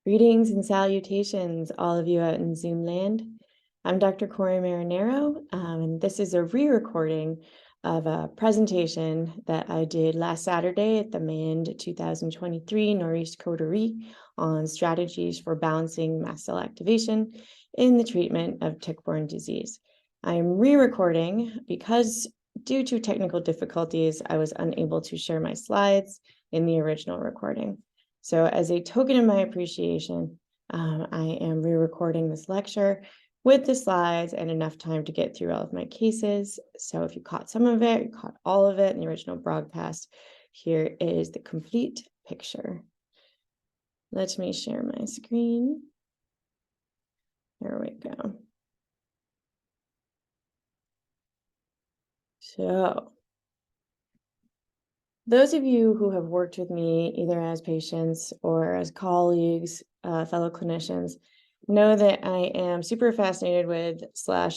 Greetings and salutations, all of you out in Zoom land. I'm Dr. Corey Marinero, and this is a re-recording of a presentation that I did last Saturday at the MAND 2023 Northeast Coterie on strategies for balancing mast cell activation in the treatment of tick-borne disease. I am re-recording because due to technical difficulties, I was unable to share my slides in the original recording. So as a token of my appreciation, I am re-recording this lecture with the slides and enough time to get through all of my cases. So if you caught some of it, you caught all of it in the original broadcast, here is the complete picture. Let me share my screen. There we go. So those of you who have worked with me either as patients or as colleagues, fellow clinicians, know that I am super fascinated with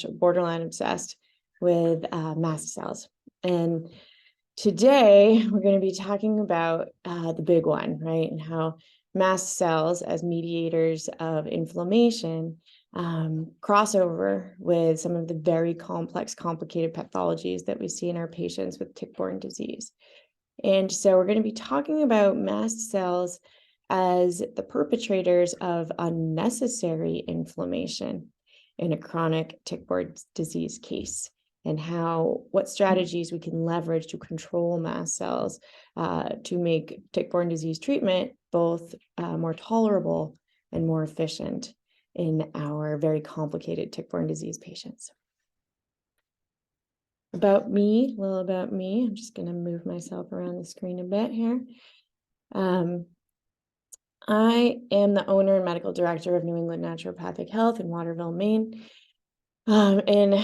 / borderline obsessed with mast cells. And today we're going to be talking about the big one, right? And how mast cells as mediators of inflammation cross over with some of the very complex, complicated pathologies that we see in our patients with tick-borne disease. And so we're going to be talking about mast cells as the perpetrators of unnecessary inflammation in a chronic tick-borne disease case, and what strategies we can leverage to control mast cells to make tick-borne disease treatment both more tolerable and more efficient in our very complicated tick-borne disease patients. About me, a little about me. I'm just going to move myself around the screen a bit here. I am the owner and medical director of New England Naturopathic Health in Waterville, Maine. And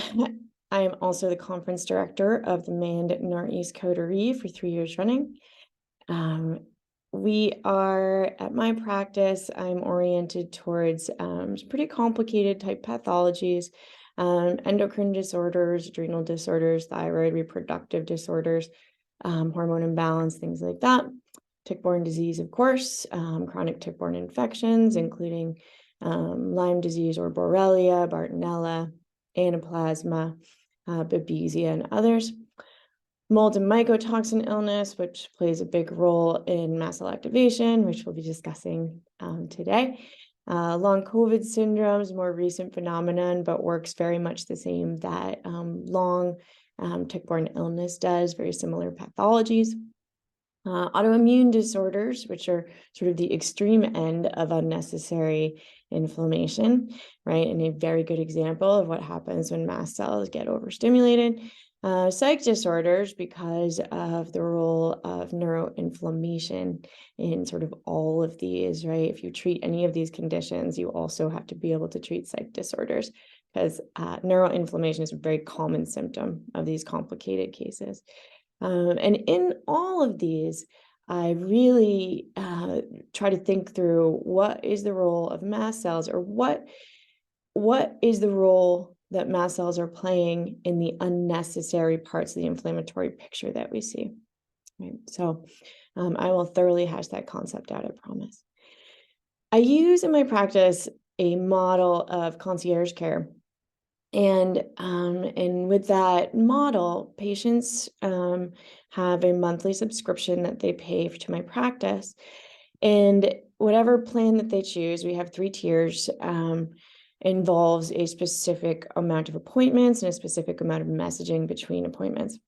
I am also the conference director of the MAND Northeast Coterie for 3 years running. We are, at my practice, I'm oriented towards pretty complicated type pathologies, endocrine disorders, adrenal disorders, thyroid, reproductive disorders, hormone imbalance, things like that. Tick-borne disease, of course, chronic tick-borne infections, including Lyme disease or Borrelia, Bartonella, Anaplasma, Babesia, and others. Mold and mycotoxin illness, which plays a big role in mast cell activation, which we'll be discussing today. Long COVID syndromes, more recent phenomenon, but works very much the same that long tick-borne illness does, very similar pathologies. Autoimmune disorders, which are sort of the extreme end of unnecessary inflammation, right? And a very good example of what happens when mast cells get overstimulated. Psych disorders, because of the role of neuroinflammation in sort of all of these, right? If you treat any of these conditions, you also have to be able to treat psych disorders, because neuroinflammation is a very common symptom of these complicated cases. And in all of these, I really try to think through what is the role of mast cells, or what is the role that mast cells are playing in the unnecessary parts of the inflammatory picture that we see. Right? So I will thoroughly hash that concept out, I promise. I use in my practice a model of concierge care. And with that model, patients have a monthly subscription that they pay to my practice. And whatever plan that they choose, we have 3 tiers, involves a specific amount of appointments and a specific amount of messaging between appointments.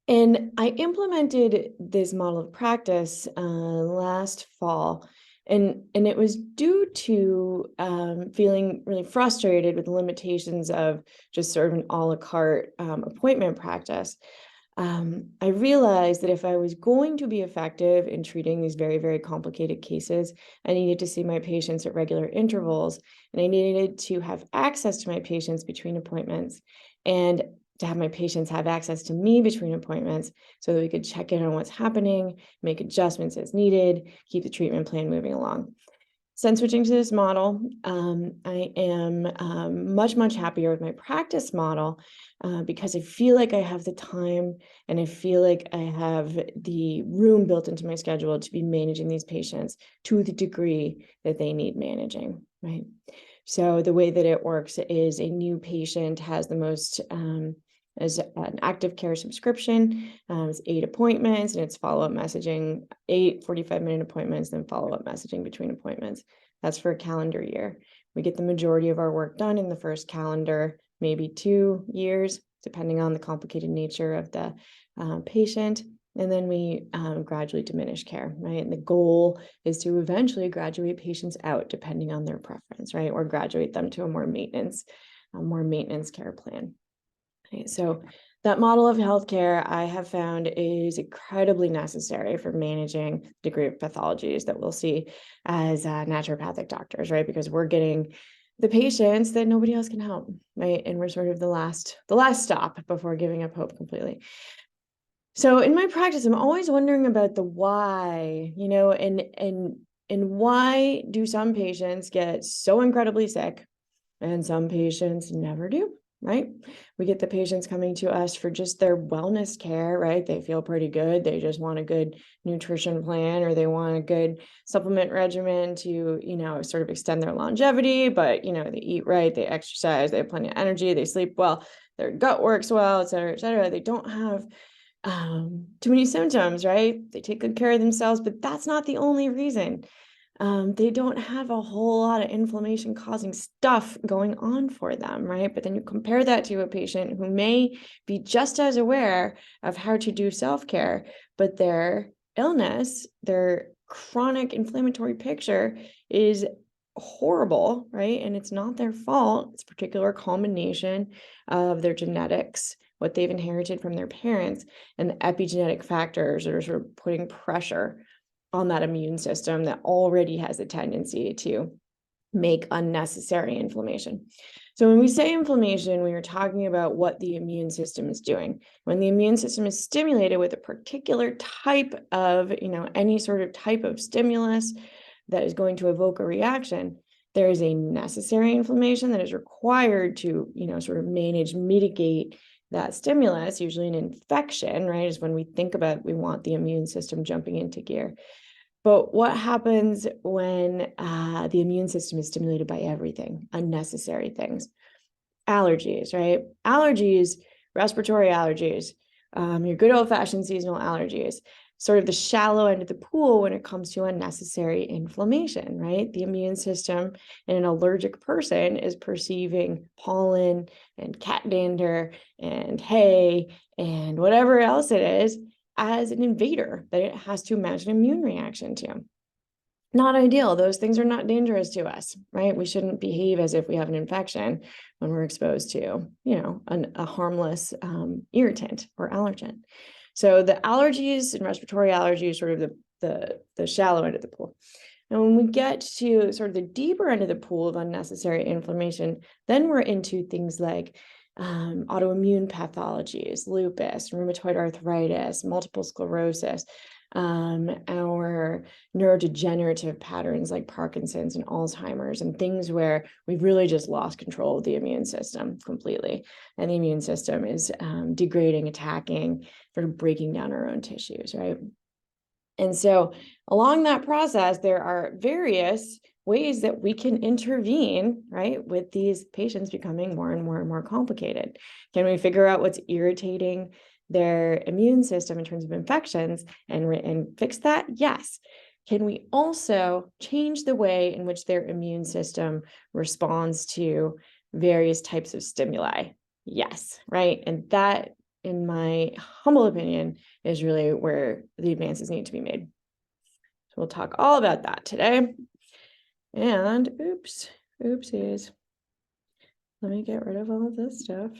And I implemented this model of practice last fall. And it was due to feeling really frustrated with the limitations of just sort of an a la carte appointment practice. I realized that if I was going to be effective in treating these very, very complicated cases, I needed to see my patients at regular intervals, and I needed to have access to my patients between appointments, and to have my patients have access to me between appointments so that we could check in on what's happening, make adjustments as needed, keep the treatment plan moving along. Since switching to this model, I am much, much happier with my practice model because I feel like I have the time and I feel like I have the room built into my schedule to be managing these patients to the degree that they need managing, right? So the way that it works is a new patient has the most as an active care subscription. It's 8 appointments and it's follow-up messaging, 8 45-minute appointments, then follow-up messaging between appointments. That's for a calendar year. We get the majority of our work done in the first calendar, maybe 2 years, depending on the complicated nature of the patient. And then we gradually diminish care, right? And the goal is to eventually graduate patients out, depending on their preference, right? Or graduate them to a more maintenance care plan. Okay, so that model of healthcare I have found is incredibly necessary for managing the degree of pathologies that we'll see as naturopathic doctors, right? Because we're getting the patients that nobody else can help, right? And we're sort of the last stop before giving up hope completely. So in my practice, I'm always wondering about the why, and why do some patients get so incredibly sick and some patients never do, right? We get the patients coming to us for just their wellness care, right? They feel pretty good. They just want a good nutrition plan or they want a good supplement regimen to, sort of extend their longevity, but, they eat right, they exercise, they have plenty of energy, they sleep well, their gut works well, et cetera, et cetera. They don't have too many symptoms, right? They take good care of themselves, but that's not the only reason. They don't have a whole lot of inflammation causing stuff going on for them, right? But then you compare that to a patient who may be just as aware of how to do self-care, but their illness, their chronic inflammatory picture is horrible, right? And it's not their fault. It's a particular combination of their genetics, what they've inherited from their parents, and the epigenetic factors that are sort of putting pressure on that immune system that already has a tendency to make unnecessary inflammation. So when we say inflammation, we are talking about what the immune system is doing. When the immune system is stimulated with a particular type of, any sort of type of stimulus that is going to evoke a reaction, there is a necessary inflammation that is required to, sort of mitigate that stimulus. Usually an infection, right, is when we think about, we want the immune system jumping into gear. But what happens when the immune system is stimulated by everything, unnecessary things? Allergies, right? Allergies, respiratory allergies, your good old-fashioned seasonal allergies, sort of the shallow end of the pool when it comes to unnecessary inflammation, right? The immune system in an allergic person is perceiving pollen and cat dander and hay and whatever else it is as an invader that it has to mount an immune reaction to. Not ideal. Those things are not dangerous to us, right? We shouldn't behave as if we have an infection when we're exposed to, a harmless irritant or allergen. So the allergies and respiratory allergies, sort of the shallow end of the pool. And when we get to sort of the deeper end of the pool of unnecessary inflammation, then we're into things like autoimmune pathologies, lupus, rheumatoid arthritis, multiple sclerosis, our neurodegenerative patterns like Parkinson's and Alzheimer's, and things where we've really just lost control of the immune system completely. And the immune system is degrading, attacking, sort of breaking down our own tissues, right? And so along that process, there are various ways that we can intervene, right, with these patients becoming more and more and more complicated. Can we figure out what's irritating their immune system in terms of infections and fix that? Yes. Can we also change the way in which their immune system responds to various types of stimuli? Yes, right? And that, in my humble opinion, is really where the advances need to be made. So we'll talk all about that today. And oopsies. Let me get rid of all of this stuff.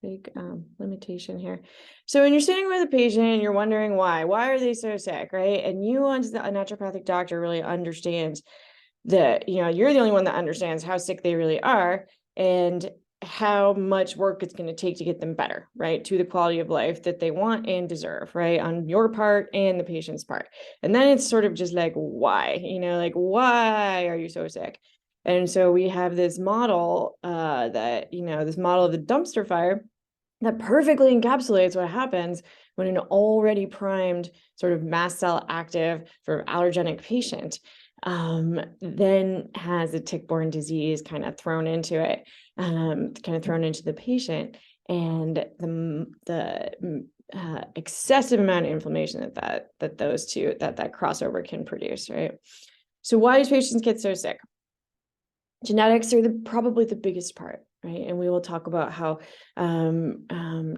Big limitation here. So when you're sitting with a patient and you're wondering why are they so sick, right? And you, as a naturopathic doctor, really understands that, you're the only one that understands how sick they really are and how much work it's going to take to get them better, right, to the quality of life that they want and deserve, right, on your part and the patient's part. And then it's sort of just like, why, like, why are you so sick? And so we have this model this model of the dumpster fire that perfectly encapsulates what happens when an already primed sort of mast cell active sort of allergenic patient then has a tick-borne disease kind of thrown into it, thrown into the patient, and the excessive amount of inflammation that those two that crossover can produce, right? So why do patients get so sick? Genetics are probably the biggest part, right? And we will talk about how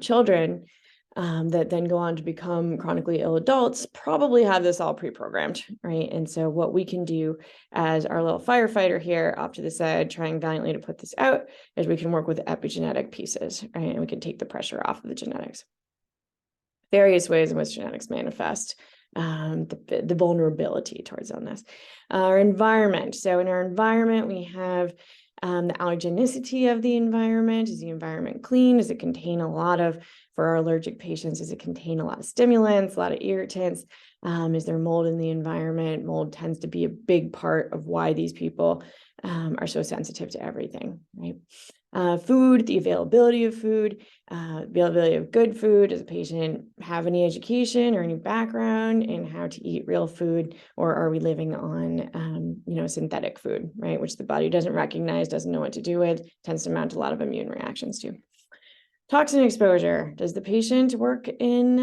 children that then go on to become chronically ill adults probably have this all pre-programmed, right? And so what we can do as our little firefighter here off to the side, trying valiantly to put this out, is we can work with epigenetic pieces, right? And we can take the pressure off of the genetics. Various ways in which genetics manifest the vulnerability towards illness. Our environment. So in our environment, we have the allergenicity of the environment. Is the environment clean? Does it contain a lot of, for our allergic patients, does it contain a lot of stimulants, a lot of irritants? Is there mold in the environment? Mold tends to be a big part of why these people are so sensitive to everything, right? Food, the availability of food, availability of good food. Does the patient have any education or any background in how to eat real food, or are we living on, synthetic food, right? Which the body doesn't recognize, doesn't know what to do with, tends to mount a lot of immune reactions to. Toxin exposure. Does the patient work in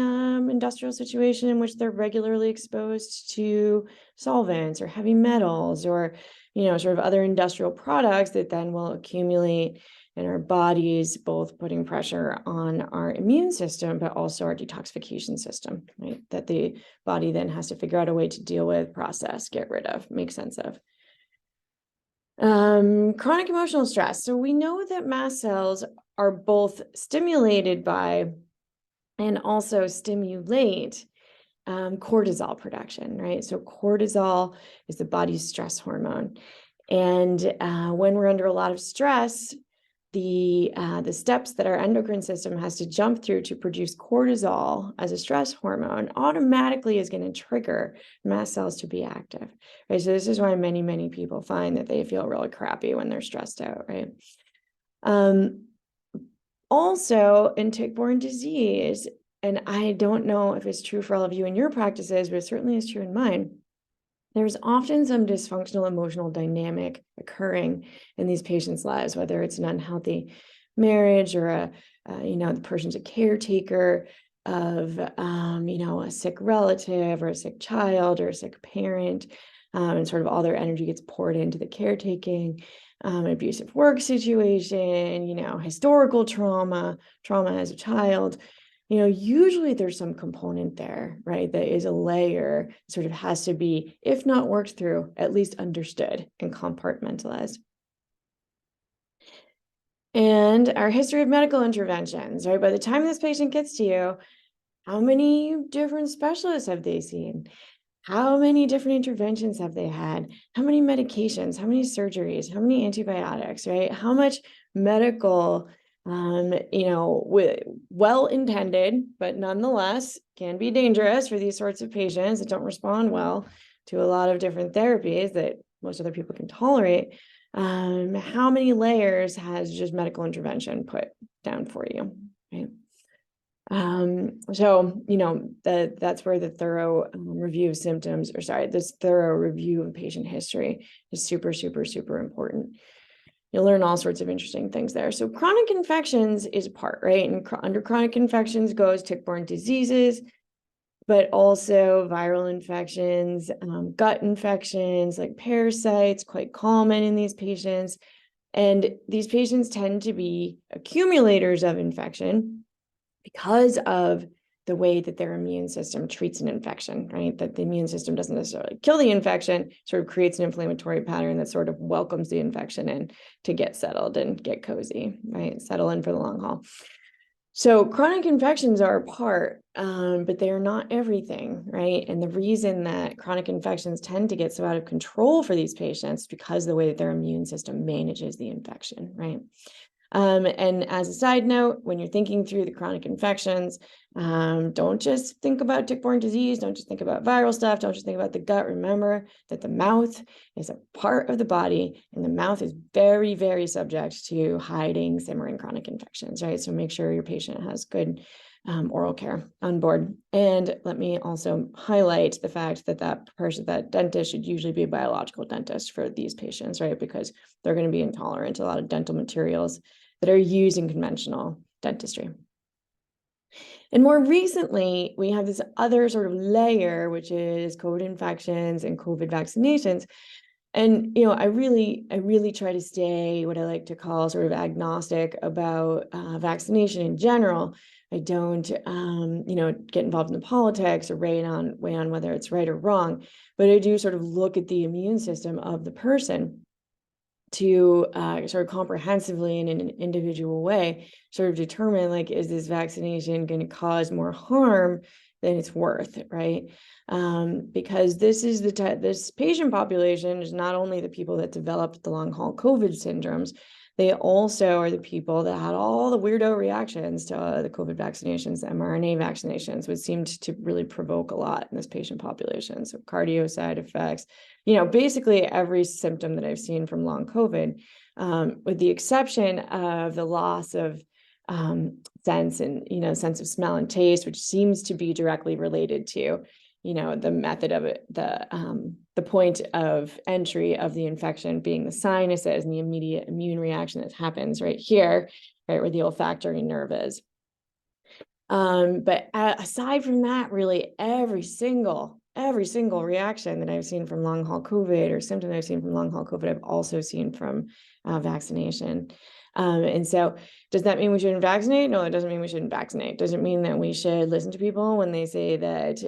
industrial situation in which they're regularly exposed to solvents or heavy metals or, sort of other industrial products that then will accumulate in our bodies, both putting pressure on our immune system, but also our detoxification system, right? That the body then has to figure out a way to deal with, process, get rid of, make sense of. Chronic emotional stress. So we know that mast cells are both stimulated by and also stimulate cortisol production, right? So cortisol is the body's stress hormone. And when we're under a lot of stress, the steps that our endocrine system has to jump through to produce cortisol as a stress hormone automatically is going to trigger mast cells to be active, right? So this is why many, many people find that they feel really crappy when they're stressed out, right? Also, in tick-borne disease, and I don't know if it's true for all of you in your practices, but it certainly is true in mine, there's often some dysfunctional emotional dynamic occurring in these patients' lives, whether it's an unhealthy marriage or the person's a caretaker of, a sick relative or a sick child or a sick parent, and sort of all their energy gets poured into the caretaking, an abusive work situation, historical trauma as a child. Usually there's some component there, right, that is a layer, sort of has to be, if not worked through, at least understood and compartmentalized. And our history of medical interventions, right? By the time this patient gets to you, how many different specialists have they seen? How many different interventions have they had? How many medications? How many surgeries? How many antibiotics, right? How much medical well-intended, but nonetheless can be dangerous for these sorts of patients that don't respond well to a lot of different therapies that most other people can tolerate. How many layers has just medical intervention put down for you, right? So, that's where the thorough review of symptoms, this thorough review of patient history is super, super, super important. You'll learn all sorts of interesting things there. So chronic infections is a part, right? And under chronic infections goes tick-borne diseases, but also viral infections, gut infections, like parasites, quite common in these patients. And these patients tend to be accumulators of infection because of the way that their immune system treats an infection, right? That the immune system doesn't necessarily kill the infection, sort of creates an inflammatory pattern that sort of welcomes the infection in to get settled and get cozy, right? Settle in for the long haul. So chronic infections are a part, but they are not everything, right? And the reason that chronic infections tend to get so out of control for these patients is because of the way that their immune system manages the infection, right? And as a side note, when you're thinking through the chronic infections, don't just think about tick-borne disease. Don't just think about viral stuff. Don't just think about the gut. Remember that the mouth is a part of the body, and the mouth is very, very subject to hiding, simmering chronic infections, right? So make sure your patient has good oral care on board. And let me also highlight the fact that that dentist should usually be a biological dentist for these patients, right? Because they're going to be intolerant to a lot of dental materials that are used in conventional dentistry. And more recently, we have this other sort of layer, which is COVID infections and COVID vaccinations. And, I really try to stay what I like to call sort of agnostic about vaccination in general. I don't, get involved in the politics or weigh on whether it's right or wrong, but I do sort of look at the immune system of the person to sort of comprehensively in an individual way, sort of determine, like, is this vaccination going to cause more harm than it's worth, right? Because this is this patient population is not only the people that developed the long haul COVID syndromes, they also are the people that had all the weirdo reactions to the COVID vaccinations, the mRNA vaccinations, which seemed to really provoke a lot in this patient population. So cardio side effects, basically every symptom that I've seen from long COVID, with the exception of the loss of sense and, sense of smell and taste, which seems to be directly related to, the method of it, the point of entry of the infection being the sinuses and the immediate immune reaction that happens right here, right where the olfactory nerve is. But aside from that, really every single reaction that I've seen from long haul COVID or symptom I've seen from long haul COVID, I've also seen from vaccination. And so does that mean we shouldn't vaccinate? No, it doesn't mean we shouldn't vaccinate. Does it mean that we should listen to people when they say that,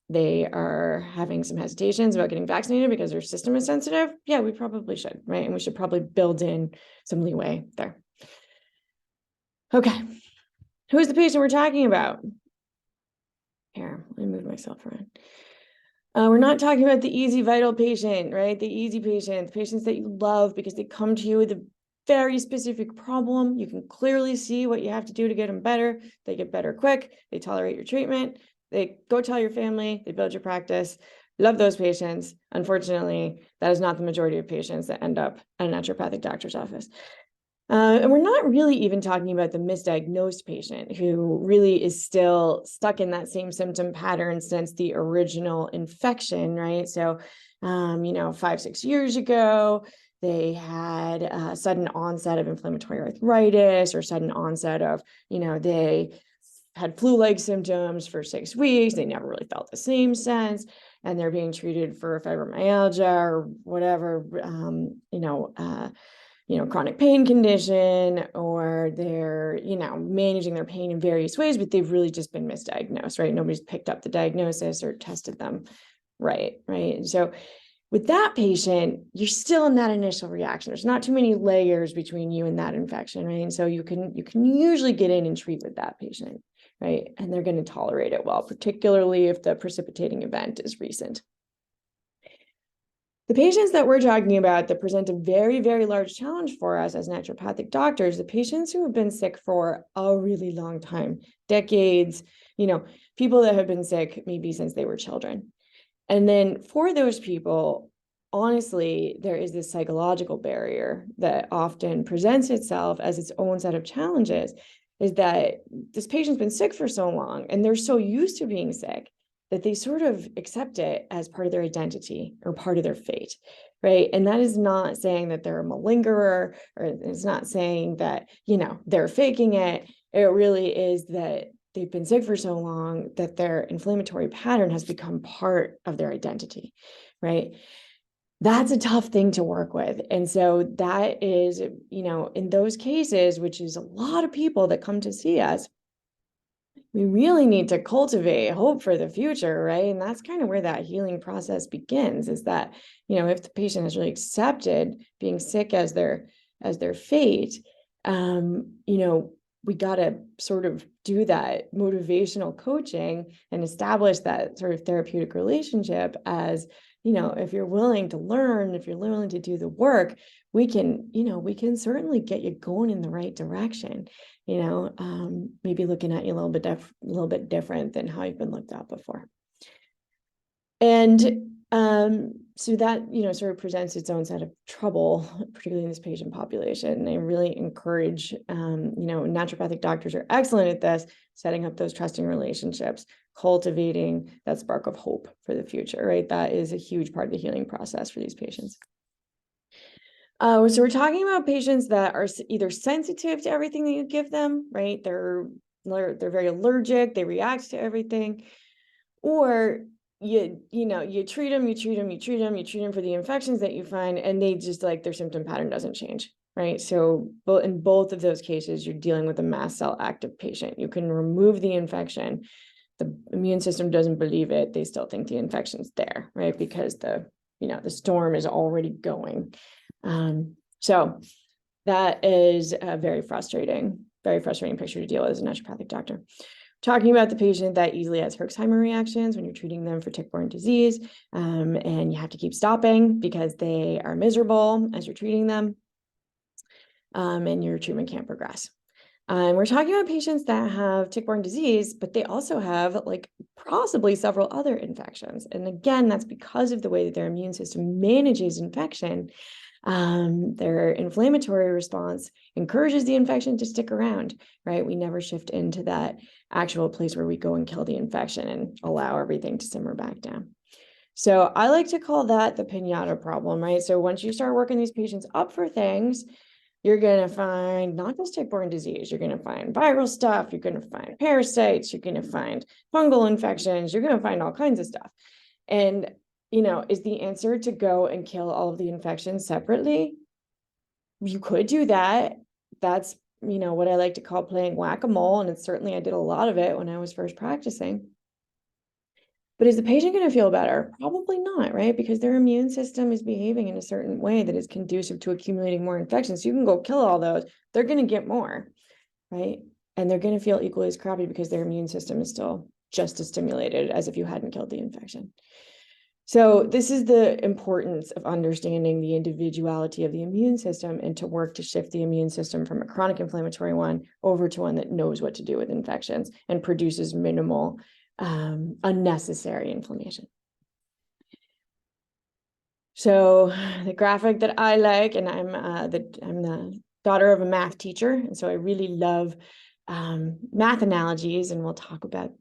they are having some hesitations about getting vaccinated because their system is sensitive? Yeah, we probably should, right? And we should probably build in some leeway there. Okay. Who is the patient we're talking about? Here, let me move myself around. We're not talking about the easy vital patient, right? The easy patient, the patients that you love because they come to you with a very specific problem. You can clearly see what you have to do to get them better. They get better quick. They tolerate your treatment. They go tell your family. They build your practice. Love those patients. Unfortunately, that is not the majority of patients that end up at a naturopathic doctor's office. And we're not really even talking about the misdiagnosed patient who really is still stuck in that same symptom pattern since the original infection, right? So, 5-6 years ago, they had a sudden onset of inflammatory arthritis or sudden onset of, they had flu-like symptoms for 6 weeks. They never really felt the same sense, and they're being treated for fibromyalgia or whatever, chronic pain condition, or they're, managing their pain in various ways, but they've really just been misdiagnosed, right? Nobody's picked up the diagnosis or tested them right? And so with that patient, you're still in that initial reaction. There's not too many layers between you and that infection, right? And so you can usually get in and treat with that patient, right? And they're going to tolerate it well, particularly if the precipitating event is recent. The patients that we're talking about that present a very, very large challenge for us as naturopathic doctors, the patients who have been sick for a really long time, decades, people that have been sick maybe since they were children. And then for those people, honestly, there is this psychological barrier that often presents itself as its own set of challenges, is that this patient's been sick for so long and they're so used to being sick that they sort of accept it as part of their identity or part of their fate, right? And that is not saying that they're a malingerer, or it's not saying that, they're faking it. It really is that they've been sick for so long that their inflammatory pattern has become part of their identity, right? That's a tough thing to work with. And so that is, in those cases, which is a lot of people that come to see us, we really need to cultivate hope for the future, right? And that's kind of where that healing process begins, is that, if the patient has really accepted being sick as their fate, we got to sort of do that motivational coaching and establish that sort of therapeutic relationship as, if you're willing to learn, if you're willing to do the work, we can certainly get you going in the right direction, maybe looking at you a little bit different than how you've been looked at before. And so that, sort of presents its own set of trouble, particularly in this patient population. And I really encourage, naturopathic doctors are excellent at this, setting up those trusting relationships, cultivating that spark of hope for the future, right? That is a huge part of the healing process for these patients. So we're talking about patients that are either sensitive to everything that you give them, right? They're very allergic, they react to everything, or you treat them for the infections that you find, and they just their symptom pattern doesn't change, right? So in both of those cases, you're dealing with a mast cell active patient. You can remove the infection. The immune system doesn't believe it. They still think the infection's there, right? Because the storm is already going. So that is a very frustrating picture to deal with as a naturopathic doctor. Talking about the patient that easily has Herxheimer reactions when you're treating them for tick-borne disease, and you have to keep stopping because they are miserable as you're treating them, and your treatment can't progress. We're talking about patients that have tick-borne disease, but they also have possibly several other infections. And again, that's because of the way that their immune system manages infection. Their inflammatory response encourages the infection to stick around, right? We never shift into that actual place where we go and kill the infection and allow everything to simmer back down. So I like to call that the piñata problem, right? So once you start working these patients up for things, you're going to find not just tick-borne disease, you're going to find viral stuff, you're going to find parasites, you're going to find fungal infections, you're going to find all kinds of stuff. And is the answer to go and kill all of the infections separately? You could do that. That's, what I like to call playing whack-a-mole. And it's certainly, I did a lot of it when I was first practicing. But is the patient going to feel better? Probably not, right? Because their immune system is behaving in a certain way that is conducive to accumulating more infections. So you can go kill all those. They're going to get more, right? And they're going to feel equally as crappy because their immune system is still just as stimulated as if you hadn't killed the infection. So this is the importance of understanding the individuality of the immune system and to work to shift the immune system from a chronic inflammatory one over to one that knows what to do with infections and produces minimal unnecessary inflammation. So the graphic that I like, and I'm the daughter of a math teacher, and so I really love math analogies, and we'll talk about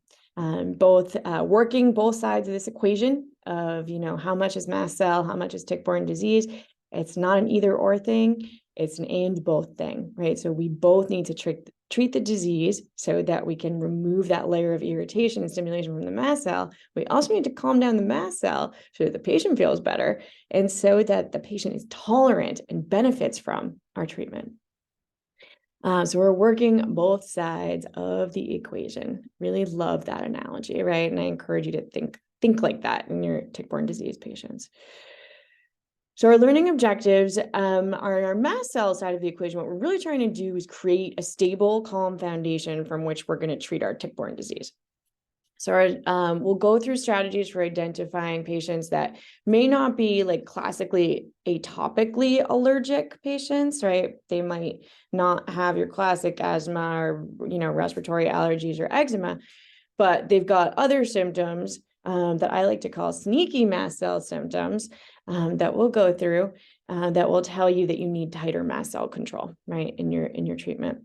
both working both sides of this equation of, how much is mast cell, how much is tick-borne disease. It's not an either or thing, it's an and both thing, right? So we both need to treat the disease so that we can remove that layer of irritation and stimulation from the mast cell. We also need to calm down the mast cell so that the patient feels better and so that the patient is tolerant and benefits from our treatment. So we're working both sides of the equation. Really love that analogy, right? And I encourage you to think like that in your tick-borne disease patients. So our learning objectives are our mast cell side of the equation. What we're really trying to do is create a stable, calm foundation from which we're going to treat our tick-borne disease. So we'll go through strategies for identifying patients that may not be classically atopically allergic patients, right? They might not have your classic asthma or, respiratory allergies or eczema, but they've got other symptoms that I like to call sneaky mast cell symptoms that we'll go through that will tell you that you need tighter mast cell control, right, in your treatment.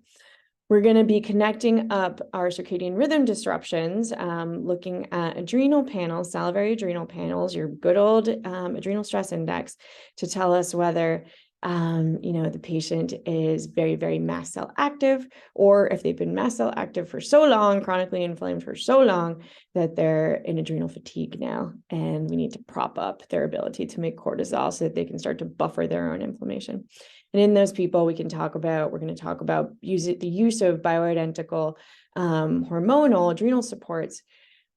We're going to be connecting up our circadian rhythm disruptions, looking at adrenal panels, salivary adrenal panels, your good old adrenal stress index, to tell us whether the patient is very, very mast cell active, or if they've been mast cell active for so long, chronically inflamed for so long, that they're in adrenal fatigue now, and we need to prop up their ability to make cortisol so that they can start to buffer their own inflammation. And in those people, we're going to talk about the use of bioidentical hormonal adrenal supports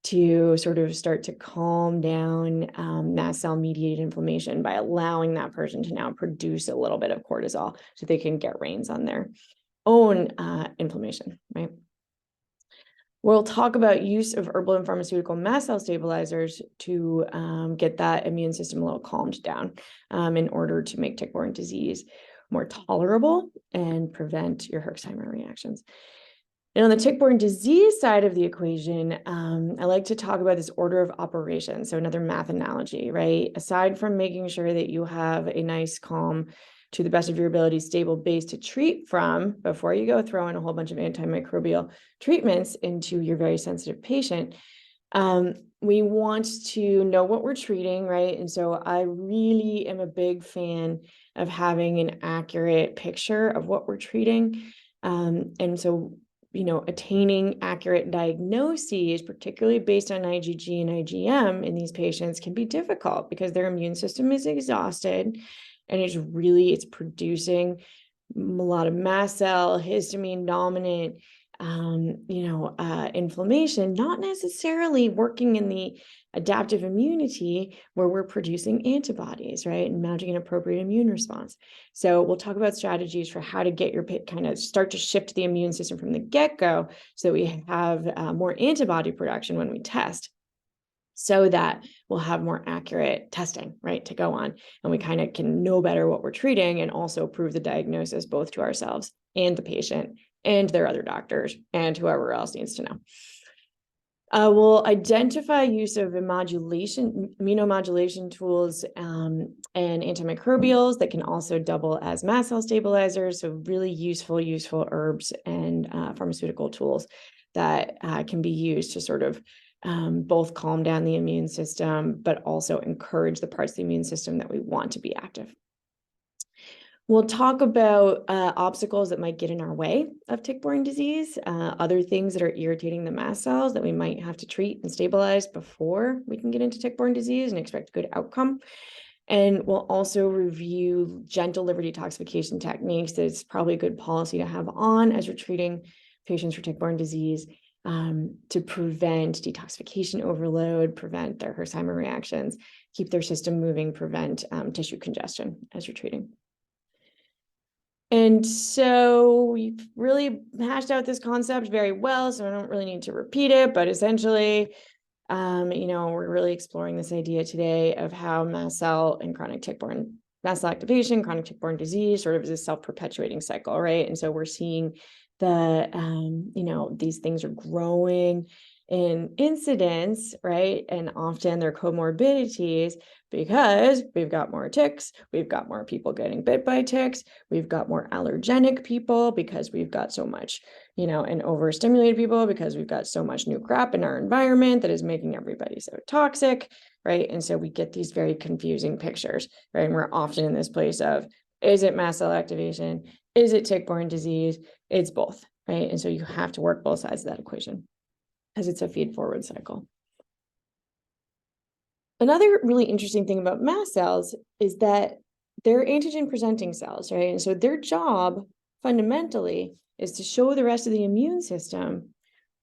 to sort of start to calm down mast cell mediated inflammation by allowing that person to now produce a little bit of cortisol so they can get reins on their own inflammation, right? We'll talk about use of herbal and pharmaceutical mast cell stabilizers to get that immune system a little calmed down in order to make tick-borne disease more tolerable and prevent your Herxheimer reactions. And on the tick-borne disease side of the equation, I like to talk about this order of operations. So another math analogy, right? Aside from making sure that you have a nice, calm, to the best of your ability, stable base to treat from before you go throw in a whole bunch of antimicrobial treatments into your very sensitive patient, we want to know what we're treating, right? And so I really am a big fan of having an accurate picture of what we're treating. And so, attaining accurate diagnoses, particularly based on IgG and IgM in these patients, can be difficult because their immune system is exhausted and it's producing a lot of mast cell, histamine dominant, inflammation, not necessarily working in the adaptive immunity where we're producing antibodies, right? And mounting an appropriate immune response. So we'll talk about strategies for how to get your kind of start to shift the immune system from the get-go so that we have more antibody production when we test, so that we'll have more accurate testing, right, to go on. And we kind of can know better what we're treating and also prove the diagnosis both to ourselves and the patient and their other doctors and whoever else needs to know. We'll identify use of immunomodulation tools and antimicrobials that can also double as mast cell stabilizers. So really useful herbs and pharmaceutical tools that can be used to sort of both calm down the immune system, but also encourage the parts of the immune system that we want to be active. We'll talk about obstacles that might get in our way of tick-borne disease, other things that are irritating the mast cells that we might have to treat and stabilize before we can get into tick-borne disease and expect a good outcome. And we'll also review gentle liver detoxification techniques. That's probably a good policy to have on as you're treating patients for tick-borne disease to prevent detoxification overload, prevent their Herxheimer reactions, keep their system moving, prevent tissue congestion as you're treating. And so we've really hashed out this concept very well, so I don't really need to repeat it, but essentially, we're really exploring this idea today of how mast cell and chronic tick-borne mast cell activation, chronic tick-borne disease sort of is a self-perpetuating cycle, right? And so we're seeing these things are growing in incidence, right? And often they're comorbidities because we've got more ticks, we've got more people getting bit by ticks, we've got more allergenic people because we've got so much, and overstimulated people because we've got so much new crap in our environment that is making everybody so toxic, right? And so we get these very confusing pictures, right? And we're often in this place of, is it mast cell activation? Is it tick-borne disease? It's both, right? And so you have to work both sides of that equation because it's a feed-forward cycle. Another really interesting thing about mast cells is that they're antigen-presenting cells, right? And so their job, fundamentally, is to show the rest of the immune system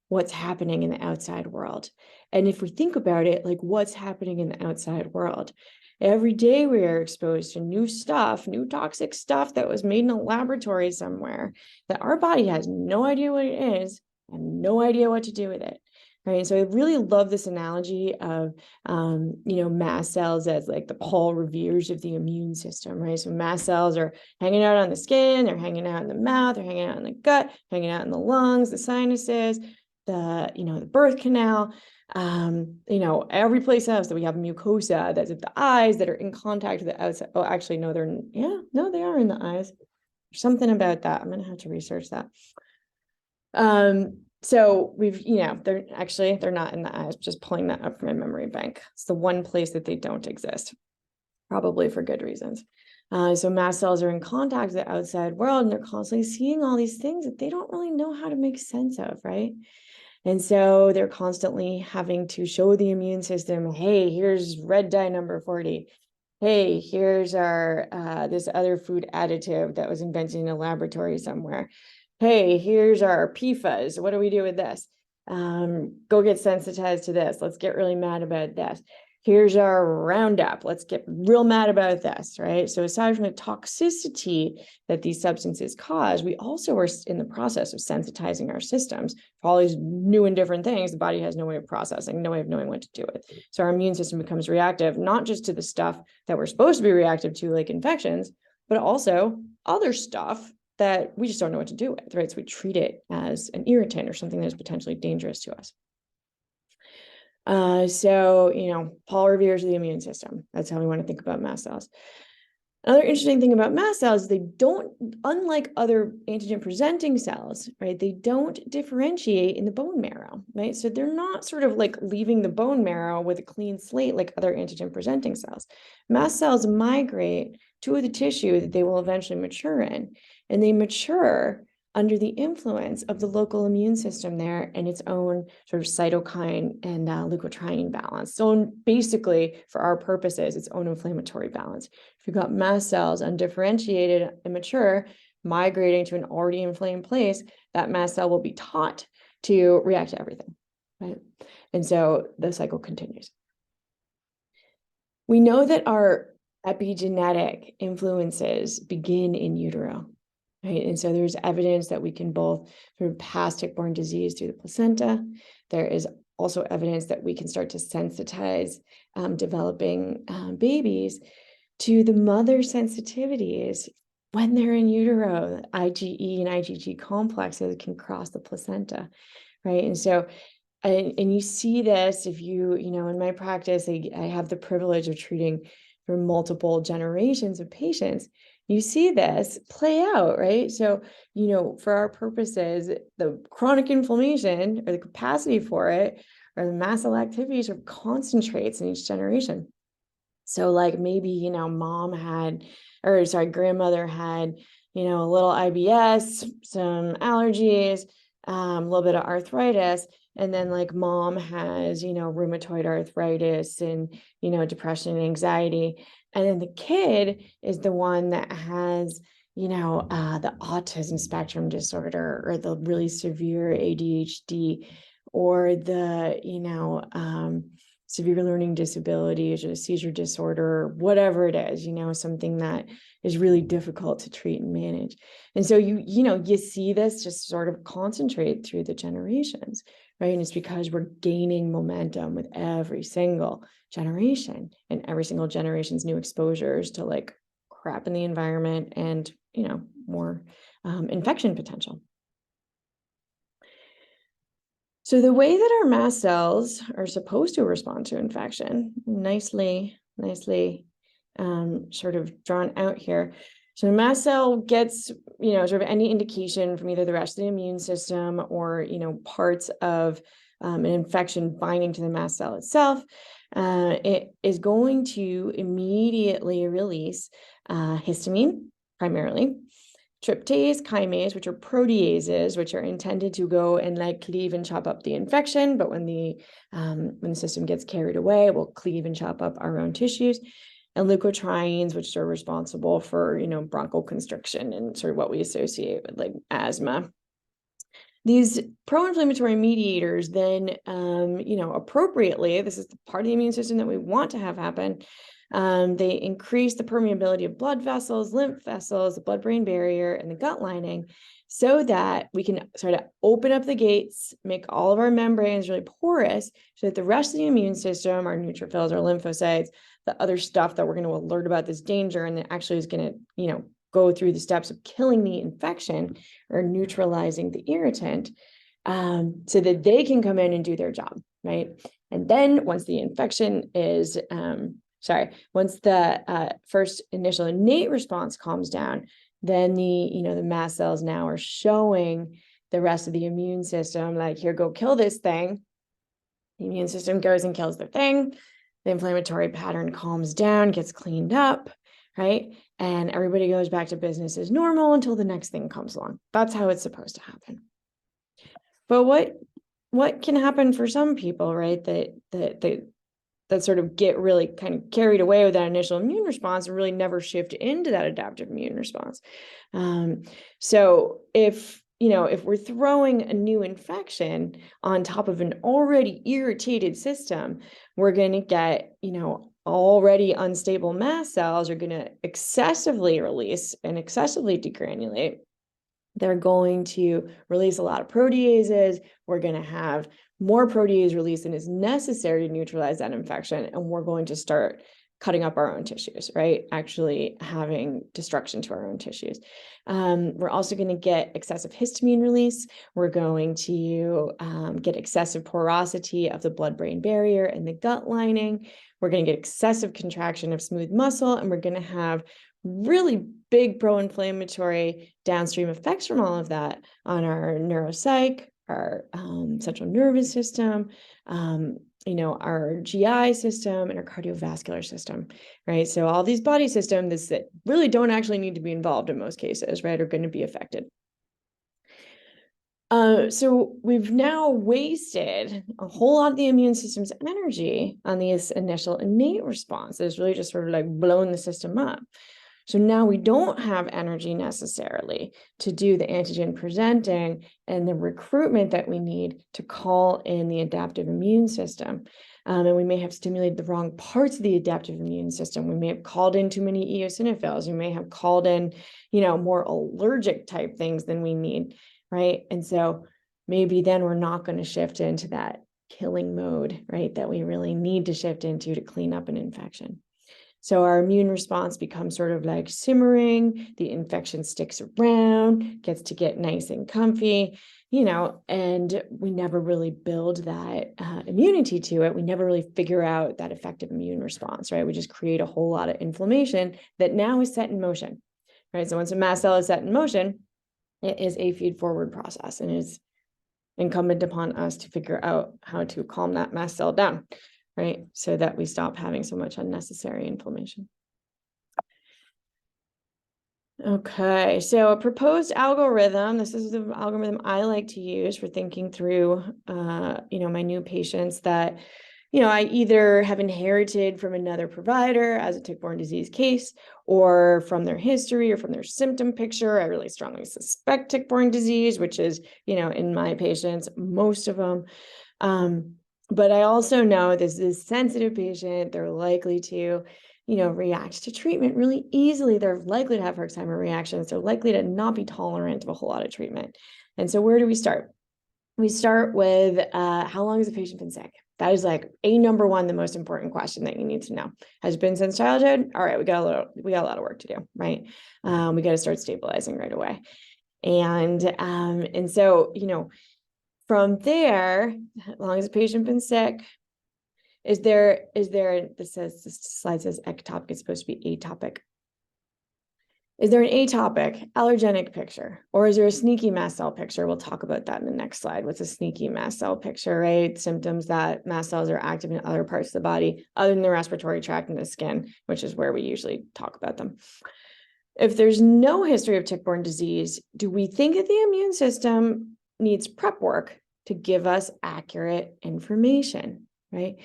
what's happening in the outside world. And if we think about it, like what's happening in the outside world, every day we are exposed to new stuff, new toxic stuff that was made in a laboratory somewhere that our body has no idea what it is and no idea what to do with it. Right. So I really love this analogy of, mast cells as like the Paul Revere's of the immune system, right? So mast cells are hanging out on the skin, they're hanging out in the mouth, they're hanging out in the gut, hanging out in the lungs, the sinuses, the birth canal, every place else that we have mucosa, that's at the eyes that are in contact with the outside. Oh, actually, no, they are in the eyes. There's something about that. I'm going to have to research that. So they're not in the eyes, just pulling that up from my memory bank. It's the one place that they don't exist, probably for good reasons. So mast cells are in contact with the outside world and they're constantly seeing all these things that they don't really know how to make sense of, right? And so they're constantly having to show the immune system, hey, here's red dye number 40. Hey, here's our this other food additive that was invented in a laboratory somewhere. Hey, here's our PFAS. What do we do with this? Go get sensitized to this. Let's get really mad about this. here's our roundup. Let's get real mad about this, right? So aside from the toxicity that these substances cause, we also are in the process of sensitizing our systems for all these new and different things. The body has no way of processing, no way of knowing what to do with. So our immune system becomes reactive, not just to the stuff that we're supposed to be reactive to, like infections, but also other stuff that we just don't know what to do with, right? So we treat it as an irritant or something that is potentially dangerous to us. So, Paul reveres the immune system. That's how we want to think about mast cells. Another interesting thing about mast cells, they don't, unlike other antigen presenting cells, right? They don't differentiate in the bone marrow, right? So they're not sort of like leaving the bone marrow with a clean slate like other antigen presenting cells. Mast cells migrate to the tissue that they will eventually mature in, and they mature under the influence of the local immune system there and its own sort of cytokine and leukotriene balance. So basically, for our purposes, its own inflammatory balance. If you've got mast cells undifferentiated and mature, migrating to an already inflamed place, that mast cell will be taught to react to everything, right? And so the cycle continues. We know that our epigenetic influences begin in utero. Right. And so there's evidence that we can both sort of pass tick-borne disease through the placenta. There is also evidence that we can start to sensitize developing babies to the mother sensitivities when they're in utero. IgE and IgG complexes can cross the placenta, right? And so, and you see this if in my practice, I have the privilege of treating for multiple generations of patients. You see this play out, right? So, for our purposes, the chronic inflammation or the capacity for it or the mast cell activity sort of concentrates in each generation. So like maybe, grandmother had, a little IBS, some allergies, a little bit of arthritis. And then like mom has, rheumatoid arthritis and, depression and anxiety. And then the kid is the one that has, the autism spectrum disorder or the really severe ADHD or the, severe learning disabilities or seizure disorder, whatever it is, something that is really difficult to treat and manage. And so you see this just sort of concentrate through the generations, right? And it's because we're gaining momentum with every single generation and every single generation's new exposures to like crap in the environment and, more infection potential. So the way that our mast cells are supposed to respond to infection, nicely sort of drawn out here. So the mast cell gets, sort of any indication from either the rest of the immune system or, parts of an infection binding to the mast cell itself. It is going to immediately release histamine, primarily, tryptase, chymase, which are proteases, which are intended to go and like cleave and chop up the infection. But when the system gets carried away, we'll cleave and chop up our own tissues. And leukotrienes, which are responsible for, bronchoconstriction and sort of what we associate with like asthma. These pro-inflammatory mediators then, appropriately, this is the part of the immune system that we want to have happen. They increase the permeability of blood vessels, lymph vessels, the blood-brain barrier, and the gut lining so that we can sort of open up the gates, make all of our membranes really porous so that the rest of the immune system, our neutrophils, our lymphocytes, the other stuff that we're going to alert about this danger and that actually is going to, go through the steps of killing the infection or neutralizing the irritant so that they can come in and do their job, right? And then once the infection is, once the first initial innate response calms down, then the mast cells now are showing the rest of the immune system, like, here, go kill this thing. The immune system goes and kills the thing. The inflammatory pattern calms down, gets cleaned up, right? And everybody goes back to business as normal until the next thing comes along. That's how it's supposed to happen. But what can happen for some people, right? That sort of get really kind of carried away with that initial immune response and really never shift into that adaptive immune response. So if if we're throwing a new infection on top of an already irritated system, we're going to get, already unstable mast cells are going to excessively release and excessively degranulate. They're going to release a lot of proteases. We're going to have more protease release than is necessary to neutralize that infection. And we're going to start cutting up our own tissues, right? Actually having destruction to our own tissues. We're also going to get excessive histamine release. We're going to get excessive porosity of the blood-brain barrier and the gut lining. We're going to get excessive contraction of smooth muscle, and we're going to have really big pro-inflammatory downstream effects from all of that on our neuropsych, our central nervous system, our GI system, and our cardiovascular system, right? So all these body systems that really don't actually need to be involved in most cases, right, are going to be affected. So we've now wasted a whole lot of the immune system's energy on these initial innate responses, really just sort of like blown the system up. So now we don't have energy necessarily to do the antigen presenting and the recruitment that we need to call in the adaptive immune system. And we may have stimulated the wrong parts of the adaptive immune system. We may have called in too many eosinophils. We may have called in, more allergic type things than we need, right? And so maybe then we're not going to shift into that killing mode, right, that we really need to shift into to clean up an infection. So our immune response becomes sort of like simmering, the infection sticks around, gets to get nice and comfy, and we never really build that immunity to it. We never really figure out that effective immune response, right? We just create a whole lot of inflammation that now is set in motion, right? So once a mast cell is set in motion, it is a feed-forward process, and is incumbent upon us to figure out how to calm that mast cell down, right? So that we stop having so much unnecessary inflammation. Okay, so a proposed algorithm, this is the algorithm I like to use for thinking through, my new patients that, I either have inherited from another provider as a tick-borne disease case, or from their history or from their symptom picture. I really strongly suspect tick-borne disease, which is, in my patients, most of them. But I also know this is a sensitive patient. They're likely to, react to treatment really easily. They're likely to have Herxheimer reactions. They're likely to not be tolerant of a whole lot of treatment. And so where do we start? We start with how long has the patient been sick? That is like number one, the most important question that you need to know. Has it been since childhood? All right, we got a lot of work to do, right? We got to start stabilizing right away. And so, from there, how long has the patient been sick? This slide says ectopic, it's supposed to be atopic. Is there an atopic allergenic picture, or is there a sneaky mast cell picture? We'll talk about that in the next slide. What's a sneaky mast cell picture, right? Symptoms that mast cells are active in other parts of the body other than the respiratory tract and the skin, which is where we usually talk about them. If there's no history of tick-borne disease, do we think that the immune system needs prep work to give us accurate information, right?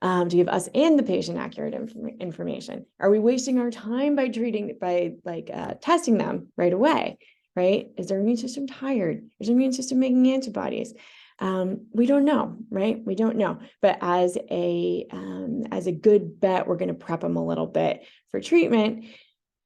To give us and the patient accurate information? Are we wasting our time by testing them right away, right? Is their immune system tired? Is their immune system making antibodies? We don't know, right? We don't know. But as a good bet, we're going to prep them a little bit for treatment.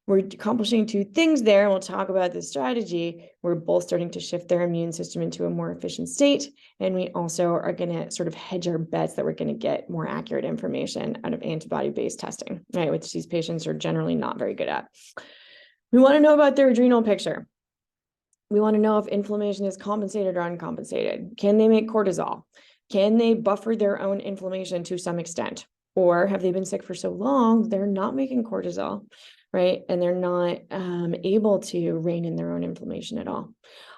We're accomplishing two things there, and we'll talk about the strategy. We're both starting to shift their immune system into a more efficient state, and we also are going to sort of hedge our bets that we're going to get more accurate information out of antibody-based testing, right, which these patients are generally not very good at. We want to know about their adrenal picture. We want to know if inflammation is compensated or uncompensated. Can they make cortisol? Can they buffer their own inflammation to some extent? Or have they been sick for so long, they're not making cortisol, right? And they're not able to rein in their own inflammation at all.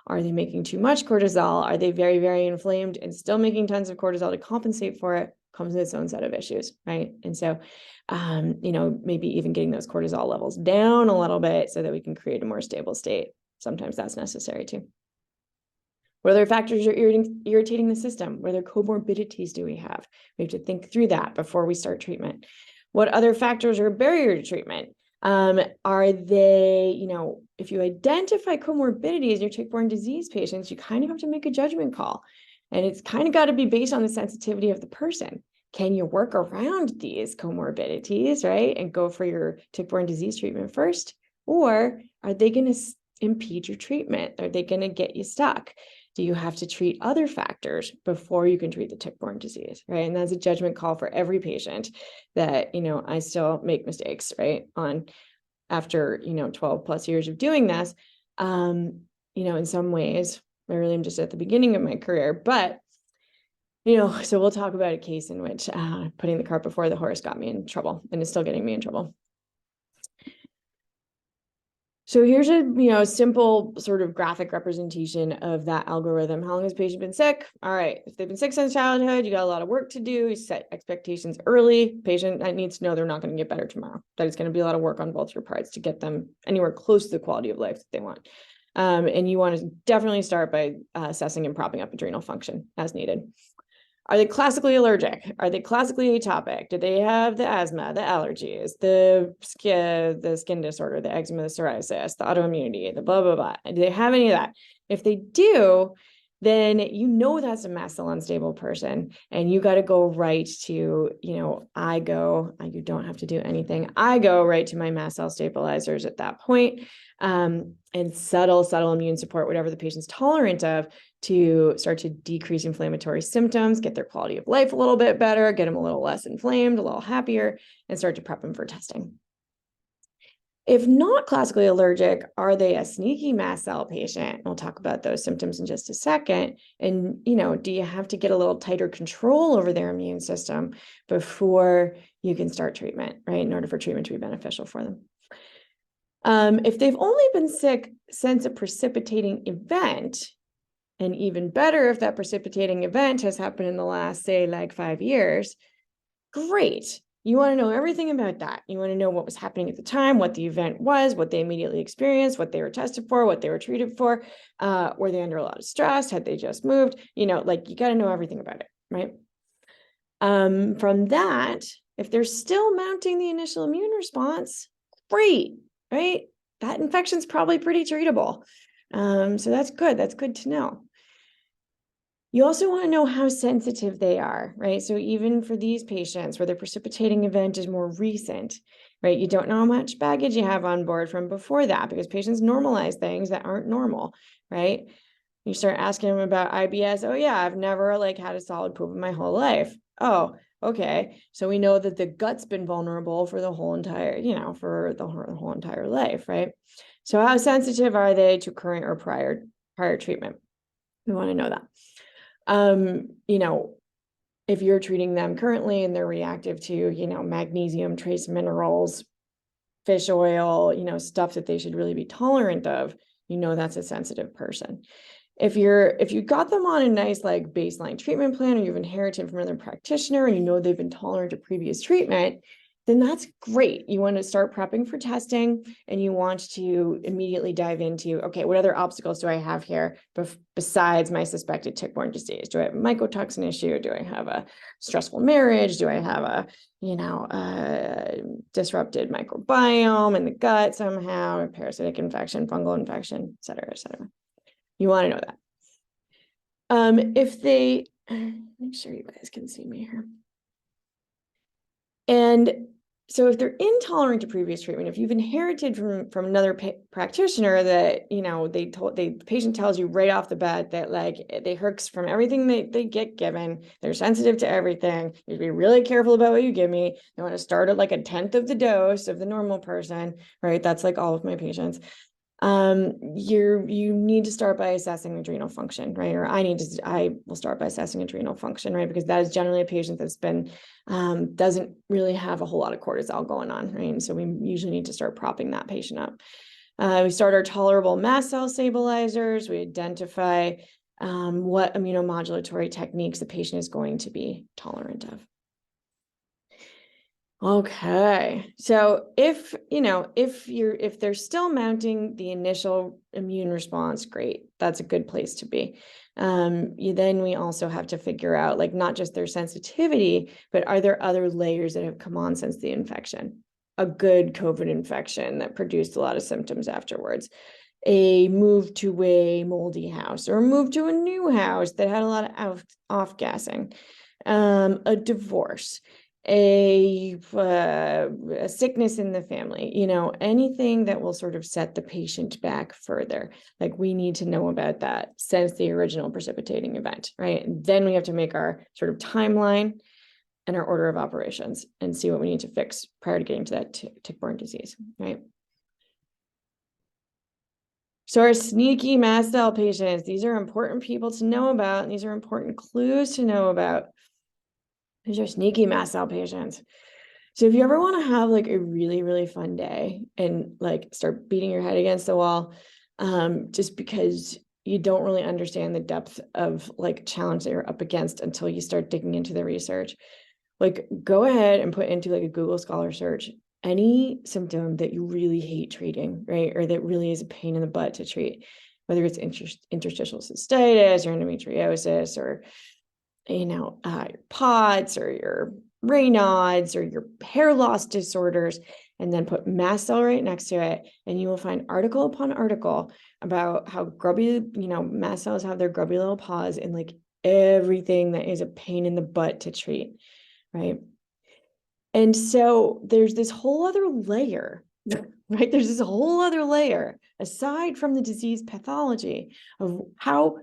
Are they making too much cortisol? Are they very, very inflamed and still making tons of cortisol to compensate for it? Comes with its own set of issues, right? And so, maybe even getting those cortisol levels down a little bit so that we can create a more stable state. Sometimes that's necessary too. What other factors are irritating the system? What other comorbidities do we have? We have to think through that before we start treatment. What other factors are a barrier to treatment? Are they, if you identify comorbidities in your tick-borne disease patients, you kind of have to make a judgment call. And it's kind of got to be based on the sensitivity of the person. Can you work around these comorbidities, right? And go for your tick-borne disease treatment first? Or are they going to impede your treatment? Are they going to get you stuck? Do you have to treat other factors before you can treat the tick-borne disease, right? And that's a judgment call for every patient that, I still make mistakes, right? After, 12 plus years of doing this, in some ways, I really am just at the beginning of my career, but, so we'll talk about a case in which putting the cart before the horse got me in trouble and is still getting me in trouble. So here's a simple sort of graphic representation of that algorithm. How long has the patient been sick? All right, if they've been sick since childhood, you got a lot of work to do. You set expectations early. Patient needs to know they're not going to get better tomorrow. That it's going to be a lot of work on both your parts to get them anywhere close to the quality of life that they want. And you want to definitely start by assessing and propping up adrenal function as needed. Are they classically allergic? Are they classically atopic? Do they have the asthma, the allergies, the skin disorder, the eczema, the psoriasis, the autoimmunity, the blah, blah, blah? Do they have any of that? If they do, then that's a mast cell unstable person. And you got to go right to, you don't have to do anything. I go right to my mast cell stabilizers at that point, and subtle immune support, whatever the patient's tolerant of, to start to decrease inflammatory symptoms, get their quality of life a little bit better, get them a little less inflamed, a little happier, and start to prep them for testing. If not classically allergic, are they a sneaky mast cell patient? We'll talk about those symptoms in just a second. And, do you have to get a little tighter control over their immune system before you can start treatment, right? In order for treatment to be beneficial for them. If they've only been sick since a precipitating event, and even better if that precipitating event has happened in the last, say, like 5 years, great. You want to know everything about that. You want to know what was happening at the time, what the event was, what they immediately experienced, what they were tested for, what they were treated for. Were they under a lot of stress? Had they just moved? You got to know everything about it, right? From that, if they're still mounting the initial immune response, great, right? That infection's probably pretty treatable. So that's good. That's good to know. You also want to know how sensitive they are, right? So even for these patients where their precipitating event is more recent, right? You don't know how much baggage you have on board from before that, because patients normalize things that aren't normal, right? You start asking them about IBS. Oh yeah, I've never had a solid poop in my whole life. Oh, okay. So we know that the gut's been vulnerable for the whole entire, for the whole entire life, right? So how sensitive are they to current or prior treatment? We want to know that. If you're treating them currently and they're reactive to, magnesium, trace minerals, fish oil, stuff that they should really be tolerant of, that's a sensitive person. If you got them on a nice baseline treatment plan, or you've inherited from another practitioner and they've been tolerant to previous treatment, then that's great. You want to start prepping for testing, and you want to immediately dive into, okay, what other obstacles do I have here besides my suspected tick-borne disease? Do I have a mycotoxin issue? Do I have a stressful marriage? Do I have a disrupted microbiome in the gut somehow, a parasitic infection, fungal infection, et cetera, et cetera? You want to know that. If they, make sure you guys can see me here. And so if they're intolerant to previous treatment, if you've inherited from another practitioner that, the patient tells you right off the bat that they hurts from everything they get given, they're sensitive to everything, you should be really careful about what you give me. They want to start at 1/10 of the dose of the normal person, right? That's all of my patients. You need to start by assessing adrenal function, right? Or I will start by assessing adrenal function, right? Because that is generally a patient that's been, doesn't really have a whole lot of cortisol going on, right? And so we usually need to start propping that patient up. We start our tolerable mast cell stabilizers. We identify what immunomodulatory techniques the patient is going to be tolerant of. Okay. So if they're still mounting the initial immune response, great. That's a good place to be. Then we also have to figure out not just their sensitivity, but are there other layers that have come on since the infection? a good COVID infection that produced a lot of symptoms afterwards, a move to a moldy house, or a move to a new house that had a lot of off-gassing, a divorce, a sickness in the family, anything that will sort of set the patient back further. Like, we need to know about that since the original precipitating event, right? And then we have to make our sort of timeline and our order of operations and see what we need to fix prior to getting to that tick-borne disease, right? So our sneaky mast cell patients, these are important people to know about, and these are important clues to know about. These are sneaky mast cell patients. So if you ever want to have like a really, really fun day and like start beating your head against the wall, just because you don't really understand the depth of like challenge that you're up against until you start digging into the research, like go ahead and put into like a Google Scholar search any symptom that you really hate treating, right? Or that really is a pain in the butt to treat, whether it's interstitial cystitis or endometriosis, or your POTS or your Raynaud's or your hair loss disorders, and then put mast cell right next to it. And you will find article upon article about how grubby, mast cells have their grubby little paws in like everything that is a pain in the butt to treat, right? And so there's this whole other layer, right? There's this whole other layer aside from the disease pathology of how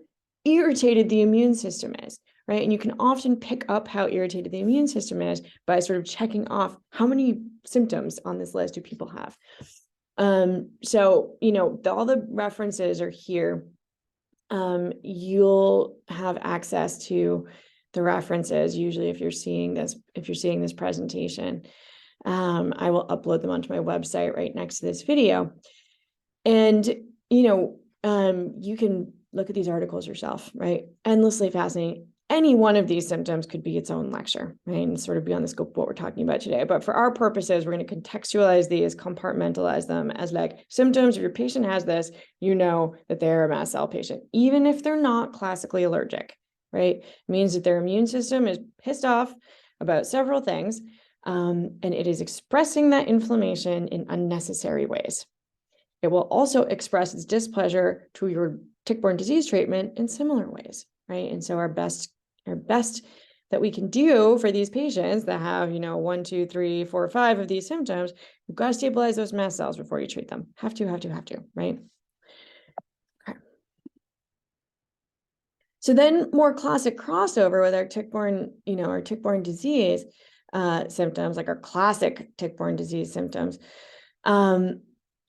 irritated the immune system is, right? And you can often pick up how irritated the immune system is by sort of checking off how many symptoms on this list do people have. So, all the references are here. You'll have access to the references usually if you're seeing this presentation. I will upload them onto my website right next to this video. And, you can look at these articles yourself, right? Endlessly fascinating. Any one of these symptoms could be its own lecture, right? And sort of beyond the scope of what we're talking about today. But for our purposes, we're going to contextualize these, compartmentalize them as like symptoms. If your patient has this, you know that they're a mast cell patient, even if they're not classically allergic, right? It means that their immune system is pissed off about several things, and it is expressing that inflammation in unnecessary ways. It will also express its displeasure to your tick-borne disease treatment in similar ways, right? And so our best that we can do for these patients that have, 1, 2, 3, 4, 5 of these symptoms, you've got to stabilize those mast cells before you treat them. Have to, right? Okay. So then more classic crossover with our tick-borne disease symptoms, like our classic tick-borne disease symptoms.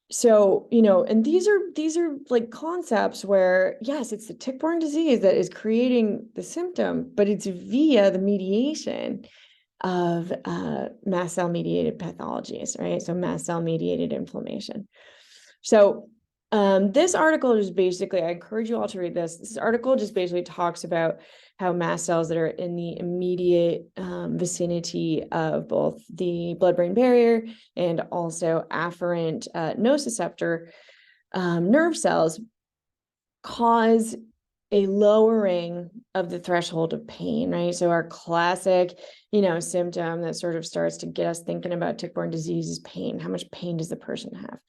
So, and these are like concepts where, yes, it's the tick-borne disease that is creating the symptom, but it's via the mediation of mast cell mediated pathologies, right? So mast cell mediated inflammation. So this article is basically, I encourage you all to read this. This article just basically talks about how mast cells that are in the immediate vicinity of both the blood-brain barrier and also afferent nociceptor nerve cells cause a lowering of the threshold of pain, right? So our classic, symptom that sort of starts to get us thinking about tick-borne disease is pain. How much pain does the person have?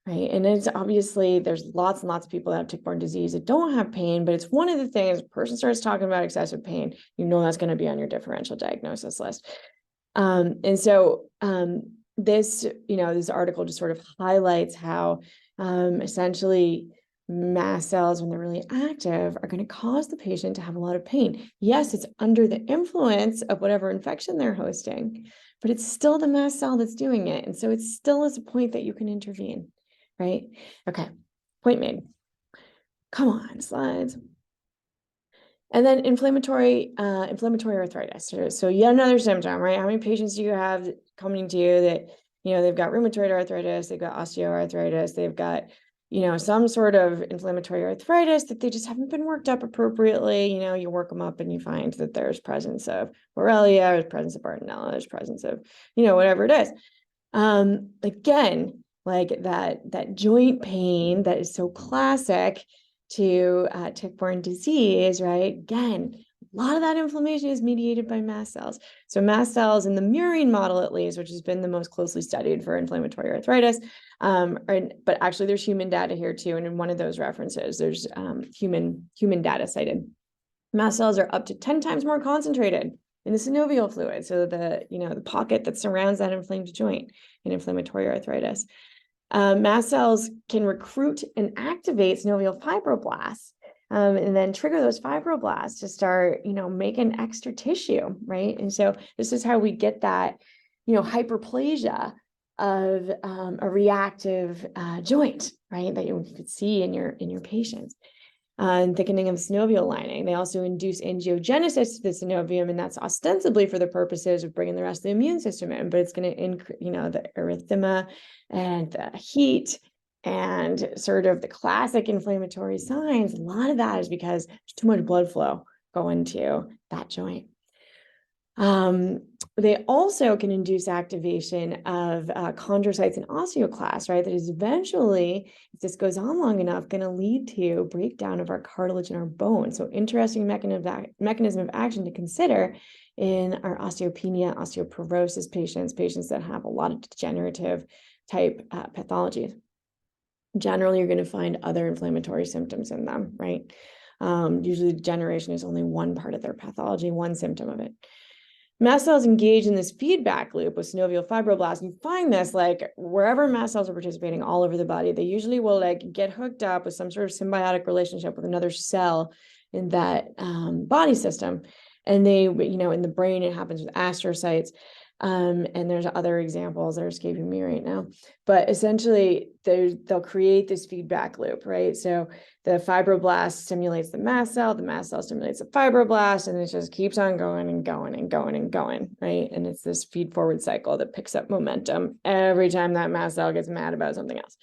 Right. And it's obviously there's lots and lots of people that have tick-borne disease that don't have pain, but it's one of the things, a person starts talking about excessive pain, that's going to be on your differential diagnosis list. And so this article just sort of highlights how essentially mast cells, when they're really active, are going to cause the patient to have a lot of pain. Yes, it's under the influence of whatever infection they're hosting, but it's still the mast cell that's doing it. And so it still is a point that you can intervene. Right? Okay, point made. Come on, slides. And then inflammatory arthritis. So yet another symptom, right? How many patients do you have coming to you that, they've got rheumatoid arthritis, they've got osteoarthritis, they've got, some sort of inflammatory arthritis that they just haven't been worked up appropriately. You work them up and you find that there's presence of Borrelia, there's presence of Bartonella, there's presence of, whatever it is. Again, like that joint pain that is so classic to tick-borne disease, right? Again, A lot of that inflammation is mediated by mast cells. So mast cells in the murine model, at least, which has been the most closely studied for inflammatory arthritis, but actually there's human data here too. And in one of those references, there's human data cited. Mast cells are up to 10 times more concentrated in the synovial fluid, so the pocket that surrounds that inflamed joint in inflammatory arthritis. Mast cells can recruit and activate synovial fibroblasts, and then trigger those fibroblasts to start, making extra tissue, right? And so this is how we get that, hyperplasia of a reactive joint, right? That you could see in your patients. And thickening of the synovial lining. They also induce angiogenesis to the synovium, and that's ostensibly for the purposes of bringing the rest of the immune system in, but it's going to increase, the erythema and the heat and sort of the classic inflammatory signs. A lot of that is because there's too much blood flow going to that joint. They also can induce activation of chondrocytes and osteoclasts, right? That is eventually, if this goes on long enough, going to lead to breakdown of our cartilage and our bone. So interesting mechanism of action to consider in our osteopenia, osteoporosis patients that have a lot of degenerative type pathologies. Generally, you're going to find other inflammatory symptoms in them, right? Usually degeneration is only one part of their pathology, one symptom of it. Mast cells engage in this feedback loop with synovial fibroblasts. You find this wherever mast cells are participating all over the body. They usually will get hooked up with some sort of symbiotic relationship with another cell in that body system. And they, in the brain, it happens with astrocytes. And there's other examples that are escaping me right now. But essentially, they'll create this feedback loop, right? So the fibroblast stimulates the mast cell stimulates the fibroblast, and it just keeps on going and going and going and going, right? And it's this feed-forward cycle that picks up momentum every time that mast cell gets mad about something else.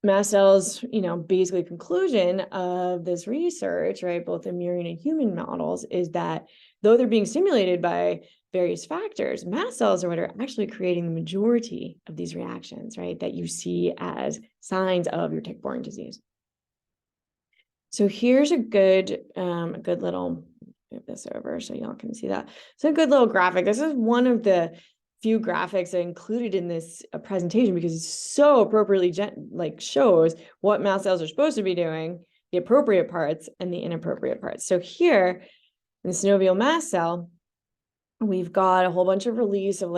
Mast cells, basically conclusion of this research, right, both in murine and human models, is that though they're being stimulated by various factors, mast cells are what are actually creating the majority of these reactions, right, that you see as signs of your tick-borne disease. So here's a good little, move this over so y'all can see that. It's a good little graphic. This is one of the few graphics I included in this presentation because it's so appropriately shows what mast cells are supposed to be doing, the appropriate parts and the inappropriate parts. So here in the synovial mast cell, we've got a whole bunch of release of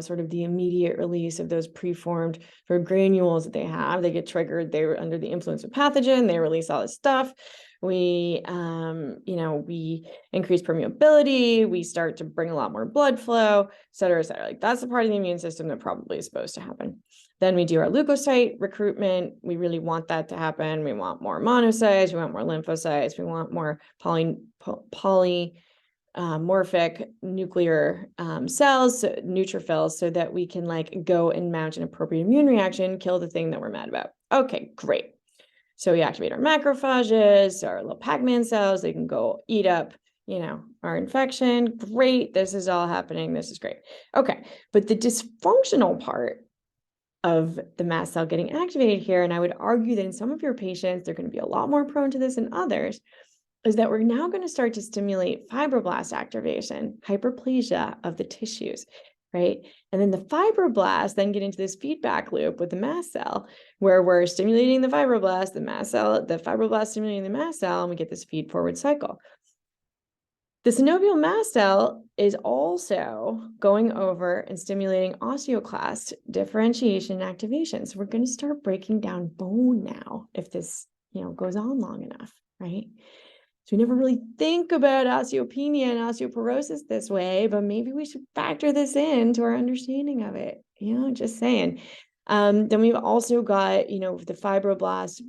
sort of the immediate release of those preformed granules that they have. They get triggered. They're under the influence of pathogen. They release all this stuff. We, we increase permeability. We start to bring a lot more blood flow, et cetera, et cetera. That's the part of the immune system that probably is supposed to happen. Then we do our leukocyte recruitment. We really want that to happen. We want more monocytes. We want more lymphocytes. We want more polymorphic nuclear cells, neutrophils, so that we can go and mount an appropriate immune reaction, kill the thing that we're mad about. Okay, great. So we activate our macrophages, our little Pac-Man cells. They can go eat up, our infection. Great. This is all happening. This is great. Okay. But the dysfunctional part of the mast cell getting activated here, and I would argue that in some of your patients, they're going to be a lot more prone to this than others, is that we're now going to start to stimulate fibroblast activation, hyperplasia of the tissues, right? And then the fibroblasts then get into this feedback loop with the mast cell, where we're stimulating the fibroblast, the fibroblast stimulating the mast cell, and we get this feed-forward cycle. The synovial mast cell is also going over and stimulating osteoclast differentiation and activation. So we're going to start breaking down bone now if this, goes on long enough, right? So we never really think about osteopenia and osteoporosis this way, but maybe we should factor this into our understanding of it, just saying. Then we've also got, the fibroblast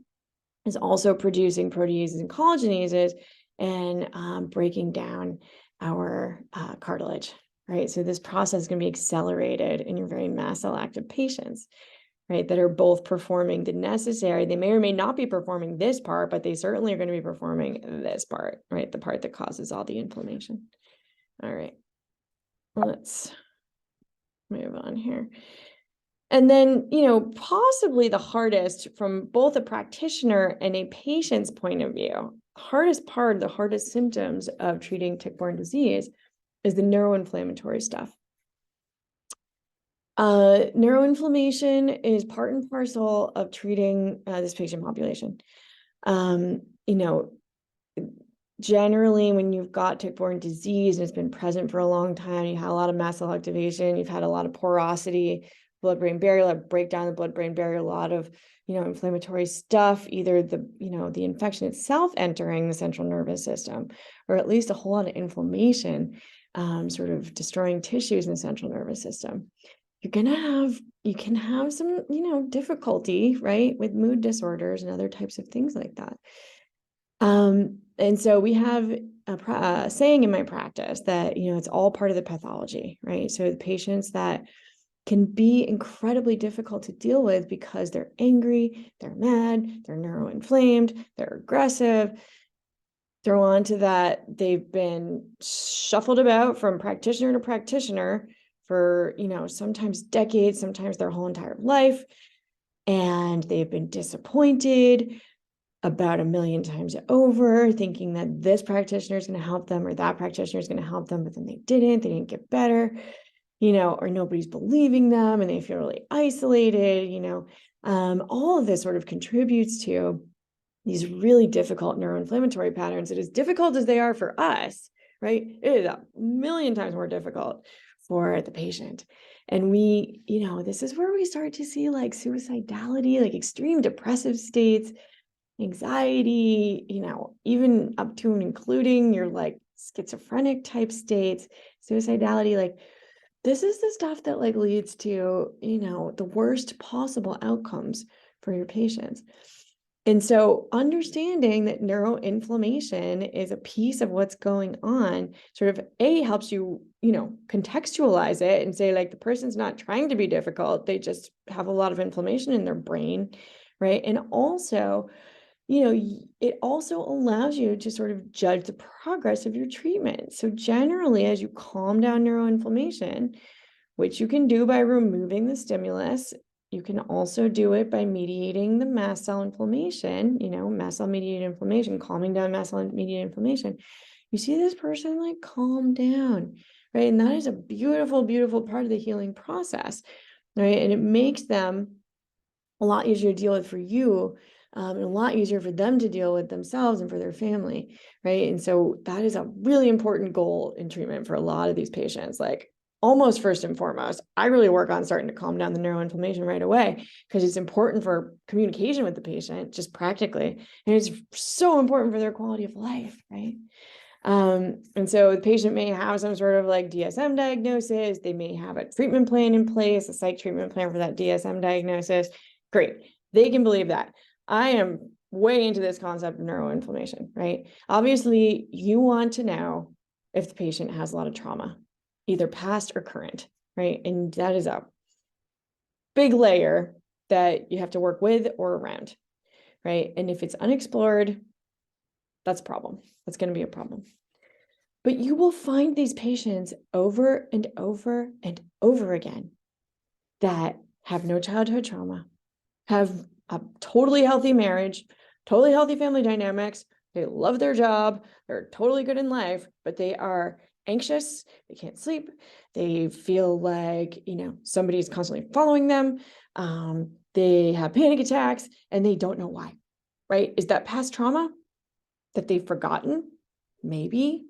is also producing proteases and collagenases and breaking down our cartilage, right? So this process is going to be accelerated in your very mast cell active patients, right, that are both performing the necessary. They may or may not be performing this part, but they certainly are going to be performing this part, right, the part that causes all the inflammation. All right, let's move on here. And then, possibly the hardest from both a practitioner and a patient's point of view hardest part, the hardest symptoms of treating tick-borne disease is the neuroinflammatory stuff. Neuroinflammation is part and parcel of treating this patient population. Generally, when you've got tick-borne disease and it's been present for a long time, you had a lot of mast cell activation, you've had a lot of porosity, blood-brain barrier, like break down the blood-brain barrier, a lot of, inflammatory stuff, either the infection itself entering the central nervous system, or at least a whole lot of inflammation, sort of destroying tissues in the central nervous system. You can have some, difficulty, right, with mood disorders and other types of things like that. And so we have a saying in my practice that, it's all part of the pathology, right? So the patients that can be incredibly difficult to deal with because they're angry, they're mad, they're neuroinflamed, they're aggressive. Throw on to that, they've been shuffled about from practitioner to practitioner for, sometimes decades, sometimes their whole entire life. And they've been disappointed about 1 million times over, thinking that this practitioner is going to help them or that practitioner is going to help them, but then they didn't get better, or nobody's believing them and they feel really isolated, all of this sort of contributes to these really difficult neuroinflammatory patterns. That as difficult as they are for us, right, it is 1 million times more difficult for the patient. And we, this is where we start to see like suicidality, like extreme depressive states, anxiety, even up to and including your like schizophrenic type states, suicidality. Like this is the stuff that like leads to, the worst possible outcomes for your patients. And so understanding that neuroinflammation is a piece of what's going on sort of helps you, contextualize it and say like the person's not trying to be difficult. They just have a lot of inflammation in their brain, right? And also, it also allows you to sort of judge the progress of your treatment. So generally, as you calm down neuroinflammation, which you can do by removing the stimulus, you can also do it by mediating the mast cell inflammation, mast cell mediated inflammation, calming down mast cell mediated inflammation. You see this person like calm down, right? And that is a beautiful, beautiful part of the healing process, right? And it makes them a lot easier to deal with for you, and a lot easier for them to deal with themselves and for their family, right? And so that is a really important goal in treatment for a lot of these patients. Like almost first and foremost, I really work on starting to calm down the neuroinflammation right away because it's important for communication with the patient, just practically. And it's so important for their quality of life, right? And so the patient may have some sort of like DSM diagnosis. They may have a treatment plan in place, a psych treatment plan for that DSM diagnosis. Great. They can believe that. I am way into this concept of neuroinflammation, right? Obviously, you want to know if the patient has a lot of trauma, either past or current, right? And that is a big layer that you have to work with or around, right? And if it's unexplored, that's a problem. That's going to be a problem. But you will find these patients over and over and over again that have no childhood trauma, have a totally healthy marriage, totally healthy family dynamics. They love their job. They're totally good in life, but they are anxious. They can't sleep. They feel like, somebody's constantly following them. They have panic attacks and they don't know why, right? Is that past trauma that they've forgotten? Maybe.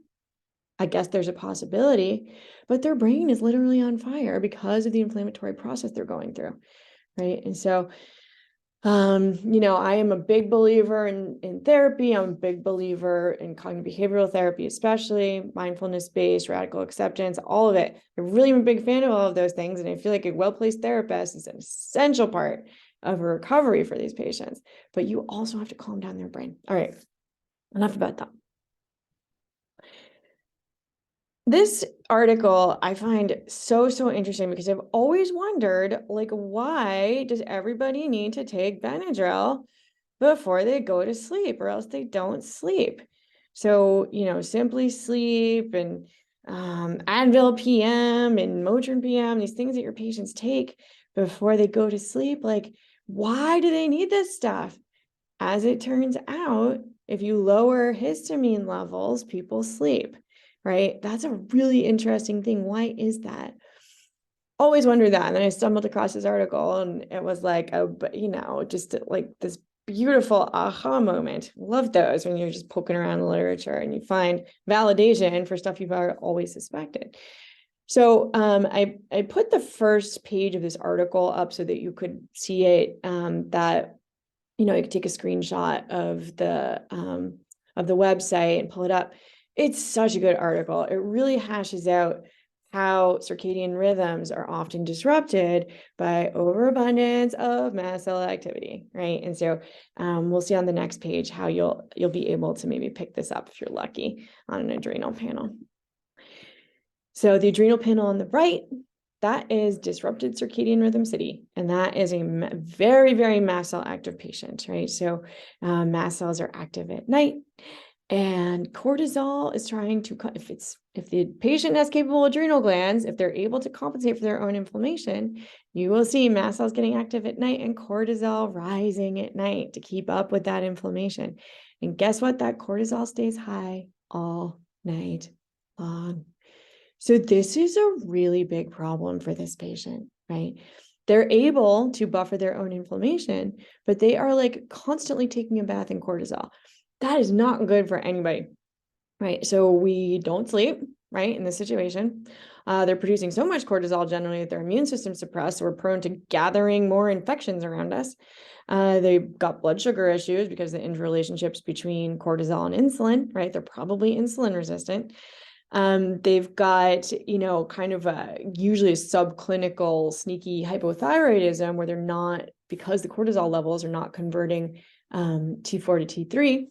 I guess there's a possibility, but their brain is literally on fire because of the inflammatory process they're going through, right? And so, I am a big believer in therapy. I'm a big believer in cognitive behavioral therapy, especially mindfulness-based, radical acceptance, all of it. I really am a big fan of all of those things. And I feel like a well-placed therapist is an essential part of a recovery for these patients. But you also have to calm down their brain. All right, enough about that. This article I find so interesting because I've always wondered, like, why does everybody need to take Benadryl before they go to sleep or else they don't sleep? So, Simply Sleep and Advil PM and Motrin PM, these things that your patients take before they go to sleep, like, why do they need this stuff? As it turns out, if you lower histamine levels, people sleep, right? That's a really interesting thing. Why is that? Always wondered that. And then I stumbled across this article, and it was like, just like this beautiful aha moment. Love those when you're just poking around the literature and you find validation for stuff you've always suspected. So I put the first page of this article up so that you could see it, that, you could take a screenshot of the website and pull it up. It's such a good article. It really hashes out how circadian rhythms are often disrupted by overabundance of mast cell activity, right? And so we'll see on the next page how you'll be able to maybe pick this up if you're lucky on an adrenal panel. So the adrenal panel on the right, that is disrupted circadian rhythm city, and that is a very, very mast cell active patient, right? So mast cells are active at night, and cortisol is trying to, if the patient has capable adrenal glands, if they're able to compensate for their own inflammation, you will see mast cells getting active at night and cortisol rising at night to keep up with that inflammation. And guess what? That cortisol stays high all night long. So this is a really big problem for this patient, right? They're able to buffer their own inflammation, but they are like constantly taking a bath in cortisol. That is not good for anybody, right? So we don't sleep, right, in this situation. They're producing so much cortisol generally that their immune system's suppressed, so we're prone to gathering more infections around us. They've got blood sugar issues because the interrelationships between cortisol and insulin, right? They're probably insulin resistant. They've got, kind of usually a subclinical sneaky hypothyroidism where they're not, because the cortisol levels are not converting T4 to T3,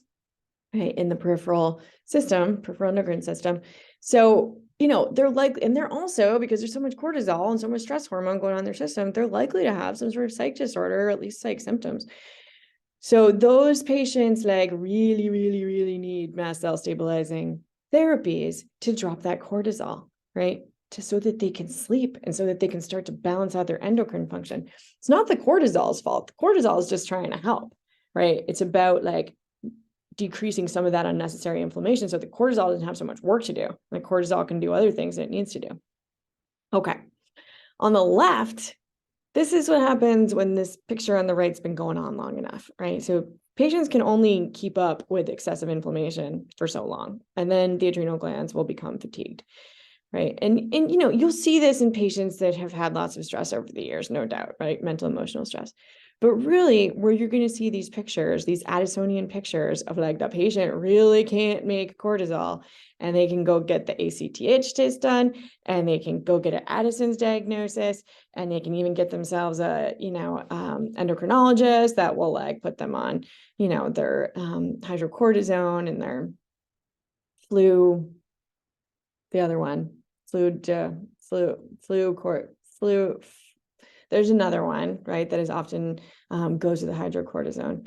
right, in the peripheral endocrine system. So, they're and they're also, because there's so much cortisol and so much stress hormone going on in their system, they're likely to have some sort of psych disorder, or at least psych symptoms. So those patients really, really, really need mast cell stabilizing therapies to drop that cortisol, right? So that they can sleep and so that they can start to balance out their endocrine function. It's not the cortisol's fault. The cortisol is just trying to help, right? It's about decreasing some of that unnecessary inflammation so the cortisol doesn't have so much work to do. Like cortisol can do other things that it needs to do. Okay. On the left, this is what happens when this picture on the right's been going on long enough, right? So patients can only keep up with excessive inflammation for so long, and then the adrenal glands will become fatigued, right? And you'll see this in patients that have had lots of stress over the years, no doubt, right? Mental, emotional stress. But really, where you're going to see these pictures, these Addisonian pictures of the patient really can't make cortisol, and they can go get the ACTH test done, and they can go get an Addison's diagnosis, and they can even get themselves a, endocrinologist that will put them on, their hydrocortisone and their the other one, there's another one, right, that is often goes to the hydrocortisone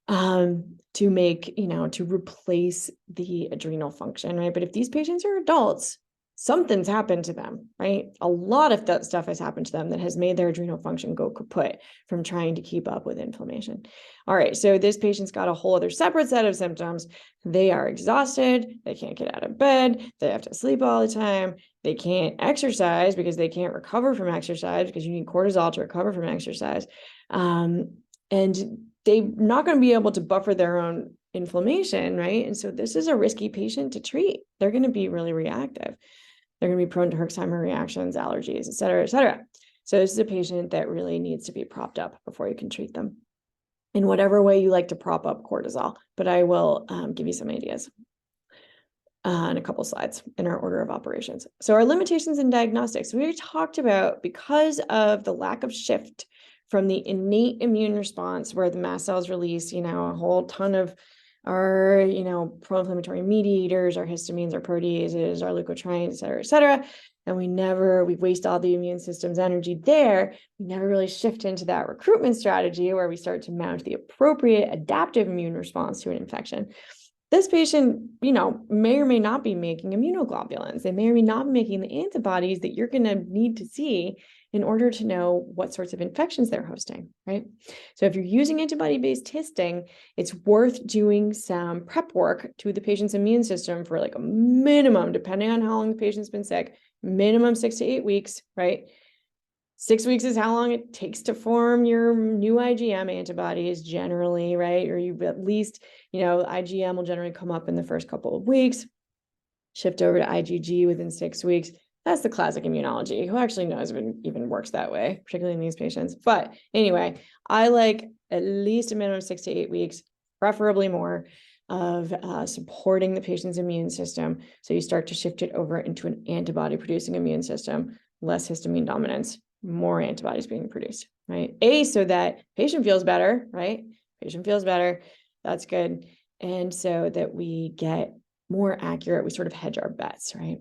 to make, to replace the adrenal function, right? But if these patients are adults, something's happened to them, right? A lot of that stuff has happened to them that has made their adrenal function go kaput from trying to keep up with inflammation. All right, so this patient's got a whole other separate set of symptoms. They are exhausted. They can't get out of bed. They have to sleep all the time. They can't exercise because they can't recover from exercise because you need cortisol to recover from exercise. And they're not going to be able to buffer their own inflammation, right? And so this is a risky patient to treat. They're going to be really reactive. They're going to be prone to Herxheimer reactions, allergies, et cetera, et cetera. So this is a patient that really needs to be propped up before you can treat them in whatever way you like to prop up cortisol. But I will give you some ideas in a couple slides in our order of operations. So our limitations in diagnostics, we talked about, because of the lack of shift from the innate immune response where the mast cells release, a whole ton of our, pro-inflammatory mediators, our histamines, our proteases, our leukotrienes, et cetera. And we waste all the immune system's energy there. We never really shift into that recruitment strategy where we start to mount the appropriate adaptive immune response to an infection. This patient, may or may not be making immunoglobulins. They may or may not be making the antibodies that you're going to need to see in order to know what sorts of infections they're hosting, right? So if you're using antibody-based testing, it's worth doing some prep work to the patient's immune system for like a minimum, depending on how long the patient's been sick, minimum 6 to 8 weeks, right? 6 weeks is how long it takes to form your new IgM antibodies generally, right? Or you at least, IgM will generally come up in the first couple of weeks, shift over to IgG within 6 weeks. That's the classic immunology. Who actually knows if it even works that way, particularly in these patients? But anyway, I like at least a minimum of 6 to 8 weeks, preferably more, of supporting the patient's immune system. So you start to shift it over into an antibody-producing immune system, less histamine dominance, more antibodies being produced, right? So that patient feels better, right? Patient feels better. That's good. And so that we get more accurate, we sort of hedge our bets, right?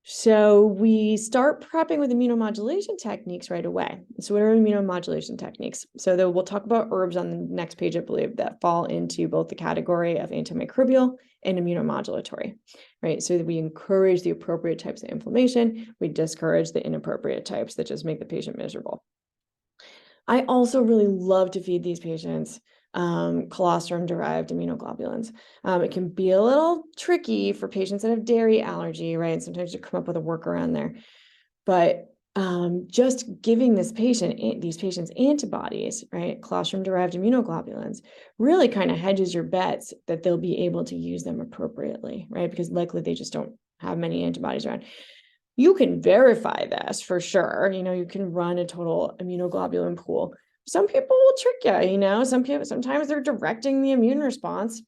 So we start prepping with immunomodulation techniques right away. So what are immunomodulation techniques? So we'll talk about herbs on the next page, I believe, that fall into both the category of antimicrobial and immunomodulatory, right? So that we encourage the appropriate types of inflammation, we discourage the inappropriate types that just make the patient miserable. I also really love to feed these patients colostrum-derived immunoglobulins. It can be a little tricky for patients that have dairy allergy, right? Sometimes you come up with a workaround there. But just giving these patients antibodies, right? Colostrum-derived immunoglobulins really kind of hedges your bets that they'll be able to use them appropriately, right? Because likely they just don't have many antibodies around. You can verify this for sure. You can run a total immunoglobulin pool. Some people will trick you, sometimes they're directing the immune response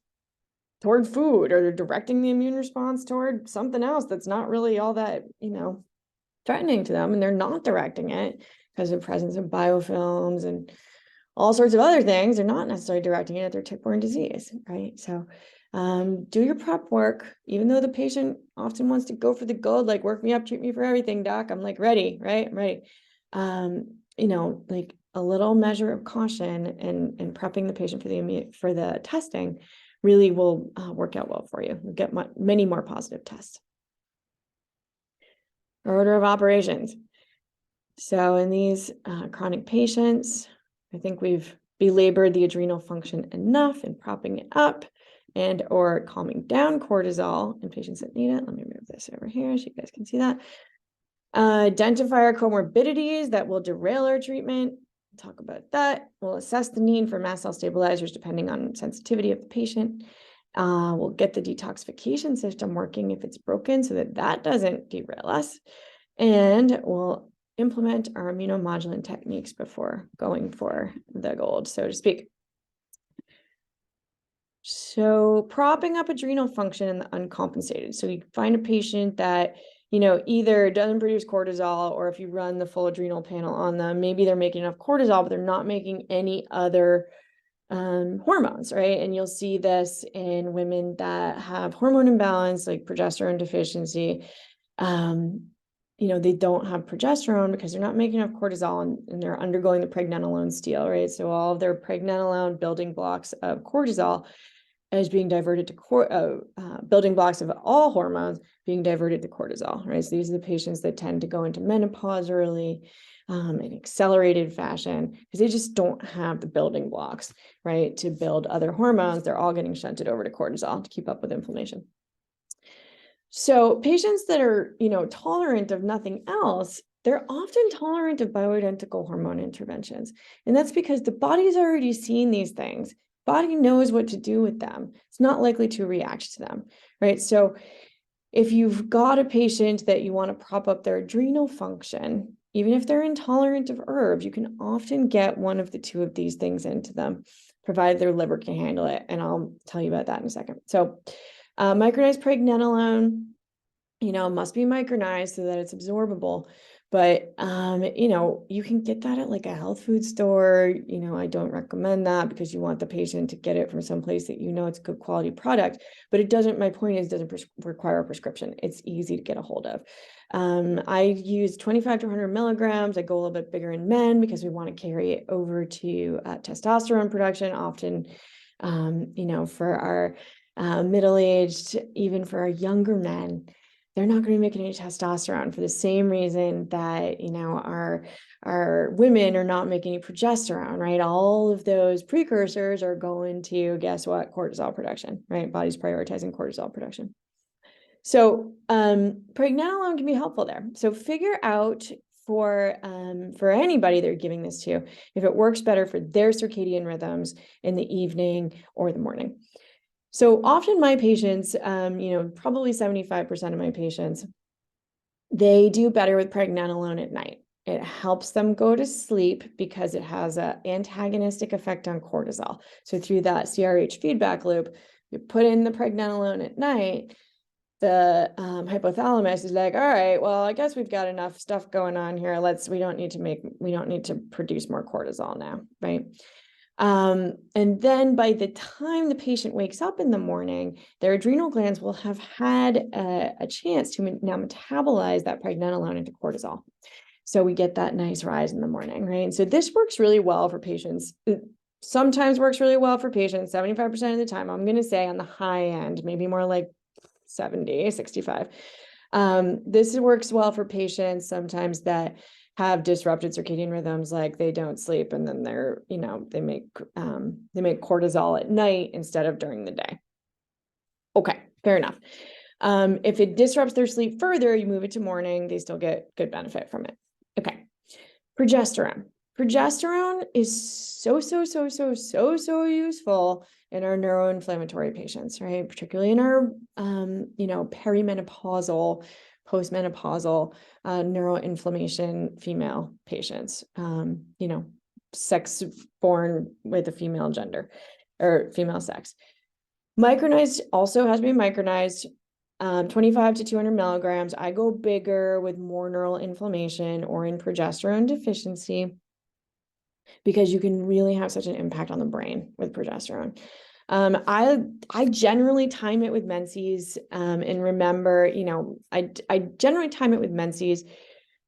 toward food, or they're directing the immune response toward something else that's not really all that, threatening to them. And they're not directing it because of the presence of biofilms and all sorts of other things. They're not necessarily directing it at their tick-borne disease, right? So do your prep work, even though the patient often wants to go for the gold, like work me up, treat me for everything, doc. I'm like, ready, right? I'm ready. Like a little measure of caution and prepping the patient for the testing really will work out well for you. You'll get many more positive tests. Order of operations. So in these chronic patients, I think we've belabored the adrenal function enough in propping it up and or calming down cortisol in patients that need it. Let me move this over here so you guys can see that. Identify our comorbidities that will derail our treatment. Talk about that. We'll assess the need for mast cell stabilizers depending on sensitivity of the patient. We'll get the detoxification system working if it's broken so that doesn't derail us. And we'll implement our immunomodulin techniques before going for the gold, so to speak. So propping up adrenal function in the uncompensated. So you find a patient that, either doesn't produce cortisol, or if you run the full adrenal panel on them, maybe they're making enough cortisol, but they're not making any other hormones, right? And you'll see this in women that have hormone imbalance, like progesterone deficiency. They don't have progesterone because they're not making enough cortisol, and they're undergoing the pregnenolone steal, right? So all of their pregnenolone building blocks of cortisol is being diverted to building blocks of all hormones being diverted to cortisol, right? So these are the patients that tend to go into menopause early in accelerated fashion because they just don't have the building blocks, right, to build other hormones. They're all getting shunted over to cortisol to keep up with inflammation. So patients that are, tolerant of nothing else, they're often tolerant of bioidentical hormone interventions. And that's because the body's already seen these things. Body knows what to do with them. It's not likely to react to them, right? So if you've got a patient that you want to prop up their adrenal function, even if they're intolerant of herbs, you can often get one of the two of these things into them, provided their liver can handle it. And I'll tell you about that in a second. So micronized pregnenolone, must be micronized so that it's absorbable. But, you can get that at like a health food store. I don't recommend that because you want the patient to get it from someplace that it's a good quality product. But my point is, it doesn't require a prescription. It's easy to get a hold of. I use 25 to 100 milligrams. I go a little bit bigger in men because we want to carry it over to testosterone production, often, for our middle-aged, even for our younger men. they're not going to be making any testosterone for the same reason that, our women are not making any progesterone, right? All of those precursors are going to, guess what? Cortisol production, right? Body's prioritizing cortisol production. So pregnenolone can be helpful there. So figure out for anybody they're giving this to, if it works better for their circadian rhythms in the evening or the morning. So often my patients, probably 75% of my patients, they do better with pregnenolone at night. It helps them go to sleep because it has an antagonistic effect on cortisol. So through that CRH feedback loop, you put in the pregnenolone at night, the hypothalamus is like, all right, well, I guess we've got enough stuff going on here. We don't need to produce more cortisol now, right? And then by the time the patient wakes up in the morning, their adrenal glands will have had a chance to now metabolize that pregnenolone into cortisol. So we get that nice rise in the morning, right? And so this works really well for patients. It sometimes works really well for patients, 75% of the time. I'm going to say on the high end, maybe more like 70, 65. This works well for patients sometimes that have disrupted circadian rhythms, like they don't sleep and then they make cortisol at night instead of during the day. Okay, fair enough. If it disrupts their sleep further, you move it to morning, they still get good benefit from it. Okay, progesterone. Progesterone is so useful in our neuroinflammatory patients, right? Particularly in our, perimenopausal, postmenopausal neuroinflammation female patients, sex born with a female gender or female sex. Micronized also has to be micronized. 25 to 200 milligrams. I go bigger with more neural inflammation or in progesterone deficiency, because you can really have such an impact on the brain with progesterone. I generally time it with menses, and remember, I generally time it with menses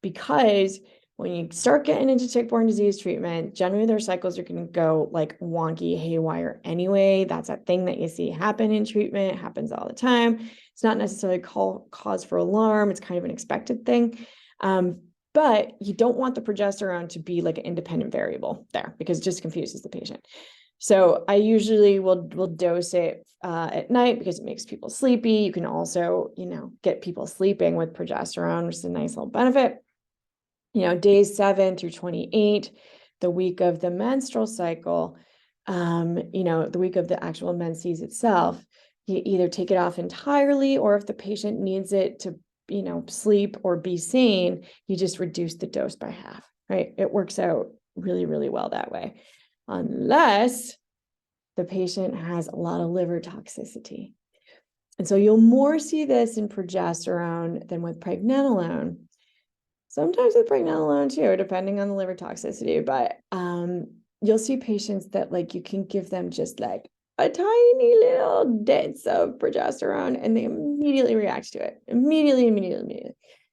because when you start getting into tick-borne disease treatment, generally their cycles are going to go like wonky, haywire anyway. That's a thing that you see happen in treatment. It happens all the time. It's not necessarily cause for alarm. It's kind of an expected thing. But you don't want the progesterone to be like an independent variable there, because it just confuses the patient. So I usually will dose it at night because it makes people sleepy. You can also, get people sleeping with progesterone, which is a nice little benefit. Days 7 through 28, the week of the menstrual cycle, the week of the actual menses itself, you either take it off entirely, or if the patient needs it to, sleep or be sane, you just reduce the dose by half, right? It works out really, really well that way, unless the patient has a lot of liver toxicity. And so you'll more see this in progesterone than with pregnenolone. Sometimes with pregnenolone too, depending on the liver toxicity, but you'll see patients that you can give them just like a tiny little dose of progesterone and they immediately react to it. Immediately. And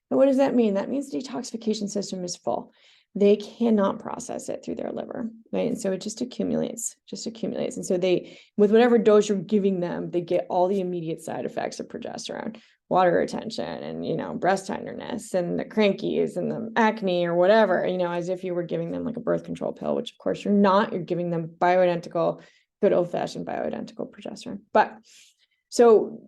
what does that mean? That means the detoxification system is full. They cannot process it through their liver, right? And so it just accumulates. And so with whatever dose you're giving them, they get all the immediate side effects of progesterone. Water retention and, breast tenderness and the crankies and the acne or whatever, as if you were giving them like a birth control pill, which of course you're not. You're giving them good old-fashioned bioidentical progesterone. But so,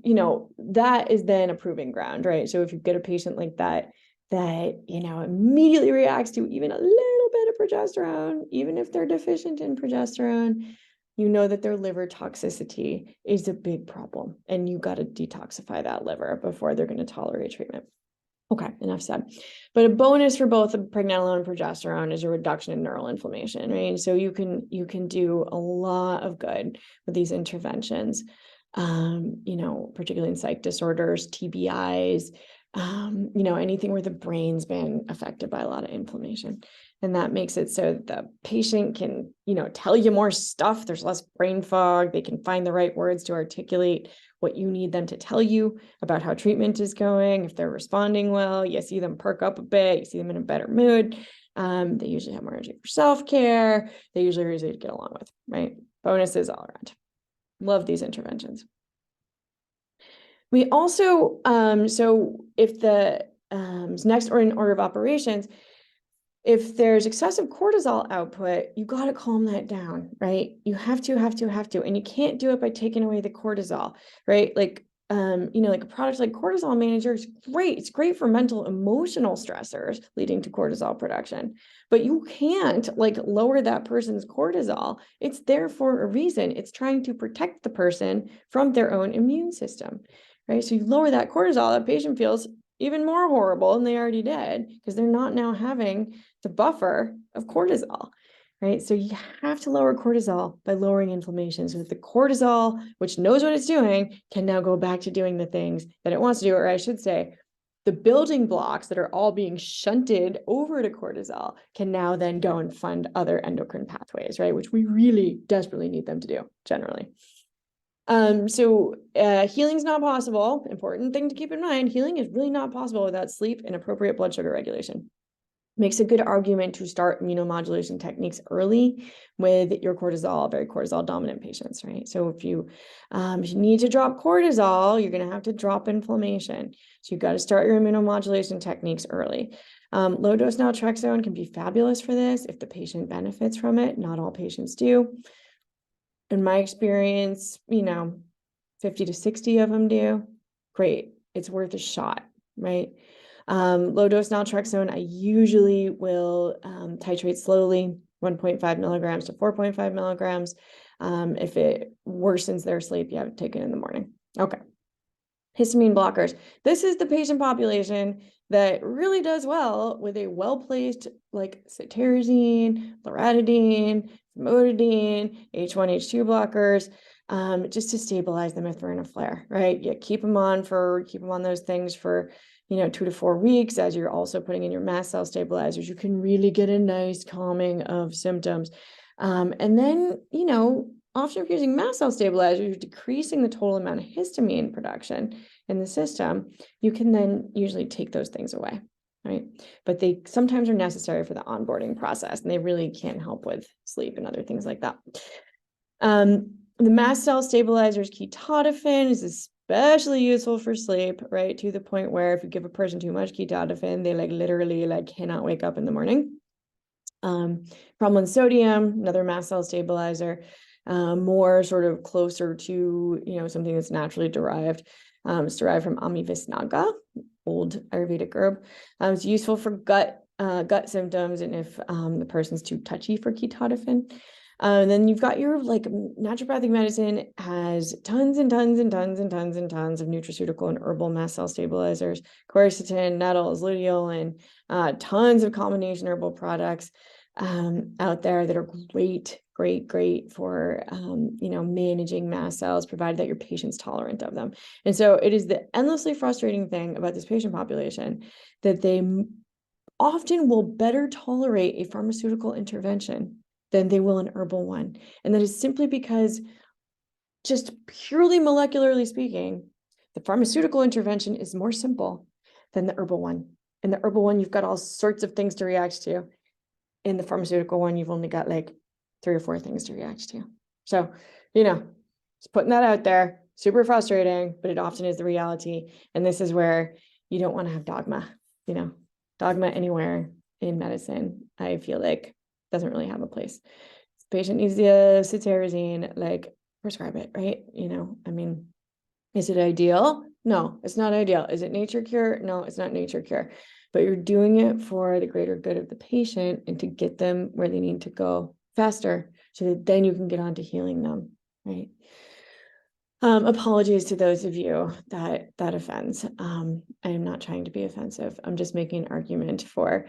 that is then a proving ground, right? So if you get a patient like that, immediately reacts to even a little bit of progesterone, even if they're deficient in progesterone, that their liver toxicity is a big problem, and you got to detoxify that liver before they're going to tolerate treatment. Okay, enough said. But a bonus for both pregnenolone and progesterone is a reduction in neural inflammation, right? So you can do a lot of good with these interventions, particularly in psych disorders, TBIs, anything where the brain's been affected by a lot of inflammation. And that makes it so that the patient can, tell you more stuff. There's less brain fog. They can find the right words to articulate what you need them to tell you about how treatment is going. If they're responding well, you see them perk up a bit. You see them in a better mood. They usually have more energy for self-care. They usually are easy to get along with, right? Bonuses all around. Love these interventions. We also, so if the next or in order of operations, if there's excessive cortisol output, you got to calm that down, right? You have to, and you can't do it by taking away the cortisol, right? Like, like a product like Cortisol Manager is great. It's great for mental, emotional stressors leading to cortisol production, but you can't like lower that person's cortisol. It's there for a reason. It's trying to protect the person from their own immune system, right? So you lower that cortisol, that patient feels even more horrible than they already did because they're not now having the buffer of cortisol, right? So you have to lower cortisol by lowering inflammation so that the cortisol, which knows what it's doing, can now go back to doing the things that it wants to do, or I should say, the building blocks that are all being shunted over to cortisol can now then go and fund other endocrine pathways, right? Which we really desperately need them to do generally. Healing's not possible. Important thing to keep in mind, healing is really not possible without sleep and appropriate blood sugar regulation. Makes a good argument to start immunomodulation techniques early with your cortisol, very cortisol dominant patients, right? So if you need to drop cortisol, you're going to have to drop inflammation. So you've got to start your immunomodulation techniques early. Low dose naltrexone can be fabulous for this if the patient benefits from it. Not all patients do. In my experience, 50 to 60 of them do. Great. It's worth a shot, right? Low dose naltrexone, I usually will titrate slowly, 1.5 milligrams to 4.5 milligrams. If it worsens their sleep, you have to take it in the morning. Okay. Histamine blockers. This is the patient population that really does well with a well-placed like cetirizine, loratadine, famotidine, H1, H2 blockers, just to stabilize them if they're in a flare, right? You keep them on those things for 2 to 4 weeks as you're also putting in your mast cell stabilizers. You can really get a nice calming of symptoms. And then, often if you're using mast cell stabilizers, you're decreasing the total amount of histamine production in the system. You can then usually take those things away, right? But they sometimes are necessary for the onboarding process, and they really can't help with sleep and other things like that. The mast cell stabilizers, ketotifen, is especially useful for sleep, right? To the point where if you give a person too much ketotifen, they literally cannot wake up in the morning. Promelin sodium, another mast cell stabilizer, more sort of closer to something that's naturally derived. It's derived from Amivisnaga, old Ayurvedic herb. It's useful for gut symptoms and if the person's too touchy for ketotifen. Then you've got your naturopathic medicine has tons and tons and tons and tons and tons of nutraceutical and herbal mast cell stabilizers, quercetin, nettles, luteolin, tons of combination herbal products out there that are great for managing mast cells, provided that your patient's tolerant of them. And so it is the endlessly frustrating thing about this patient population that they often will better tolerate a pharmaceutical intervention than they will an herbal one. And that is simply because, just purely molecularly speaking, the pharmaceutical intervention is more simple than the herbal one. In the herbal one, you've got all sorts of things to react to. In the pharmaceutical one, you've only got 3 or 4 things to react to. So, just putting that out there, super frustrating, but it often is the reality. And this is where you don't want to have dogma, dogma anywhere in medicine, I feel doesn't really have a place. This patient needs the cetirizine, prescribe it, right? Is it ideal? No, it's not ideal. Is it nature cure? No, it's not nature cure. But you're doing it for the greater good of the patient and to get them where they need to go faster so that then you can get on to healing them, right? Apologies to those of you that offends. I am not trying to be offensive. I'm just making an argument for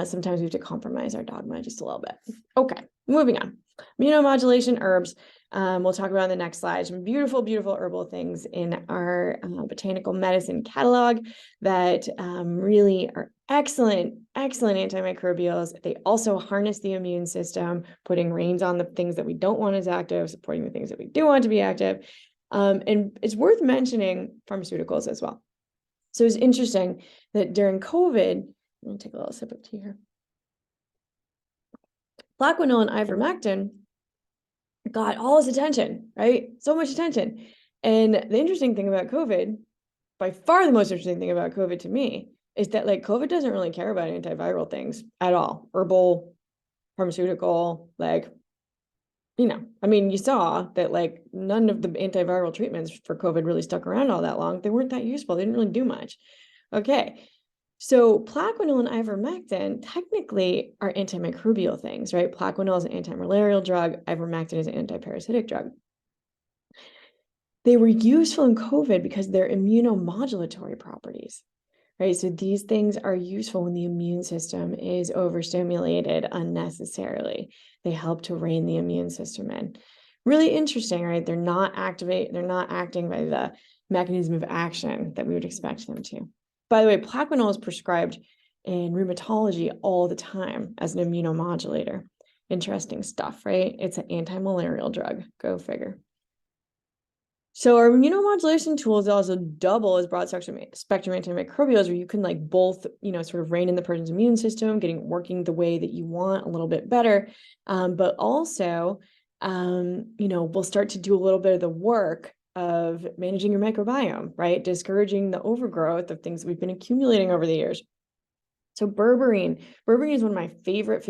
sometimes we have to compromise our dogma just a little bit. Okay, moving on. Immunomodulation herbs. We'll talk about in the next slide. Some beautiful, beautiful herbal things in our botanical medicine catalog that really are excellent, excellent antimicrobials. They also harness the immune system, putting reins on the things that we don't want as active, supporting the things that we do want to be active. And it's worth mentioning pharmaceuticals as well. So it's interesting that during COVID, I'm going to take a little sip of tea here. Plaquenil and ivermectin got all his attention, right? So much attention. And the interesting thing about COVID by far the most interesting thing about COVID to me is that like COVID doesn't really care about antiviral things at all. Herbal, pharmaceutical, like, I mean, you saw that like none of the antiviral treatments for COVID really stuck around all that long. They weren't that useful. They didn't really do much. Okay. So Plaquenil and ivermectin technically are antimicrobial things, right? Plaquenil is an antimalarial drug. Ivermectin is an antiparasitic drug. They were useful in COVID because they're immunomodulatory properties, right? So these things are useful when the immune system is overstimulated unnecessarily. They help to rein the immune system in. Really interesting, right? They're not acting by the mechanism of action that we would expect them to. By the way, Plaquenil is prescribed in rheumatology all the time as an immunomodulator. Interesting stuff, right? It's an antimalarial drug. Go figure. So our immunomodulation tools also double as broad spectrum antimicrobials, where you can like both, sort of rein in the person's immune system, working the way that you want a little bit better, but also, we'll start to do a little bit of the work of managing your microbiome, right? Discouraging the overgrowth of things that we've been accumulating over the years. So berberine is one of my favorite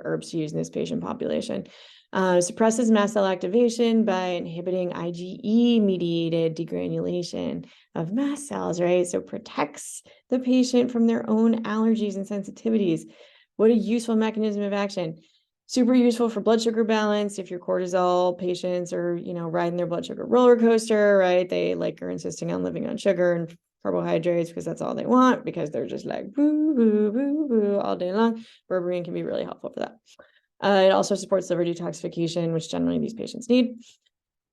herbs to use in this patient population. Suppresses mast cell activation by inhibiting IgE-mediated degranulation of mast cells, right? So protects the patient from their own allergies and sensitivities. What a useful mechanism of action. Super useful for blood sugar balance. If your cortisol patients are, riding their blood sugar roller coaster, right? They are insisting on living on sugar and carbohydrates because that's all they want, because they're just like boo, boo, boo, boo all day long. Berberine can be really helpful for that. It also supports liver detoxification, which generally these patients need.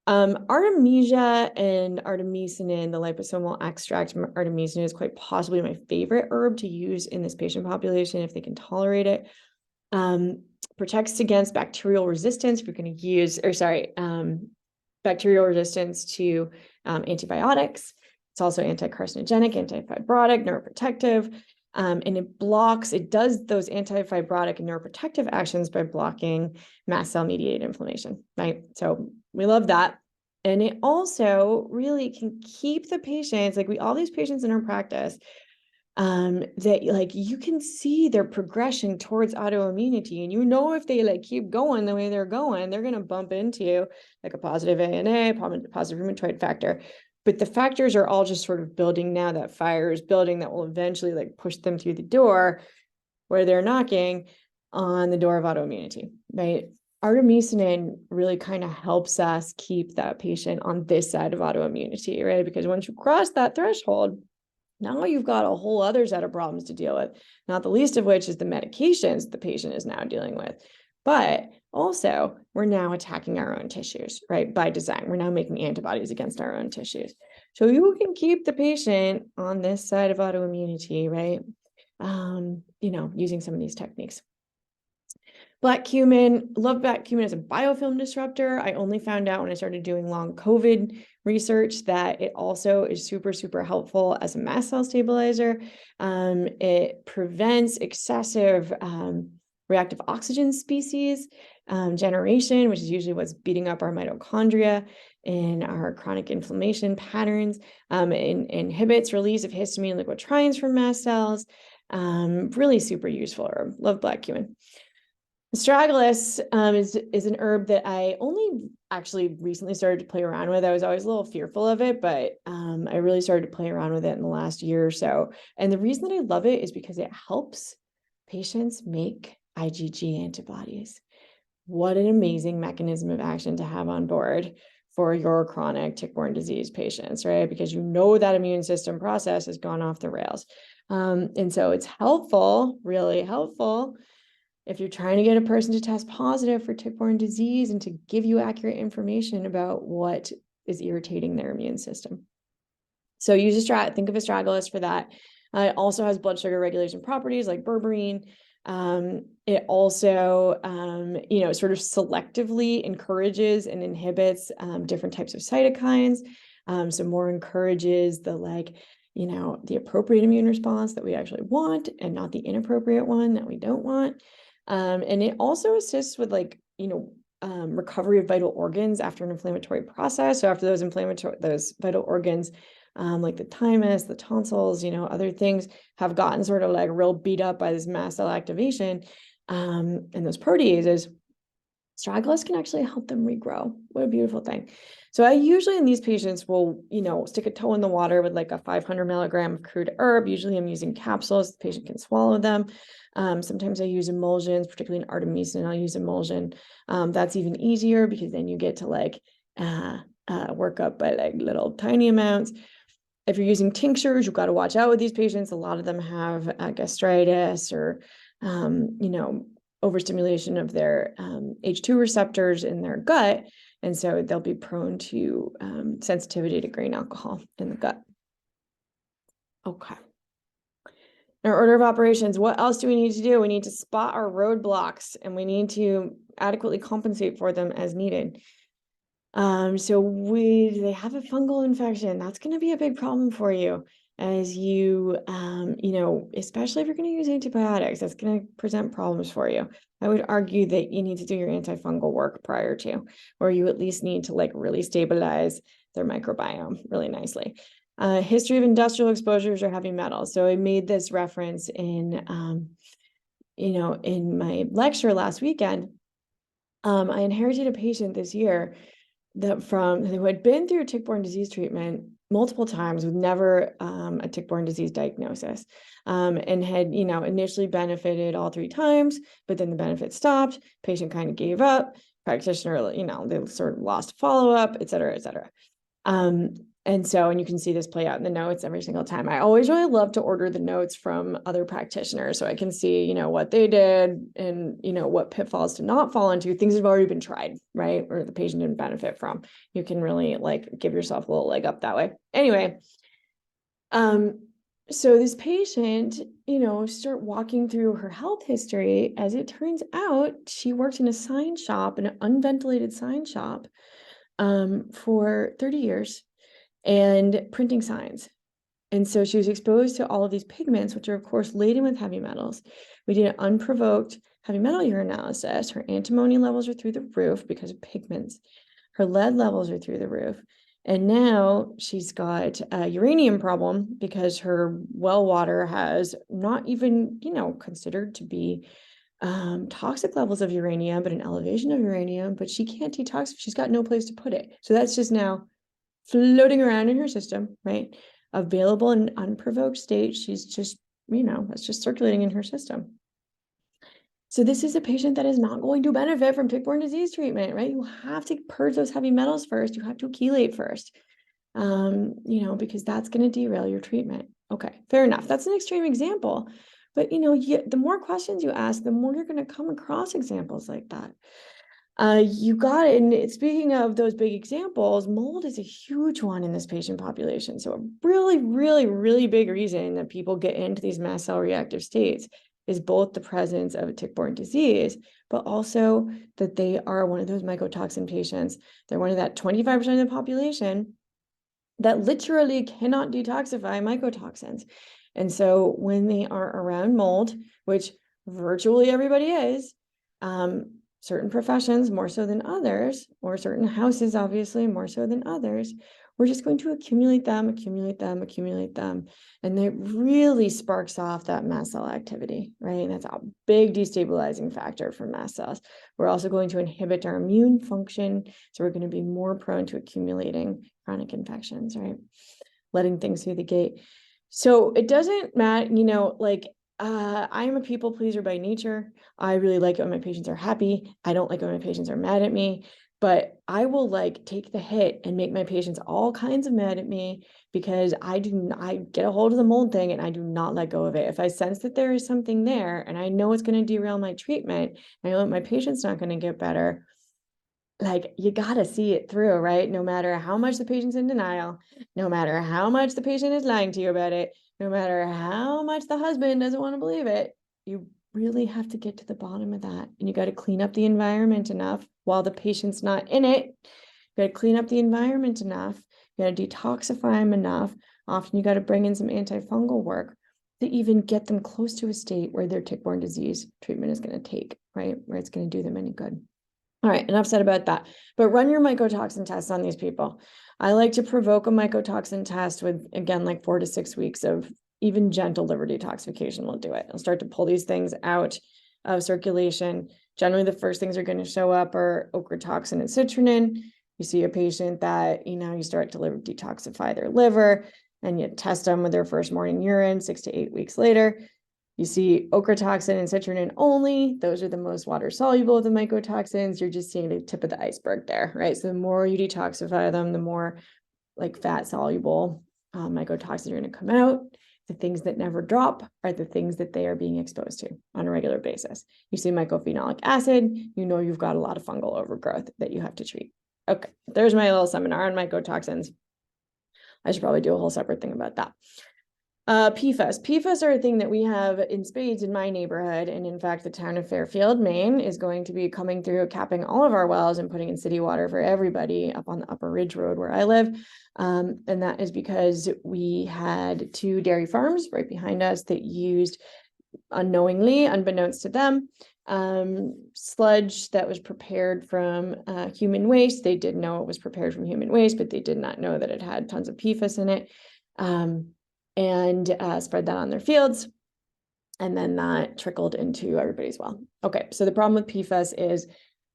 Artemisia and artemisinin, the liposomal extract from artemisinin, is quite possibly my favorite herb to use in this patient population if they can tolerate it. Protects against bacterial resistance. If you're going to use, bacterial resistance to antibiotics. It's also anti-carcinogenic, anti-fibrotic, neuroprotective. And it does those anti-fibrotic and neuroprotective actions by blocking mast cell mediated inflammation, right? So we love that. And it also really can keep the patients, all these patients in our practice, that you can see their progression towards autoimmunity, and if they keep going the way they're going, they're going to bump into a positive ANA, positive rheumatoid factor. But the factors are all just sort of building now. That fire is building that will eventually push them through the door where they're knocking on the door of autoimmunity, right? Artemisinin really kind of helps us keep that patient on this side of autoimmunity, right? Because once you cross that threshold, now you've got a whole other set of problems to deal with, not the least of which is the medications the patient is now dealing with. But also, we're now attacking our own tissues, right? By design, we're now making antibodies against our own tissues. So you can keep the patient on this side of autoimmunity, right? Using some of these techniques. Black cumin, love black cumin as a biofilm disruptor. I only found out when I started doing long COVID research that it also is super, super helpful as a mast cell stabilizer. It prevents excessive reactive oxygen species generation, which is usually what's beating up our mitochondria in our chronic inflammation patterns. It inhibits release of histamine lipotriens from mast cells. Really super useful herb. Love black cumin. Astragalus is an herb that I only actually recently started to play around with. I was always a little fearful of it, but I really started to play around with it in the last year or so. And the reason that I love it is because it helps patients make IgG antibodies. What an amazing mechanism of action to have on board for your chronic tick-borne disease patients, right? Because that immune system process has gone off the rails. And so it's helpful, really helpful, if you're trying to get a person to test positive for tick-borne disease and to give you accurate information about what is irritating their immune system. So think of astragalus for that. It also has blood sugar regulation properties like berberine. It also, sort of selectively encourages and inhibits different types of cytokines. So more encourages the appropriate immune response that we actually want and not the inappropriate one that we don't want. And it also assists with recovery of vital organs after an inflammatory process. So after those vital organs like the thymus, the tonsils, other things have gotten sort of like real beat up by this mast cell activation and those proteases. Astragalus can actually help them regrow. What a beautiful thing. So I usually in these patients will, stick a toe in the water with like a 500 milligram of crude herb. Usually I'm using capsules. The patient can swallow them. Sometimes I use emulsions, particularly in Artemisinin, I'll use emulsion. That's even easier because then you get to like work up by like little tiny amounts. If you're using tinctures, you've got to watch out with these patients. A lot of them have gastritis or, overstimulation of their H2 receptors in their gut. And so they'll be prone to sensitivity to grain alcohol in the gut. Okay. Our order of operations, what else do we need to do? We need to spot our roadblocks and we need to adequately compensate for them as needed. So they have a fungal infection. That's going to be a big problem for you as you, especially if you're going to use antibiotics, that's going to present problems for you. I would argue that you need to do your antifungal work prior to, or you at least need to like really stabilize their microbiome really nicely. History of industrial exposures or heavy metals. So I made this reference in, in my lecture last weekend. I inherited a patient this year who had been through tick-borne disease treatment multiple times with never a tick-borne disease diagnosis, and had initially benefited all 3 times, but then the benefit stopped. Patient kind of gave up. Practitioner, they sort of lost follow-up, et cetera, et cetera. And you can see this play out in the notes every single time. I always really love to order the notes from other practitioners so I can see, what they did and, what pitfalls to not fall into, things that have already been tried, right? Or the patient didn't benefit from. You can really like give yourself a little leg up that way. Anyway, so this patient, start walking through her health history. As it turns out, she worked in a sign shop, an unventilated sign shop, for 30 years. And printing signs. And so she was exposed to all of these pigments, which are, of course, laden with heavy metals. We did an unprovoked heavy metal urinalysis. Her antimony levels are through the roof because of pigments. Her lead levels are through the roof. And now she's got a uranium problem because her well water has not even, considered to be toxic levels of uranium, but an elevation of uranium, but she can't detoxify. She's got no place to put it. So that's just now floating around in her system, right? Available in unprovoked state. She's just, it's just circulating in her system. So this is a patient that is not going to benefit from tick-borne disease treatment, right? You have to purge those heavy metals first. You have to chelate first, because that's going to derail your treatment. Okay, fair enough. That's an extreme example. But, the more questions you ask, the more you're going to come across examples like that. You got it. And speaking of those big examples, mold is a huge one in this patient population. So a really, really, really big reason that people get into these mast cell reactive states is both the presence of a tick-borne disease, but also that they are one of those mycotoxin patients. They're one of that 25% of the population that literally cannot detoxify mycotoxins. And so when they are around mold, which virtually everybody is, certain professions more so than others, or certain houses, obviously, more so than others, we're just going to accumulate them. And it really sparks off that mast cell activity, right? And that's a big destabilizing factor for mast cells. We're also going to inhibit our immune function. So we're going to be more prone to accumulating chronic infections, right? Letting things through the gate. So it doesn't matter, I am a people pleaser by nature. I really like it when my patients are happy. I don't like it when my patients are mad at me, but I will take the hit and make my patients all kinds of mad at me because I get a hold of the mold thing and I do not let go of it. If I sense that there is something there and I know it's going to derail my treatment, I know that my patient's not going to get better, you got to see it through, right? No matter how much the patient's in denial, no matter how much the patient is lying to you about it, no matter how much the husband doesn't want to believe it, you really have to get to the bottom of that. And you got to clean up the environment enough while the patient's not in it. You got to clean up the environment enough. You got to detoxify them enough. Often you got to bring in some antifungal work to even get them close to a state where their tick-borne disease treatment is going to take, right? Where it's going to do them any good. All right, enough said about that. But run your mycotoxin tests on these people. I like to provoke a mycotoxin test with, again, like 4 to 6 weeks of even gentle liver detoxification will do it. I'll start to pull these things out of circulation. Generally, the first things are going to show up are ochratoxin and citrulline. You see a patient that, you start to liver detoxify their liver, and you test them with their first morning urine 6 to 8 weeks later. You see ochratoxin and citrulline only. Those are the most water soluble of the mycotoxins. You're just seeing the tip of the iceberg there, right? So the more you detoxify them, the more like fat soluble mycotoxins are going to come out. The things that never drop are the things that they are being exposed to on a regular basis. You see mycophenolic acid, you've got a lot of fungal overgrowth that you have to treat. Okay, there's my little seminar on mycotoxins. I should probably do a whole separate thing about that. PFAS. PFAS are a thing that we have in spades in my neighborhood. And in fact, the town of Fairfield, Maine is going to be coming through, capping all of our wells and putting in city water for everybody up on the Upper Ridge Road where I live. And that is because we had 2 dairy farms right behind us that used unknowingly, unbeknownst to them, sludge that was prepared from human waste. They did know it was prepared from human waste, but they did not know that it had tons of PFAS in it. And spread that on their fields. And then that trickled into everybody's well. Okay, so the problem with PFAS is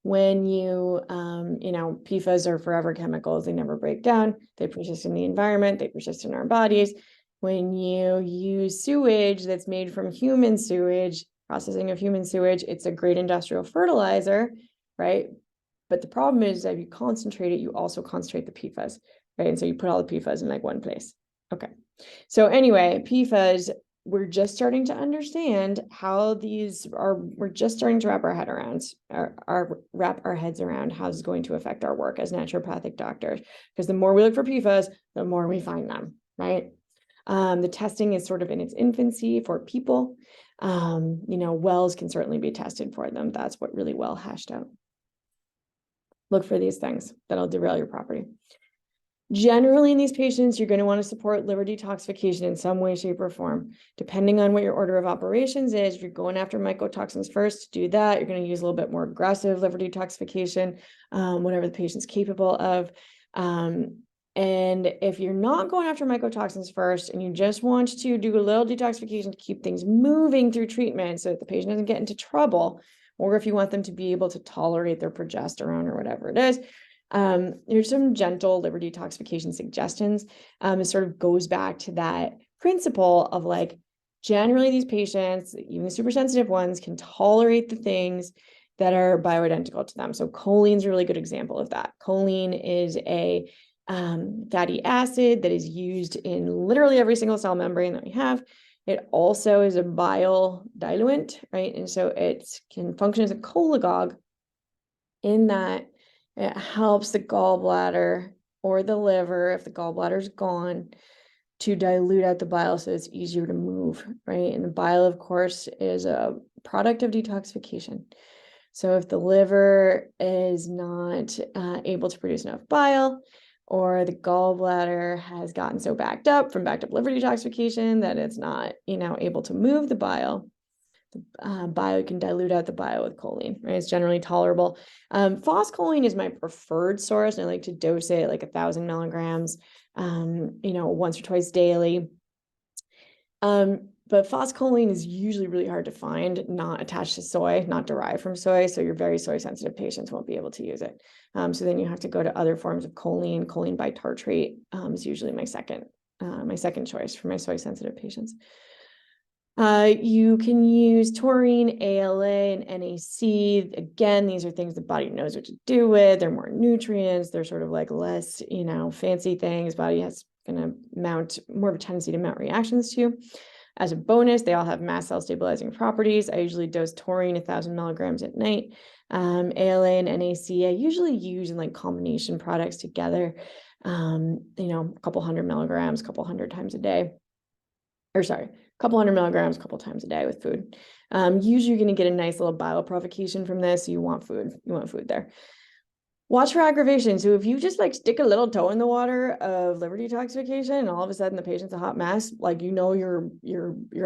when PFAS are forever chemicals. They never break down. They persist in the environment. They persist in our bodies. When you use sewage that's made from human sewage, processing of human sewage, it's a great industrial fertilizer, right? But the problem is that if you concentrate it, you also concentrate the PFAS, right? And so you put all the PFAS in like one place. Okay. So anyway, PFAS, we're just starting to understand how these are, we're just starting to wrap our head around, wrap our heads around how this is going to affect our work as naturopathic doctors. Because the more we look for PFAS, the more we find them, right? The testing is sort of in its infancy for people. Wells can certainly be tested for them. That's what really well hashed out. Look for these things that'll derail your property. Generally, in these patients, you're going to want to support liver detoxification in some way, shape, or form. Depending on what your order of operations is, if you're going after mycotoxins first, do that. You're going to use a little bit more aggressive liver detoxification, whatever the patient's capable of. And if you're not going after mycotoxins first, and you just want to do a little detoxification to keep things moving through treatment so that the patient doesn't get into trouble, or if you want them to be able to tolerate their progesterone or whatever it is, there's some gentle liver detoxification suggestions. It sort of goes back to that principle of like, generally these patients, even the super sensitive ones, can tolerate the things that are bioidentical to them. So choline is a really good example of that. Choline is a fatty acid that is used in literally every single cell membrane that we have. It also is a bile diluent, right? And so it can function as a cholagogue in that it helps the gallbladder or the liver, if the gallbladder is gone, to dilute out the bile so it's easier to move, right? And the bile, of course, is a product of detoxification. So if the liver is not able to produce enough bile, or the gallbladder has gotten so backed up from backed up liver detoxification that it's not, able to move the bile, bile can dilute out the bile with choline, right? It's generally tolerable. Phosphocholine is my preferred source, and I like to dose it like 1,000 milligrams, once or twice daily. But phosphocholine is usually really hard to find, not attached to soy, not derived from soy. So your very soy sensitive patients won't be able to use it. So then you have to go to other forms of choline. Choline bitartrate is usually my second choice for my soy sensitive patients. You can use taurine, ALA, and NAC. Again, these are things the body knows what to do with. They're more nutrients. They're sort of like less, fancy things. Body has going to mount more of a tendency to mount reactions to. As a bonus, they all have mast cell stabilizing properties. I usually dose taurine 1,000 milligrams at night. ALA and NAC, I usually use in like combination products together. A couple hundred milligrams, a couple hundred times a day. Or sorry, a couple hundred milligrams, a couple times a day with food. Usually you're going to get a nice little bile provocation from this. So you want food there. Watch for aggravation. So if you just like stick a little toe in the water of liver detoxification and all of a sudden the patient's a hot mess, like you're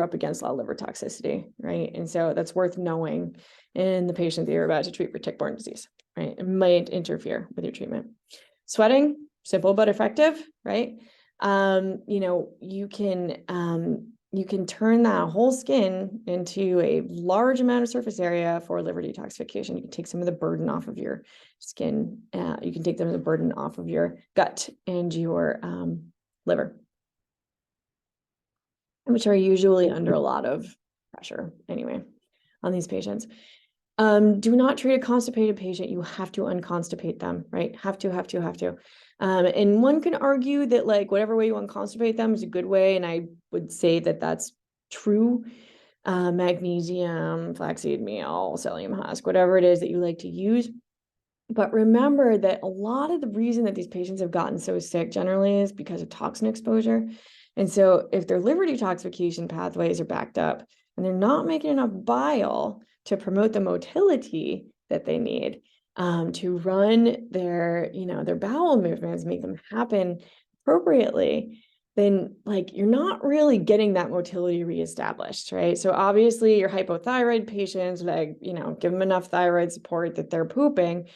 up against a lot of liver toxicity, right? And so that's worth knowing in the patient that you're about to treat for tick-borne disease, right? It might interfere with your treatment. Sweating, simple but effective, right? You can turn that whole skin into a large amount of surface area for liver detoxification. You can take some of the burden off of your skin. You can take some of the burden off of your gut and your liver, which are usually under a lot of pressure anyway on these patients. Do not treat a constipated patient. You have to unconstipate them, right? Have to. And one can argue that like whatever way you unconstipate them is a good way. And I would say that that's true. Magnesium, flaxseed meal, psyllium husk, whatever it is that you like to use. But remember that a lot of the reason that these patients have gotten so sick generally is because of toxin exposure. And so if their liver detoxification pathways are backed up and they're not making enough bile to promote the motility that they need to run their bowel movements, make them happen appropriately, then like you're not really getting that motility reestablished, right? So obviously your hypothyroid patients, like, give them enough thyroid support that they're pooping,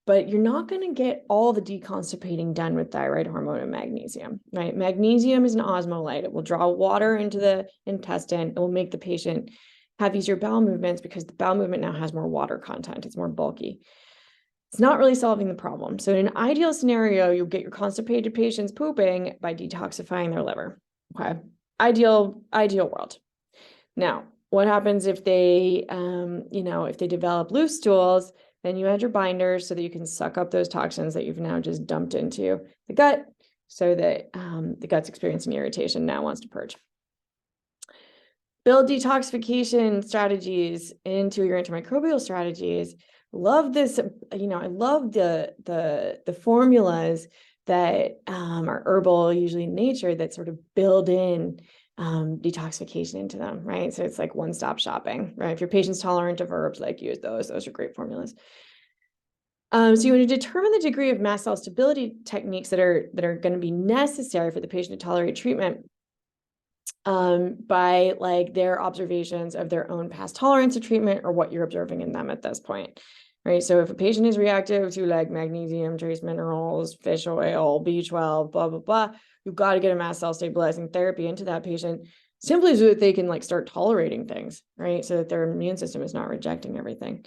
but you're not going to get all the deconstipating done with thyroid hormone and magnesium, right? Magnesium is an osmolyte. It will draw water into the intestine. It will make the patient have easier bowel movements because the bowel movement now has more water content. It's more bulky. It's not really solving the problem. So in an ideal scenario, you'll get your constipated patients pooping by detoxifying their liver. Okay. Ideal world. Now, what happens if they, if they develop loose stools? Then you add your binders so that you can suck up those toxins that you've now just dumped into the gut so that the gut's experiencing irritation, now wants to purge. Build detoxification strategies into your antimicrobial strategies. Love this, I love the formulas that are herbal, usually in nature, that sort of build in detoxification into them, right? So it's like one-stop shopping, right? If your patient's tolerant of herbs, like use those. Those are great formulas. So you want to determine the degree of mast cell stability techniques that are going to be necessary for the patient to tolerate treatment by like their observations of their own past tolerance of treatment or what you're observing in them at this point, right? So if a patient is reactive to like magnesium, trace minerals, fish oil, B12, blah, blah, blah, you've got to get a mast cell stabilizing therapy into that patient simply so that they can like start tolerating things, right? So that their immune system is not rejecting everything.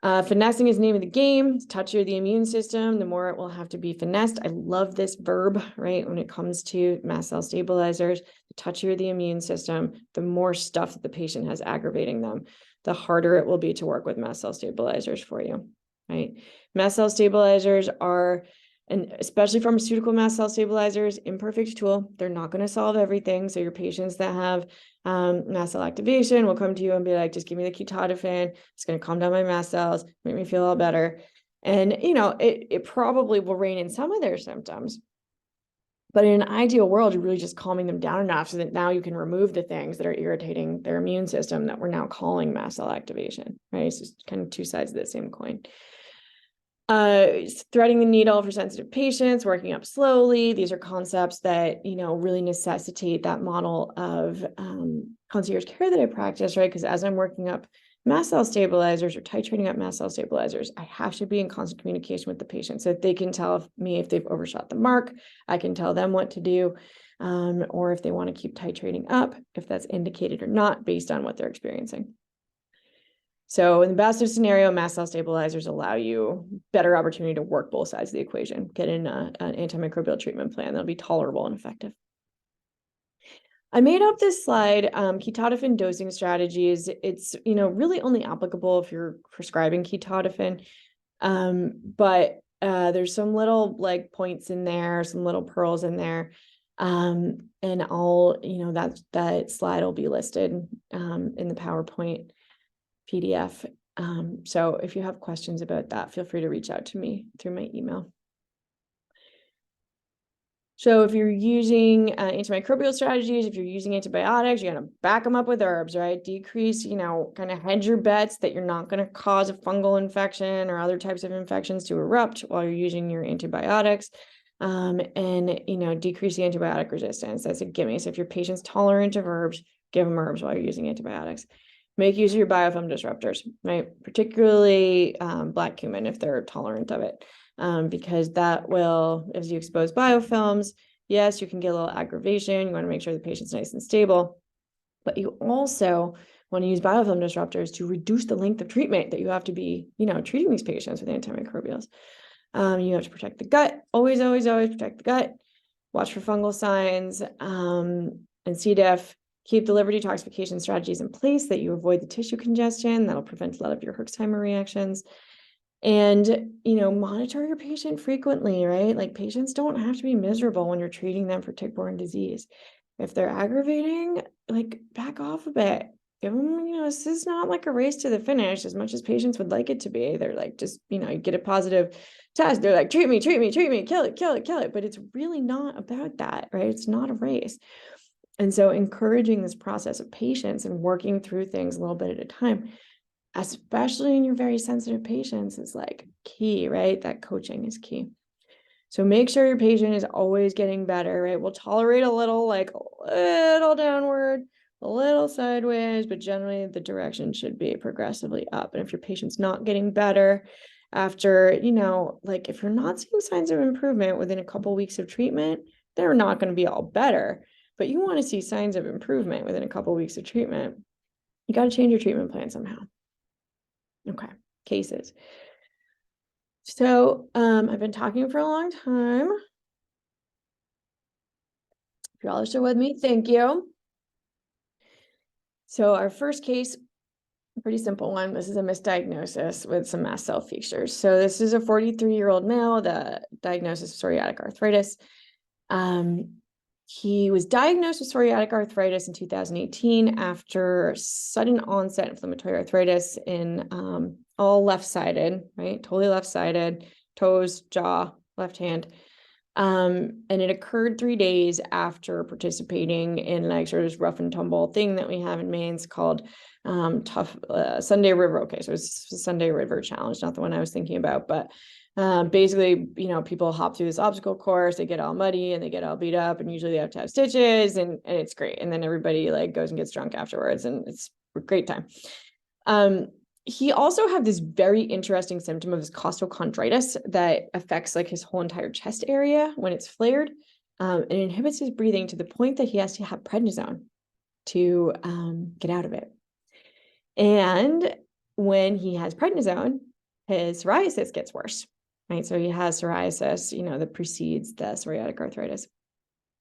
Finessing is the name of the game. The touchier the immune system, the more it will have to be finessed. I love this verb, right? When it comes to mast cell stabilizers, the touchier the immune system, the more stuff that the patient has aggravating them, the harder it will be to work with mast cell stabilizers for you, right? Mast cell stabilizers are, and especially pharmaceutical mast cell stabilizers, imperfect tool. They're not going to solve everything. So your patients that have mast cell activation will come to you and be like, just give me the ketotifen. It's going to calm down my mast cells, make me feel all better. And, it probably will rein in some of their symptoms. But in an ideal world, you're really just calming them down enough so that now you can remove the things that are irritating their immune system that we're now calling mast cell activation, right? It's just kind of two sides of the same coin. Threading the needle for sensitive patients, working up slowly. These are concepts that, really necessitate that model of concierge care that I practice, right? Because as I'm working up mast cell stabilizers or titrating up mast cell stabilizers, I have to be in constant communication with the patient so that they can tell me if they've overshot the mark. I can tell them what to do, or if they want to keep titrating up, if that's indicated or not based on what they're experiencing. So in the best of scenario, mast cell stabilizers allow you better opportunity to work both sides of the equation, get in an antimicrobial treatment plan that'll be tolerable and effective. I made up this slide, ketotifen dosing strategies. It's, really only applicable if you're prescribing ketotifen. But there's some little like points in there, some little pearls in there. And I'll, that slide will be listed in the PowerPoint PDF. So if you have questions about that, feel free to reach out to me through my email. So if you're using antimicrobial strategies, if you're using antibiotics, you're going to back them up with herbs, right? Decrease, kind of hedge your bets that you're not going to cause a fungal infection or other types of infections to erupt while you're using your antibiotics. And, decrease the antibiotic resistance. That's a gimme. So if your patient's tolerant of herbs, give them herbs while you're using antibiotics. Make use of your biofilm disruptors, right? Particularly black cumin if they're tolerant of it. Because that will, as you expose biofilms, yes, you can get a little aggravation. You want to make sure the patient's nice and stable, but you also want to use biofilm disruptors to reduce the length of treatment that you have to be, treating these patients with antimicrobials. You have to protect the gut. Always, always, always protect the gut. Watch for fungal signs and C. diff. Keep the liver detoxification strategies in place that you avoid the tissue congestion. That'll prevent a lot of your Herxheimer reactions. And, monitor your patient frequently, right? Like patients don't have to be miserable when you're treating them for tick-borne disease. If they're aggravating, like back off a bit. Give them, this is not like a race to the finish as much as patients would like it to be. They're like, just, you get a positive test. They're like, treat me, kill it, kill it, kill it. But it's really not about that, right? It's not a race. And so encouraging this process of patience and working through things a little bit at a time, especially in your very sensitive patients, is like key, right? That coaching is key. So make sure your patient is always getting better, right? We'll tolerate a little, like a little downward, a little sideways, but generally the direction should be progressively up. And if your patient's not getting better after, like if you're not seeing signs of improvement within a couple weeks of treatment, they're not going to be all better. But you want to see signs of improvement within a couple weeks of treatment. You got to change your treatment plan somehow. Okay, cases. So I've been talking for a long time. If y'all are still with me, thank you. So our first case, a pretty simple one. This is a misdiagnosis with some mast cell features. So this is a 43-year-old male, the diagnosis of psoriatic arthritis. He was diagnosed with psoriatic arthritis in 2018 after sudden onset inflammatory arthritis in all left-sided, right? Totally left-sided, toes, jaw, left hand. And it occurred 3 days after participating in like sort of this rough and tumble thing that we have in Maine's called tough Sunday River. Okay, so it's the Sunday River Challenge, not the one I was thinking about, but basically, people hop through this obstacle course, they get all muddy and they get all beat up, and usually they have to have stitches, and it's great. And then everybody like goes and gets drunk afterwards, and it's a great time. He also had this very interesting symptom of his costochondritis that affects like his whole entire chest area when it's flared, and inhibits his breathing to the point that he has to have prednisone to get out of it. And when he has prednisone, his psoriasis gets worse, right? So he has psoriasis, that precedes the psoriatic arthritis.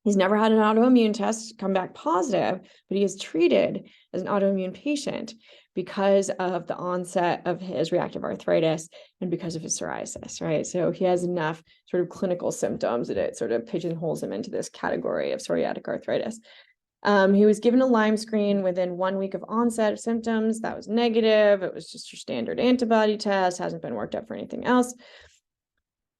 He's never had an autoimmune test come back positive, but he is treated as an autoimmune patient because of the onset of his reactive arthritis and because of his psoriasis, right? So he has enough sort of clinical symptoms that it sort of pigeonholes him into this category of psoriatic arthritis. He was given a Lyme screen within 1 week of onset of symptoms. That was negative. It was just your standard antibody test, hasn't been worked up for anything else.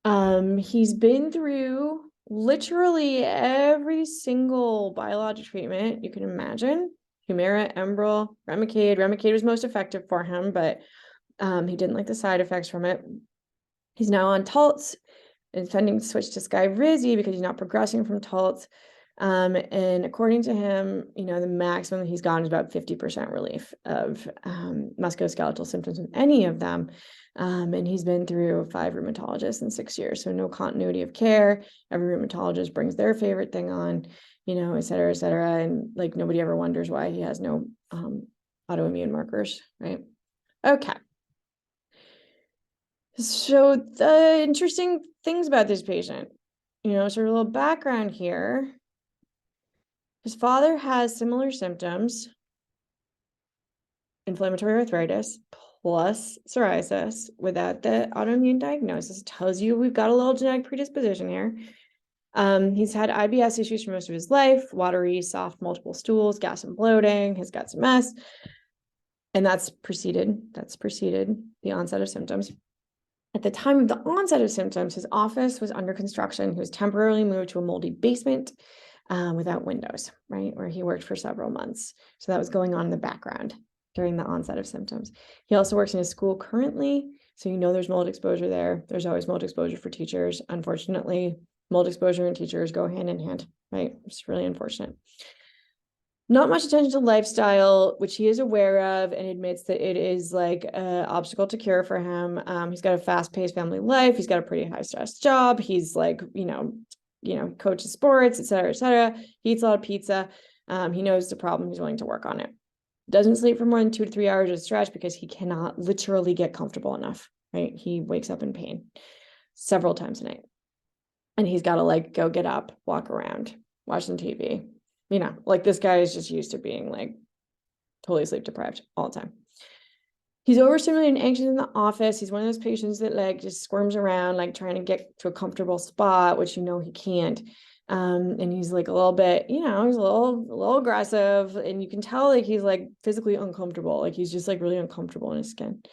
He's been through literally every single biologic treatment you can imagine. Humira, Enbrel, Remicade. Remicade was most effective for him, but he didn't like the side effects from it. He's now on Taltz, intending to switch to Skyrizi because he's not progressing from Taltz. And according to him, the maximum he's gotten is about 50% relief of musculoskeletal symptoms with any of them. And he's been through 5 rheumatologists in 6 years, so no continuity of care. Every rheumatologist brings their favorite thing on, et cetera, et cetera. And like nobody ever wonders why he has no autoimmune markers, right? Okay. So the interesting things about this patient, sort of a little background here. His father has similar symptoms, inflammatory arthritis plus psoriasis without the autoimmune diagnosis. It tells you we've got a little genetic predisposition here. He's had IBS issues for most of his life, watery, soft, multiple stools, gas and bloating. He's got some mess. And that's preceded the onset of symptoms. At the time of the onset of symptoms, his office was under construction. He was temporarily moved to a moldy basement without windows, right, where he worked for several months. So that was going on in the background during the onset of symptoms. He also works in a school currently, so you know there's mold exposure there. There's always mold exposure for teachers. Unfortunately, mold exposure and teachers go hand in hand, right? It's really unfortunate. Not much attention to lifestyle, which he is aware of and admits that it is like an obstacle to cure for him. He's got a fast-paced family life. He's got a pretty high-stress job. He's like, coaches sports, et cetera, et cetera. He eats a lot of pizza. He knows the problem. He's willing to work on it. Doesn't sleep for more than 2 to 3 hours at a stretch because he cannot literally get comfortable enough, right? He wakes up in pain several times a night. And he's got to like go get up, walk around, watch some TV. Like this guy is just used to being like totally sleep deprived all the time. He's overstimulated and anxious in the office. He's one of those patients that like just squirms around, like trying to get to a comfortable spot, which he can't. And he's like a little bit, he's a little aggressive, and you can tell like he's like physically uncomfortable. Like he's just like really uncomfortable in his skin.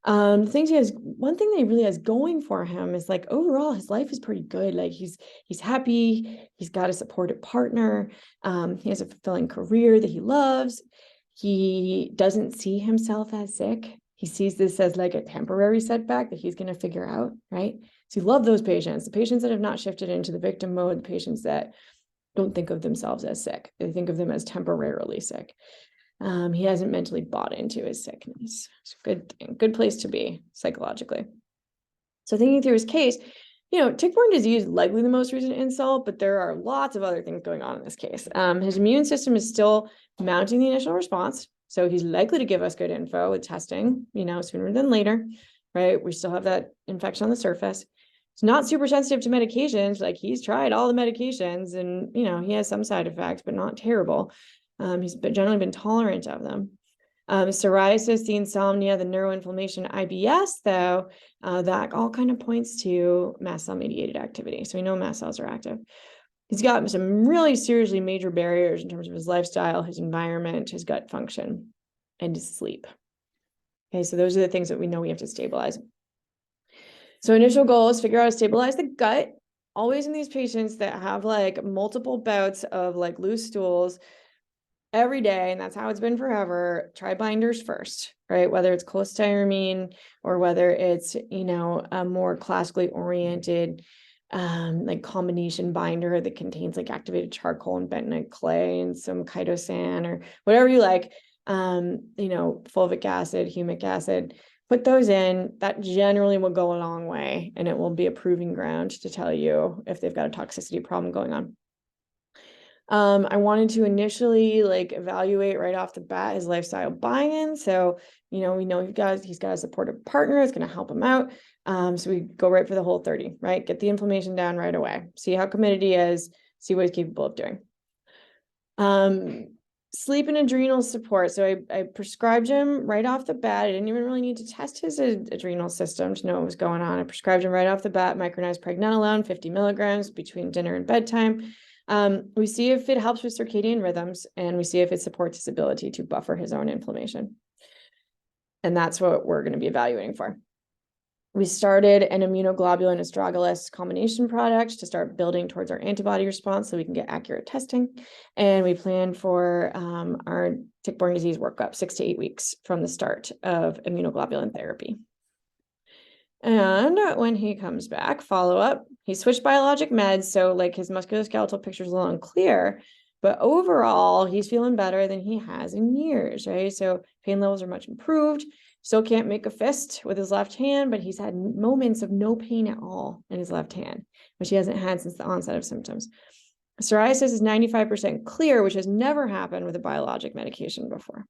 One thing that he really has going for him is like overall his life is pretty good. Like he's happy, he's got a supportive partner, he has a fulfilling career that he loves. He doesn't see himself as sick. He sees this as like a temporary setback that he's going to figure out, right? So you love those patients, the patients that have not shifted into the victim mode, the patients that don't think of themselves as sick. They think of them as temporarily sick. He hasn't mentally bought into his sickness. It's a good thing, good place to be psychologically. So thinking through his case, tick-borne disease is likely the most recent insult, but there are lots of other things going on in this case. His immune system is still mounting the initial response, so he's likely to give us good info with testing, sooner than later, right? We still have that infection on the surface. He's not super sensitive to medications. Like he's tried all the medications and, he has some side effects, but not terrible. He's generally been tolerant of them. Psoriasis, the insomnia, the neuroinflammation, IBS, though, that all kind of points to mast cell mediated activity. So we know mast cells are active. He's got some really seriously major barriers in terms of his lifestyle, his environment, his gut function, and his sleep. Okay, so those are the things that we know we have to stabilize. So initial goal is figure out how to stabilize the gut. Always in these patients that have like multiple bouts of like loose stools every day, and that's how it's been forever, try binders first, right? Whether it's cholestyramine or whether it's, a more classically oriented like combination binder that contains like activated charcoal and bentonite clay and some chitosan or whatever you like, fulvic acid, humic acid, put those in. That generally will go a long way, and it will be a proving ground to tell you if they've got a toxicity problem going on. I wanted to initially like evaluate right off the bat his lifestyle buy-in. So, we know he's got a supportive partner that's going to help him out. So we go right for the whole 30, right? Get the inflammation down right away. See how committed he is, see what he's capable of doing. Sleep and adrenal support. So I prescribed him right off the bat. I didn't even really need to test his adrenal system to know what was going on. I prescribed him right off the bat, micronized pregnenolone, 50 milligrams between dinner and bedtime. We see if it helps with circadian rhythms, and we see if it supports his ability to buffer his own inflammation. And that's what we're going to be evaluating for. We started an immunoglobulin astragalus combination product to start building towards our antibody response so we can get accurate testing. And we plan for our tick-borne disease workup 6 to 8 weeks from the start of immunoglobulin therapy. And when he comes back, follow up, he switched biologic meds. So like his musculoskeletal picture is a little unclear, but overall he's feeling better than he has in years, right? So pain levels are much improved. Still can't make a fist with his left hand, but he's had moments of no pain at all in his left hand, which he hasn't had since the onset of symptoms. Psoriasis is 95% clear, which has never happened with a biologic medication before.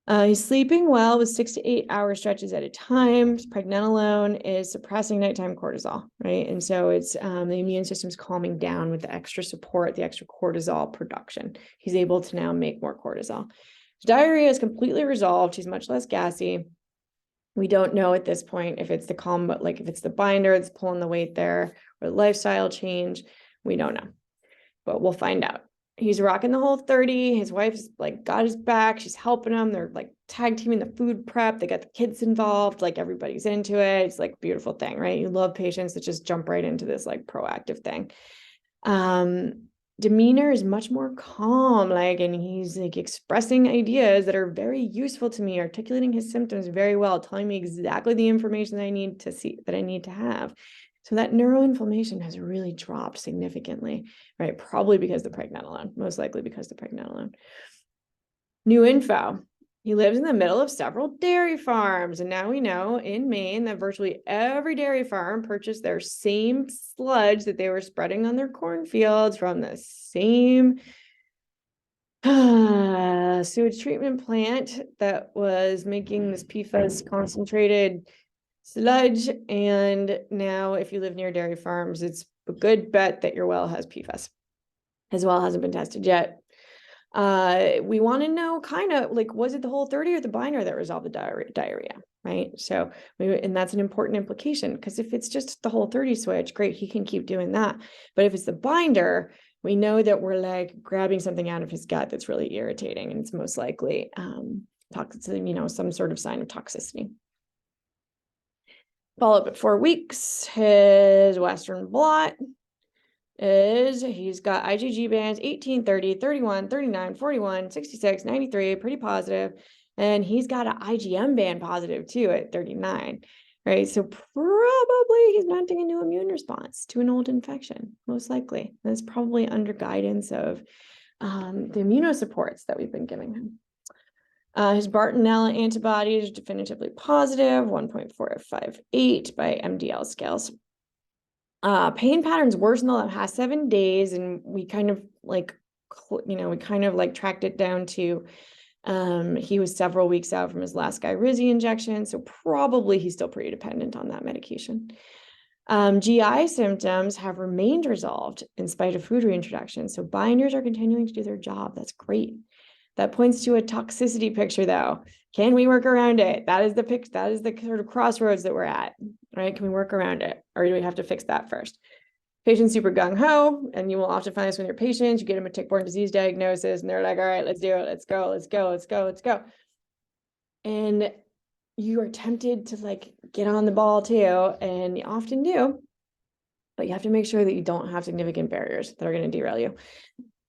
He's sleeping well with 6 to 8 hour stretches at a time. Pregnenolone is suppressing nighttime cortisol, right? And so it's the immune system's calming down with the extra support, the extra cortisol production. He's able to now make more cortisol. His diarrhea is completely resolved. He's much less gassy. We don't know at this point if it's the combo, like if it's the binder that's pulling the weight there or the lifestyle change. We don't know, but we'll find out. He's rocking the whole 30. His wife's like got his back. She's helping him. They're like tag teaming the food prep. They got the kids involved. Like everybody's into it. It's like a beautiful thing, right? You love patients that just jump right into this like proactive thing. Demeanor is much more calm, like, and he's like expressing ideas that are very useful to me, articulating his symptoms very well, telling me exactly the information that I need to see, that I need to have. So that neuroinflammation has really dropped significantly, right? Probably because the pregnenolone, most likely because the pregnenolone. New info. He lives in the middle of several dairy farms. And now we know in Maine that virtually every dairy farm purchased their same sludge that they were spreading on their cornfields from the same sewage treatment plant that was making this PFAS concentrated sludge. And now if you live near dairy farms, it's a good bet that your well has PFAS. His well hasn't been tested yet. We want to know kind of like, was it the whole 30 or the binder that resolved the diarrhea, right? So, and that's an important implication, because if it's just the whole 30 switch, great, he can keep doing that. But if it's the binder, we know that we're like grabbing something out of his gut that's really irritating, and it's most likely toxicity, some sort of sign of toxicity. Follow up at 4 weeks. His Western blot is he's got IgG bands 18, 30, 31, 39, 41, 66, 93, pretty positive. And he's got an IgM band positive too at 39, right? So probably he's mounting a new immune response to an old infection, most likely. That's probably under guidance of the immunosupports that we've been giving him. His Bartonella antibodies are definitively positive, 1.458 by MDL scales. Pain patterns worsened the last 7 days, and we kind of like, tracked it down to, he was several weeks out from his last Skyrizi injection, so probably he's still pretty dependent on that medication. GI symptoms have remained resolved in spite of food reintroduction, so binders are continuing to do their job. That's great. That points to a toxicity picture, though. Can we work around it? That is the sort of crossroads that we're at, right? Can we work around it, or do we have to fix that first? Patient's super gung-ho, and you will often find this with your patients. You get them a tick-borne disease diagnosis, and they're like, all right, let's do it. Let's go, let's go, let's go, let's go. And you are tempted to like get on the ball too, and you often do, but you have to make sure that you don't have significant barriers that are going to derail you.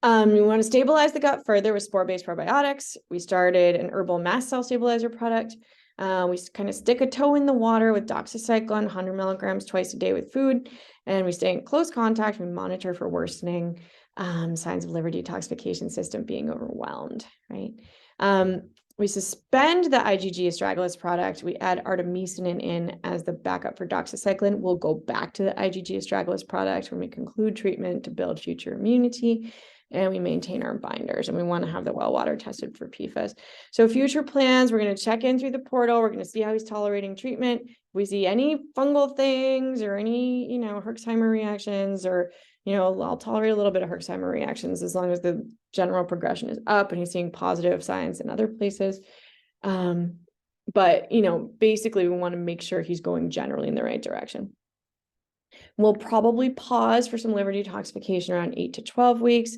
We want to stabilize the gut further with spore-based probiotics. We started an herbal mast cell stabilizer product. We kind of stick a toe in the water with doxycycline, 100 milligrams twice a day with food, and we stay in close contact. We monitor for worsening signs of liver detoxification system being overwhelmed, right? We suspend the IgG astragalus product. We add artemisinin in as the backup for doxycycline. We'll go back to the IgG astragalus product when we conclude treatment to build future immunity. And we maintain our binders, and we want to have the well water tested for PFAS. So future plans, we're going to check in through the portal. We're going to see how he's tolerating treatment. If we see any fungal things or any, Herxheimer reactions, or, I'll tolerate a little bit of Herxheimer reactions as long as the general progression is up and he's seeing positive signs in other places. But, basically we want to make sure he's going generally in the right direction. We'll probably pause for some liver detoxification around 8 to 12 weeks.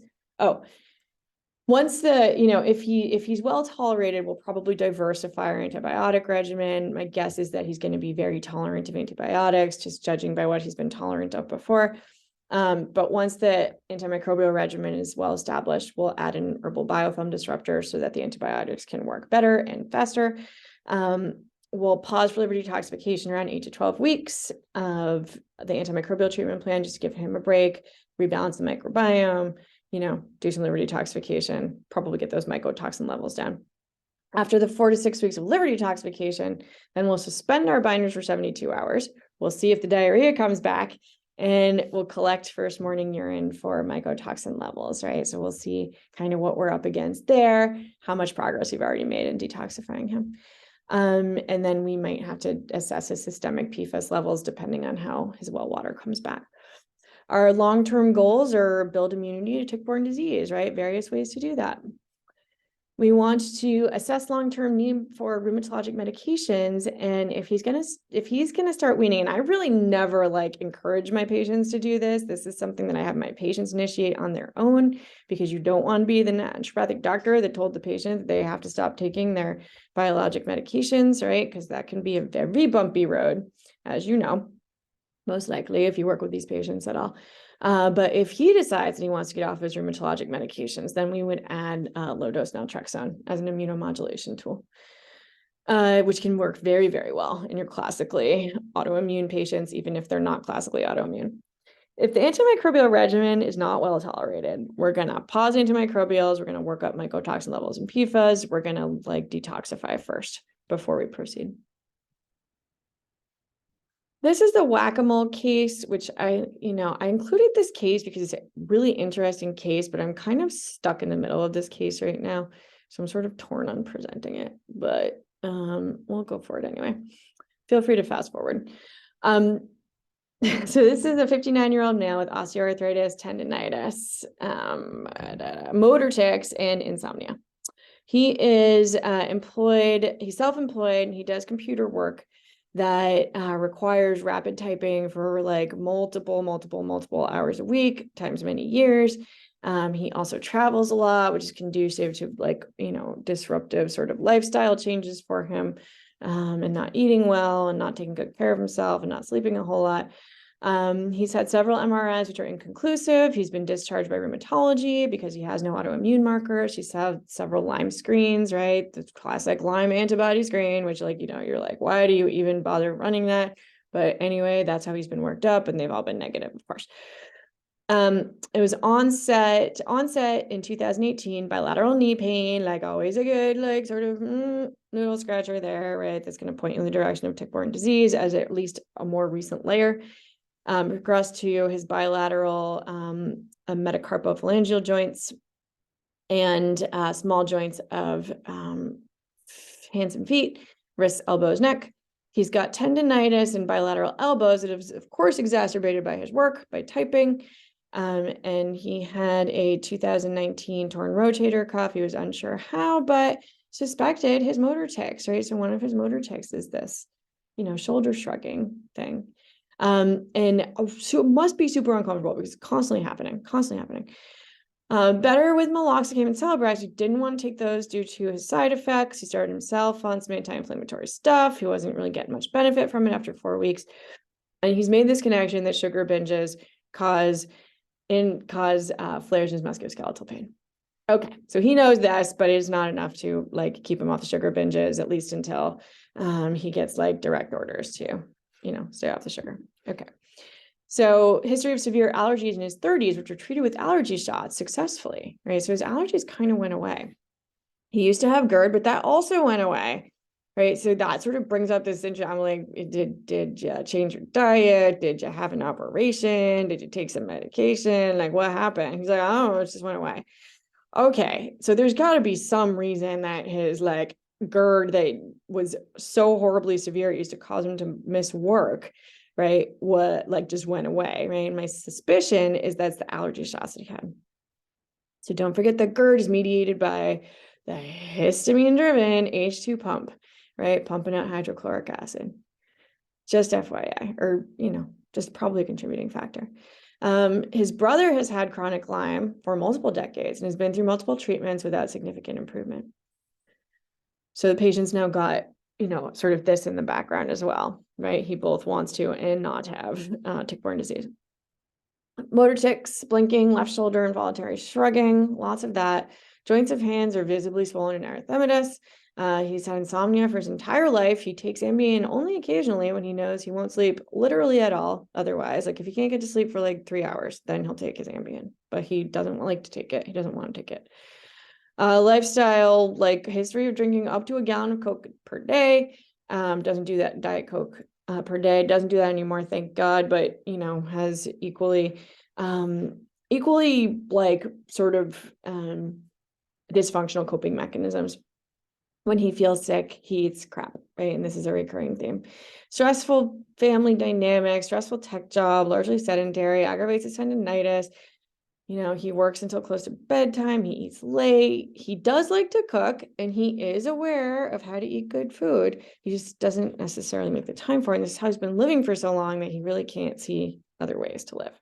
Once if he's well tolerated, we'll probably diversify our antibiotic regimen. My guess is that he's going to be very tolerant of antibiotics, just judging by what he's been tolerant of before. But once the antimicrobial regimen is well established, we'll add an herbal biofilm disruptor so that the antibiotics can work better and faster. We'll pause for liver detoxification around 8 to 12 weeks of the antimicrobial treatment plan, just to give him a break, rebalance the microbiome, do some liver detoxification, probably get those mycotoxin levels down. After the 4 to 6 weeks of liver detoxification, then we'll suspend our binders for 72 hours. We'll see if the diarrhea comes back, and we'll collect first morning urine for mycotoxin levels, right? So we'll see kind of what we're up against there, how much progress we've already made in detoxifying him. And then we might have to assess his systemic PFAS levels depending on how his well water comes back. Our long-term goals are build immunity to tick-borne disease, right? Various ways to do that. We want to assess long-term need for rheumatologic medications, and if he's gonna start weaning, and I really never like encourage my patients to do this. This is something that I have my patients initiate on their own, because you don't want to be the naturopathic doctor that told the patient that they have to stop taking their biologic medications, right? Because that can be a very bumpy road, as you know, most likely if you work with these patients at all. But if he decides that he wants to get off his rheumatologic medications, then we would add low-dose naltrexone as an immunomodulation tool, which can work very, very well in your classically autoimmune patients, even if they're not classically autoimmune. If the antimicrobial regimen is not well tolerated, we're going to pause antimicrobials. We're going to work up mycotoxin levels in PFAS. We're going to like detoxify first before we proceed. This is the whack-a-mole case, which I included this case because it's a really interesting case, but I'm kind of stuck in the middle of this case right now. So I'm sort of torn on presenting it, but we'll go for it anyway. Feel free to fast forward. So this is a 59-year-old male with osteoarthritis, tendinitis, motor tics, and insomnia. He is employed, he's self-employed, and he does computer work that requires rapid typing for like multiple hours a week, times many years. He also travels a lot, which is conducive to like, disruptive sort of lifestyle changes for him, and not eating well and not taking good care of himself and not sleeping a whole lot. He's had several MRIs, which are inconclusive. He's been discharged by rheumatology because he has no autoimmune markers. He's had several Lyme screens, right? The classic Lyme antibody screen, which you're like, why do you even bother running that? But anyway, that's how he's been worked up, and they've all been negative, of course. It was onset in 2018, bilateral knee pain, like always a good, like sort of noodle scratcher there, right? That's going to point you in the direction of tick-borne disease as at least a more recent layer. Across to his bilateral metacarpophalangeal joints and small joints of hands and feet, wrists, elbows, neck. He's got tendinitis and bilateral elbows that is, of course, exacerbated by his work, by typing. And he had a 2019 torn rotator cuff. He was unsure how, but suspected his motor tics, right? So one of his motor tics is this, shoulder shrugging thing. And so it must be super uncomfortable because it's constantly happening. Better with meloxicam and Celebrex. He didn't want to take those due to his side effects. He started himself on some anti-inflammatory stuff. He wasn't really getting much benefit from it after 4 weeks. And he's made this connection that sugar binges cause flares in his musculoskeletal pain. Okay, so he knows this, but it's not enough to like keep him off the sugar binges, at least until he gets like direct orders to, stay off the sugar. Okay. So history of severe allergies in his 30s, which were treated with allergy shots successfully, right? So his allergies kind of went away. He used to have GERD, but that also went away, right? So that sort of brings up this interest. I'm like, did you change your diet? Did you have an operation? Did you take some medication? Like, what happened? He's like, oh, it just went away. Okay, so there's got to be some reason that his like GERD that was so horribly severe, it used to cause him to miss work, right? Just went away, right? And my suspicion is that's the allergy shots that he had. So don't forget that GERD is mediated by the histamine-driven H2 pump, right? Pumping out hydrochloric acid. Just FYI, or, just probably a contributing factor. His brother has had chronic Lyme for multiple decades and has been through multiple treatments without significant improvement. So the patient's now got, sort of this in the background as well, right? He both wants to and not have tick-borne disease. Motor tics, blinking, left shoulder, involuntary shrugging, lots of that. Joints of hands are visibly swollen and erythematous. He's had insomnia for his entire life. He takes Ambien only occasionally when he knows he won't sleep literally at all. Otherwise, like if he can't get to sleep for like 3 hours, then he'll take his Ambien, but he doesn't like to take it. He doesn't want to take it. Lifestyle, like history of drinking up to a gallon of Coke per day. Doesn't do that. Diet Coke per day. Doesn't do that anymore, thank God, but, has equally like sort of dysfunctional coping mechanisms. When he feels sick, he eats crap, right? And this is a recurring theme. Stressful family dynamics, stressful tech job, largely sedentary, aggravates his tendinitis. He works until close to bedtime. He eats late. He does like to cook, and he is aware of how to eat good food. He just doesn't necessarily make the time for it. And this is how he's been living for so long that he really can't see other ways to live.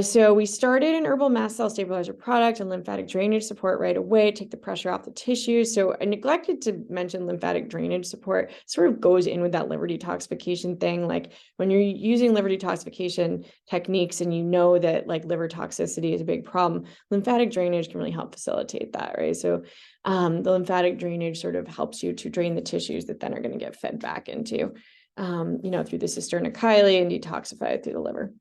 So we started an herbal mast cell stabilizer product and lymphatic drainage support right away, take the pressure off the tissues. So I neglected to mention lymphatic drainage support sort of goes in with that liver detoxification thing. Like when you're using liver detoxification techniques and you know that like liver toxicity is a big problem, lymphatic drainage can really help facilitate that, right? So the lymphatic drainage sort of helps you to drain the tissues that then are going to get fed back into, through the cisterna chyli and detoxify through the liver.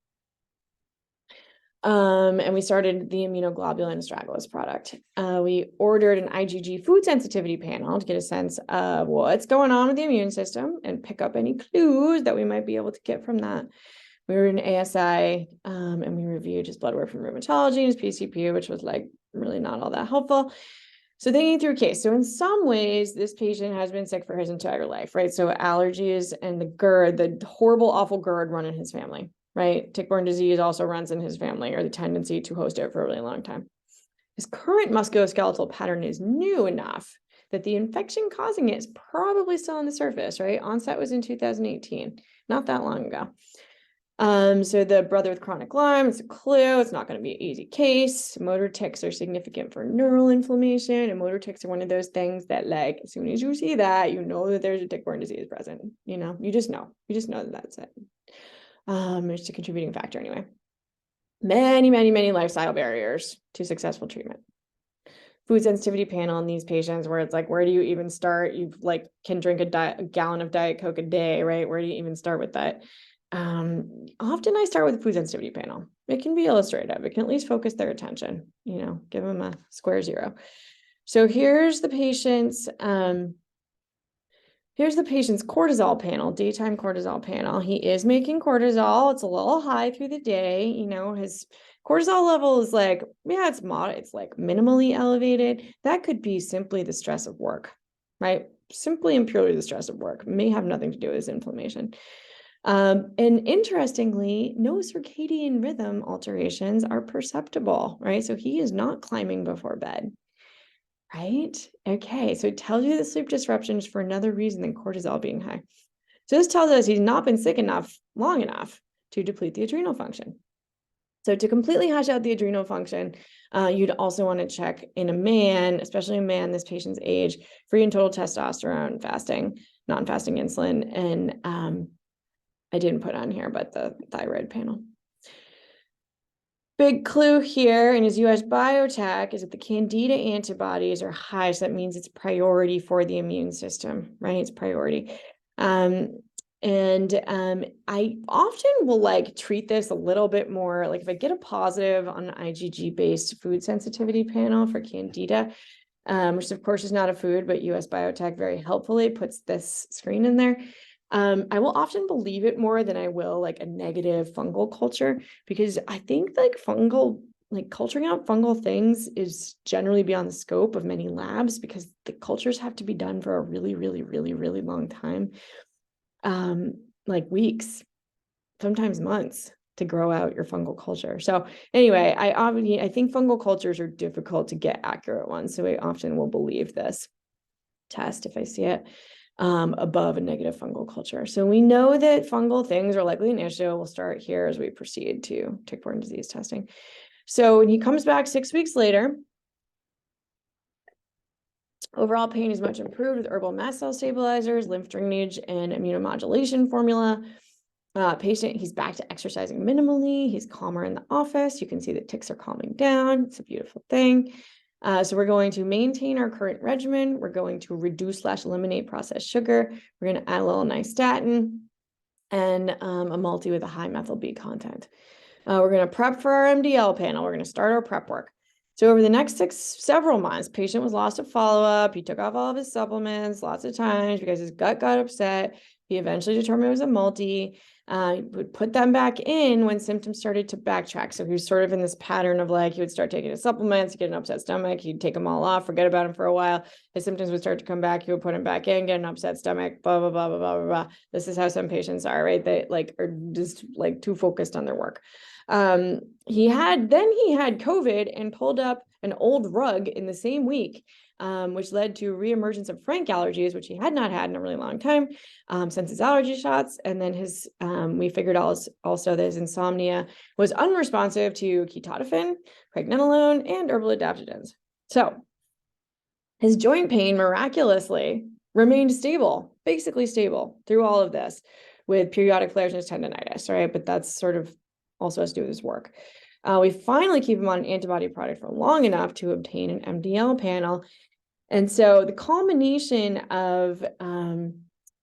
And we started the immunoglobulin astragalus product. We ordered an IgG food sensitivity panel to get a sense of what's going on with the immune system and pick up any clues that we might be able to get from that. We were in ASI, and we reviewed his blood work from rheumatology and his PCP, which was like really not all that helpful. So thinking through a case. So in some ways, this patient has been sick for his entire life, right? So allergies and the GERD, the horrible, awful GERD run in his family, right? Tick-borne disease also runs in his family, or the tendency to host it for a really long time. His current musculoskeletal pattern is new enough that the infection causing it is probably still on the surface, right? Onset was in 2018, not that long ago. So the brother with chronic Lyme, it's a clue. It's not going to be an easy case. Motor tics are significant for neural inflammation, and motor tics are one of those things that, like, as soon as you see that, you know that there's a tick-borne disease present. You just know that that's it. It's a contributing factor anyway. Many, many, many lifestyle barriers to successful treatment. Food sensitivity panel in these patients where it's like, where do you even start? You like can drink a gallon of Diet Coke a day, right? Where do you even start with that? Often I start with a food sensitivity panel. It can be illustrative. It can at least focus their attention, give them a square zero. So here's the patient's cortisol panel, daytime cortisol panel. He is making cortisol. It's a little high through the day. His cortisol level is like, yeah, it's moderate. It's like minimally elevated. That could be simply the stress of work, right? Simply and purely the stress of work. It may have nothing to do with his inflammation. And interestingly, no circadian rhythm alterations are perceptible, right? So he is not climbing before bed, right? Okay, so it tells you the sleep disruptions for another reason than cortisol being high. So this tells us he's not been sick enough, long enough to deplete the adrenal function. So to completely hash out the adrenal function, you'd also want to check in a man, especially a man this patient's age, free and total testosterone, fasting, non-fasting insulin, and I didn't put on here, but the thyroid panel. Big clue here in his US biotech is that the Candida antibodies are high, so that means it's priority for the immune system, right? It's priority. I often will treat this a little bit more, like if I get a positive on an IgG-based food sensitivity panel for Candida, which of course is not a food, but US biotech very helpfully puts this screen in there. I will often believe it more than I will like a negative fungal culture, because I think culturing out fungal things is generally beyond the scope of many labs, because the cultures have to be done for a really, really, really, really long time, like weeks, sometimes months, to grow out your fungal culture. So anyway, I think fungal cultures are difficult to get accurate ones, so I often will believe this test if I see it above a negative fungal culture. So we know that fungal things are likely an issue. We'll start here as we proceed to tick-borne disease testing. So when he comes back 6 weeks later, overall pain is much improved with herbal mast cell stabilizers, lymph drainage, and immunomodulation formula. Patient, he's back to exercising minimally. He's calmer in the office. You can see the ticks are calming down. It's a beautiful thing. So we're going to maintain our current regimen. We're going to reduce/eliminate processed sugar. We're going to add a little nystatin and a multi with a high methyl B content. We're going to prep for our MDL panel. We're going to start our prep work. So over the next several months, patient was lost to follow-up. He took off all of his supplements lots of times because his gut got upset. He eventually determined it was a multi. He would put them back in when symptoms started to backtrack. So he was sort of in this pattern of like, he would start taking his supplements, get an upset stomach, he'd take them all off, forget about him for a while. His symptoms would start to come back. He would put them back in, get an upset stomach, blah, blah, blah, blah, blah, blah, blah. This is how some patients are, right? They like are just like too focused on their work. He had COVID and pulled up an old rug in the same week, which led to reemergence of frank allergies, which he had not had in a really long time since his allergy shots. And then we figured also that his insomnia was unresponsive to ketotifen, pregnenolone, and herbal adaptogens. So his joint pain miraculously remained stable, basically stable through all of this, with periodic flares in his tendonitis, right? But that's sort of also has to do with his work. We finally keep him on an antibody product for long enough to obtain an MDL panel. And so the culmination of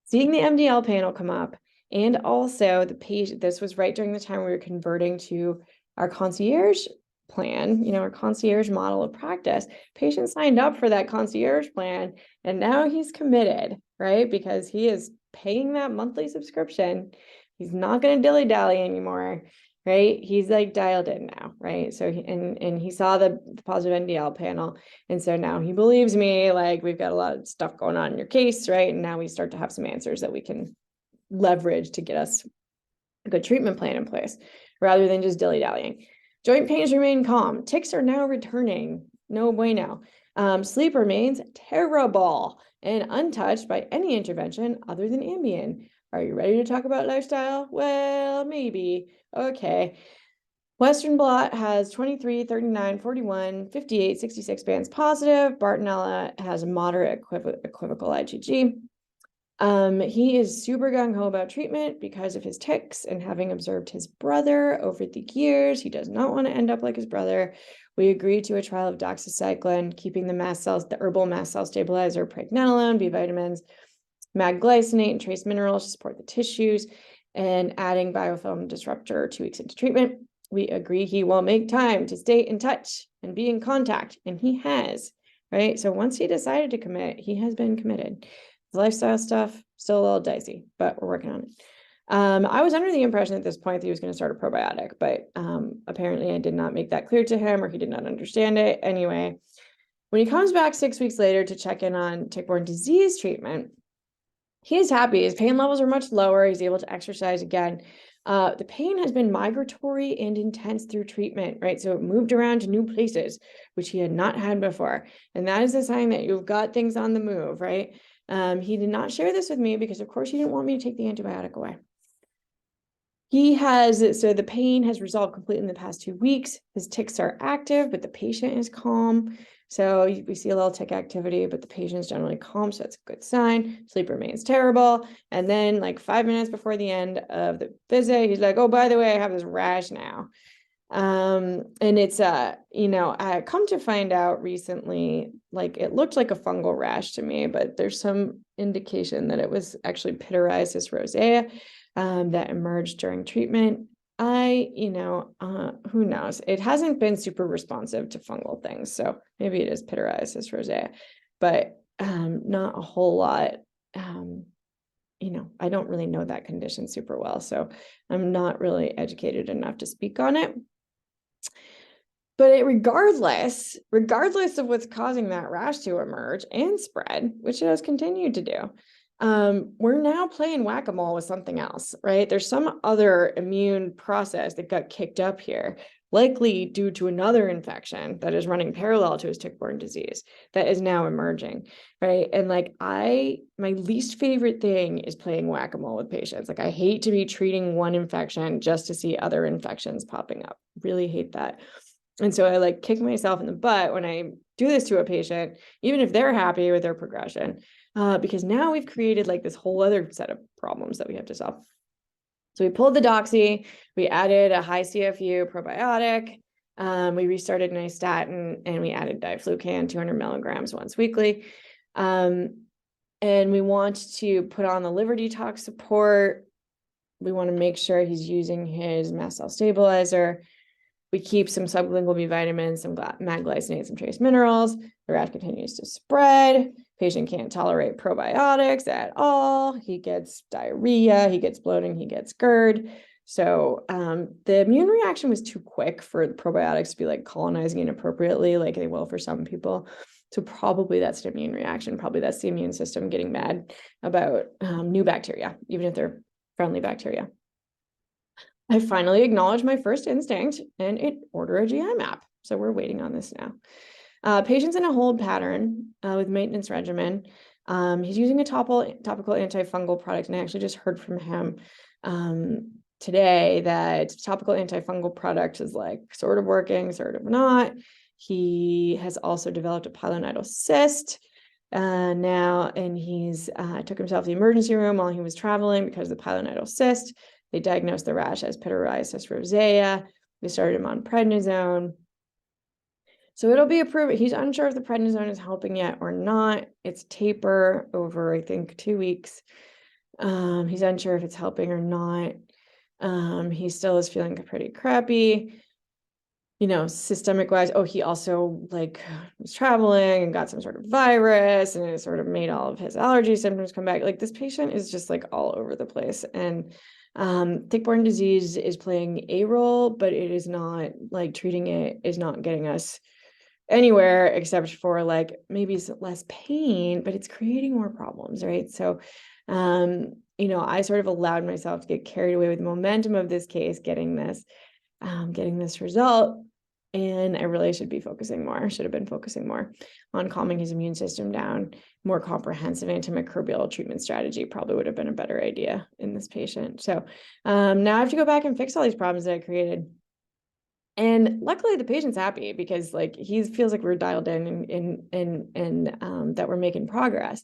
seeing the MDL panel come up, and also the patient, this was right during the time we were converting to our concierge plan, our concierge model of practice. Patient signed up for that concierge plan, and now he's committed, right? Because he is paying that monthly subscription. He's not going to dilly-dally anymore, right? He's like dialed in now, right? So he saw the positive MDL panel, and so now he believes me. Like, we've got a lot of stuff going on in your case, right? And now we start to have some answers that we can leverage to get us a good treatment plan in place, rather than just dilly-dallying. Joint pains remain calm. Tics are now returning. No bueno. Sleep remains terrible and untouched by any intervention other than Ambien. Are you ready to talk about lifestyle? Well, maybe. Okay. Western blot has 23, 39, 41, 58, 66 bands positive. Bartonella has a moderate equivocal IgG. He is super gung-ho about treatment because of his tics, and having observed his brother over the years, he does not want to end up like his brother. We agreed to a trial of doxycycline, keeping the herbal mast cell stabilizer, pregnenolone, B vitamins, magglycinate, and trace minerals to support the tissues, and adding biofilm disruptor 2 weeks into treatment. We agree he will make time to stay in touch and be in contact, and he has, right? So once he decided to commit, he has been committed. The lifestyle stuff, still a little dicey, but we're working on it. I was under the impression at this point that he was going to start a probiotic, but apparently I did not make that clear to him, or he did not understand it. Anyway, when he comes back 6 weeks later to check in on tick-borne disease treatment, he's happy. His pain levels are much lower. He's able to exercise again. The pain has been migratory and intense through treatment, right? So it moved around to new places, which he had not had before. And that is a sign that you've got things on the move, right? He did not share this with me because, of course, he didn't want me to take the antibiotic away. So the pain has resolved completely in the past 2 weeks. His tics are active, but the patient is calm. So we see a little tick activity, but the patient is generally calm, so that's a good sign. Sleep remains terrible. And then like 5 minutes before the end of the visit, he's like, oh, by the way, I have this rash now. And it's, I come to find out recently, like it looked like a fungal rash to me, but there's some indication that it was actually pityriasis rosea that emerged during treatment. Who knows? It hasn't been super responsive to fungal things, so maybe it is pityriasis rosea, but not a whole lot. I don't really know that condition super well, so I'm not really educated enough to speak on it. But regardless of what's causing that rash to emerge and spread, which it has continued to do, we're now playing whack-a-mole with something else, right? There's some other immune process that got kicked up here, likely due to another infection that is running parallel to his tick-borne disease that is now emerging, right? And like my least favorite thing is playing whack-a-mole with patients. Like, I hate to be treating one infection just to see other infections popping up. Really hate that. And so I like kick myself in the butt when I do this to a patient, even if they're happy with their progression, because now we've created like this whole other set of problems that we have to solve. So we pulled the doxy, we added a high CFU probiotic, we restarted nystatin, and we added diflucan 200 milligrams once weekly. And we want to put on the liver detox support. We want to make sure he's using his mast cell stabilizer. We keep some sublingual B vitamins, some magglycinate, some trace minerals. The rash continues to spread. Patient can't tolerate probiotics at all. He gets diarrhea, he gets bloating, he gets GERD. So the immune reaction was too quick for the probiotics to be like colonizing inappropriately, like they will for some people. So probably that's an immune reaction. Probably that's the immune system getting mad about new bacteria, even if they're friendly bacteria. I finally acknowledged my first instinct and order a GI map. So we're waiting on this now. Patient's in a hold pattern with maintenance regimen. He's using a topical antifungal product, and I actually just heard from him today that topical antifungal product is like sort of working, sort of not. He has also developed a pilonidal cyst now, and he's took himself to the emergency room while he was traveling because of the pilonidal cyst. They diagnosed the rash as pityriasis rosea. We started him on prednisone. So it'll be approved. He's unsure if the prednisone is helping yet or not. It's taper over, I think, 2 weeks. He's unsure if it's helping or not. He still is feeling pretty crappy, systemic wise. Oh, he also was traveling and got some sort of virus, and it sort of made all of his allergy symptoms come back. Like, this patient is just all over the place. And tick-borne disease is playing a role, but it is not treating it is not getting us anywhere except for maybe less pain, but it's creating more problems, right? So I sort of allowed myself to get carried away with the momentum of this case, getting this result, and I really should have been focusing more on calming his immune system down. More comprehensive antimicrobial treatment strategy probably would have been a better idea in this patient. So now I have to go back and fix all these problems that I created. And luckily the patient's happy because he feels like we're dialed in and that we're making progress.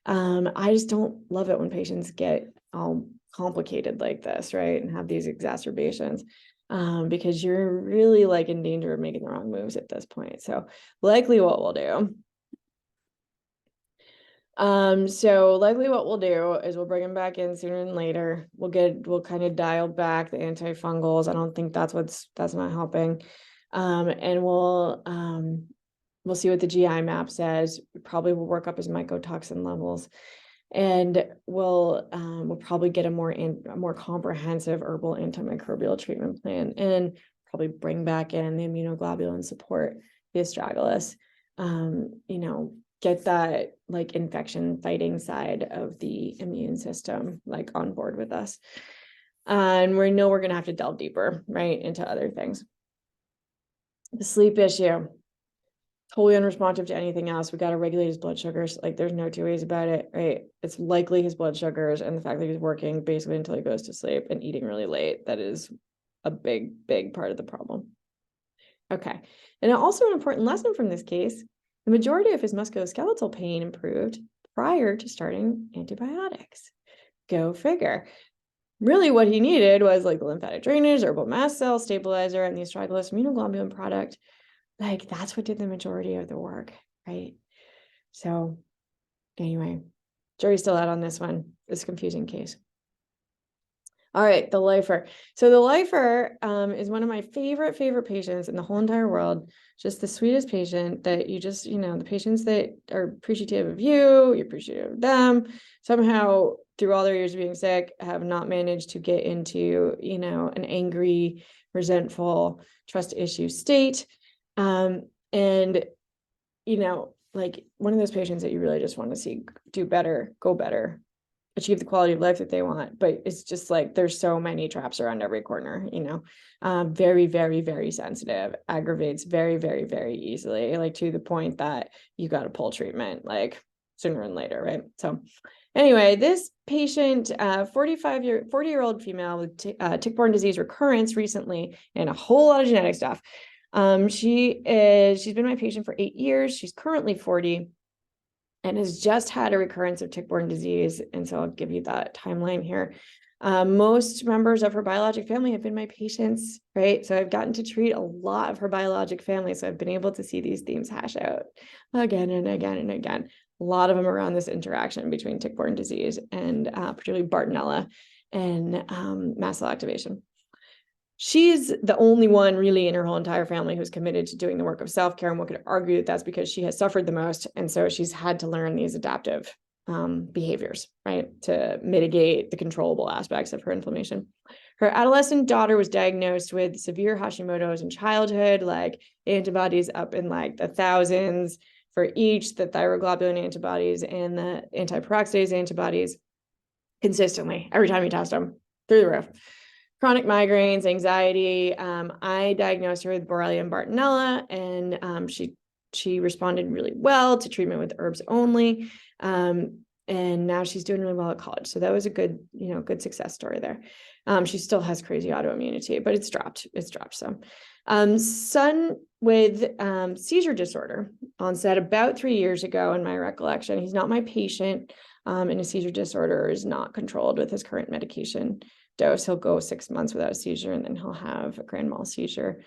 I just don't love it when patients get all complicated like this, right? And have these exacerbations, because you're really in danger of making the wrong moves at this point. So likely what we'll do is we'll bring him back in sooner than later. We'll kind of dial back the antifungals. I don't think that's not helping. And we'll see what the GI map says. We probably will work up his mycotoxin levels, and we'll probably get a more comprehensive herbal antimicrobial treatment plan, and probably bring back in the immunoglobulin support, the astragalus, get that infection fighting side of the immune system on board with us. And we know we're going to have to delve deeper, right, into other things. The sleep issue, totally unresponsive to anything else. We got to regulate his blood sugars. There's no two ways about it, right? It's likely his blood sugars and the fact that he's working basically until he goes to sleep and eating really late. That is a big part of the problem. Okay. And also an important lesson from this case, the majority of his musculoskeletal pain improved prior to starting antibiotics. Go figure. Really what he needed was the lymphatic drainage, herbal mast cell stabilizer, and the astragalus immunoglobulin product. That's what did the majority of the work, right? So anyway, jury's still out on this one. It's a confusing case. All right, the lifer. So the lifer is one of my favorite patients in the whole entire world. Just the sweetest patient that you just, the patients that are appreciative of you, you're appreciative of them, somehow through all their years of being sick have not managed to get into, an angry, resentful, trust issue state. And, one of those patients that you really just want to see do better, go better, achieve the quality of life that they want. But it's just there's so many traps around every corner, very, very, very sensitive, aggravates very, very, very easily, to the point that you got to pull treatment sooner than later, right? So anyway, this patient, 40-year-old female with tick-borne disease recurrence recently, and a whole lot of genetic stuff. She's been my patient for 8 years. She's currently 40 and has just had a recurrence of tick-borne disease. And so I'll give you that timeline here. Most members of her biologic family have been my patients, right? So I've gotten to treat a lot of her biologic family. So I've been able to see these themes hash out again and again and again. A lot of them around this interaction between tick-borne disease and particularly Bartonella and mast cell activation. she's the only one really in her whole entire family who's committed to doing the work of self-care, and one could argue that that's because she has suffered the most, and so she's had to learn these adaptive behaviors, right, to mitigate the controllable aspects of her inflammation. Her adolescent daughter was diagnosed with severe Hashimoto's in childhood, like antibodies up in like the thousands for each, the thyroglobulin antibodies and the antiperoxidase antibodies consistently every time you test them, through the roof. Chronic migraines, anxiety. I diagnosed her with Borrelia and Bartonella, and she responded really well to treatment with herbs only. And now she's doing really well at college. So that was a good, good success story there. She still has crazy autoimmunity, but it's dropped. It's dropped some. Son with seizure disorder, onset about 3 years ago, in my recollection. He's not my patient, and a seizure disorder is not controlled with his current medication dose. He'll go 6 months without a seizure, and then he'll have a grand mal seizure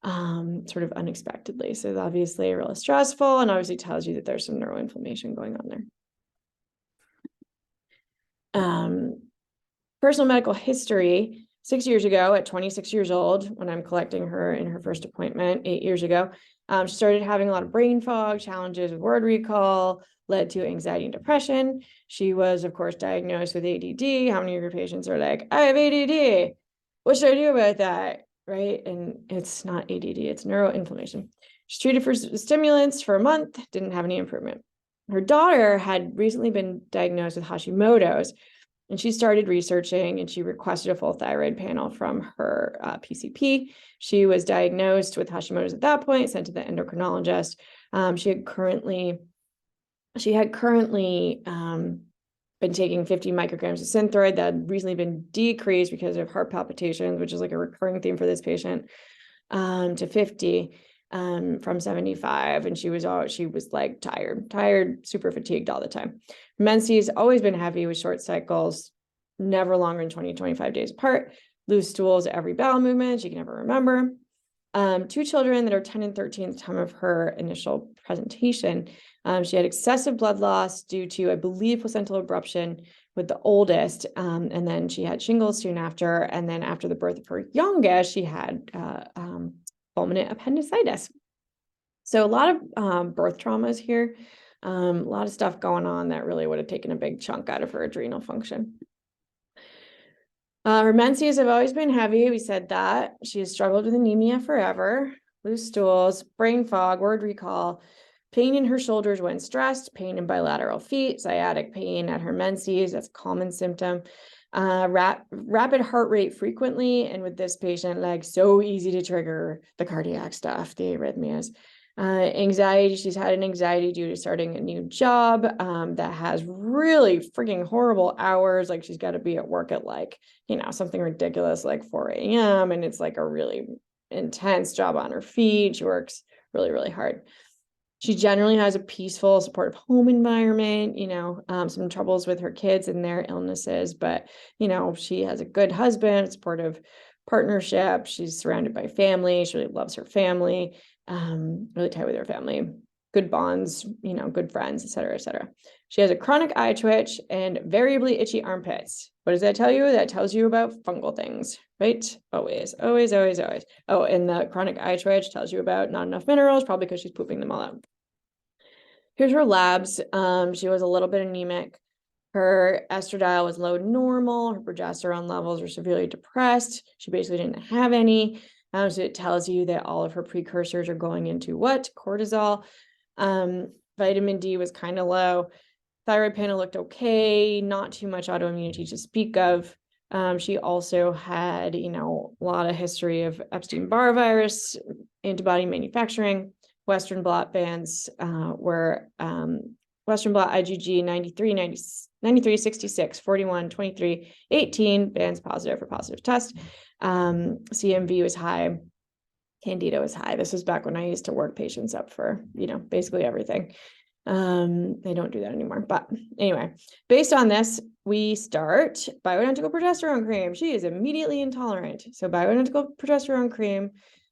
sort of unexpectedly. So obviously really stressful, and obviously tells you that there's some neuroinflammation going on there. Personal medical history. 6 years ago, at 26 years old, when I'm collecting her in her first appointment 8 years ago, she started having a lot of brain fog, challenges with word recall, led to anxiety and depression. She was, of course, diagnosed with ADD. How many of your patients are like, I have ADD? What should I do about that? Right? And it's not ADD, it's neuroinflammation. She's treated for stimulants for a month, didn't have any improvement. Her daughter had recently been diagnosed with Hashimoto's, and she started researching, and she requested a full thyroid panel from her PCP. She was diagnosed with Hashimoto's at that point, sent to the endocrinologist. She had currently been taking 50 micrograms of Synthroid that had recently been decreased because of heart palpitations, which is like a recurring theme for this patient, to 50 from 75. And she was like tired, super fatigued all the time. Menses always been heavy with short cycles, never longer than 20-25 days apart, loose stools every bowel movement, she can never remember. 2 children that are 10 and 13 at the time of her initial presentation. She had excessive blood loss due to, I believe, placental abruption with the oldest, and then she had shingles soon after, and then after the birth of her youngest, she had fulminant appendicitis. So a lot of birth traumas here, a lot of stuff going on that really would have taken a big chunk out of her adrenal function. Her menses have always been heavy. We said that. She has struggled with anemia forever, loose stools, brain fog, word recall, pain in her shoulders when stressed, pain in bilateral feet, sciatic pain at her menses. That's a common symptom. Rapid heart rate frequently, and with this patient, like so easy to trigger the cardiac stuff, the arrhythmias. Anxiety, she's had an anxiety due to starting a new job that has really freaking horrible hours. Like she's got to be at work at like, something ridiculous like 4 a.m. And it's like a really intense job on her feet. She works really, really hard. She generally has a peaceful, supportive home environment, some troubles with her kids and their illnesses, but, she has a good husband, supportive partnership. She's surrounded by family. She really loves her family, really tight with her family, good bonds, good friends, et cetera, et cetera. She has a chronic eye twitch and variably itchy armpits. What does that tell you? That tells you about fungal things, right? Always, always, always, always. Oh, and the chronic eye twitch tells you about not enough minerals, probably because she's pooping them all out. Here's her labs. She was a little bit anemic. Her estradiol was low normal. Her progesterone levels were severely depressed. She basically didn't have any. So it tells you that all of her precursors are going into what? Cortisol. Vitamin D was kind of low. Thyroid panel looked okay. Not too much autoimmunity to speak of. She also had, a lot of history of Epstein-Barr virus, antibody manufacturing. Western blot bands were Western blot IgG 93, 90, 93, 66, 41, 23, 18, bands positive for positive test. CMV was high. Candida was high. This was back when I used to work patients up for, basically everything. They don't do that anymore. But anyway, based on this, we start bioidentical progesterone cream. She is immediately intolerant. So bioidentical progesterone cream,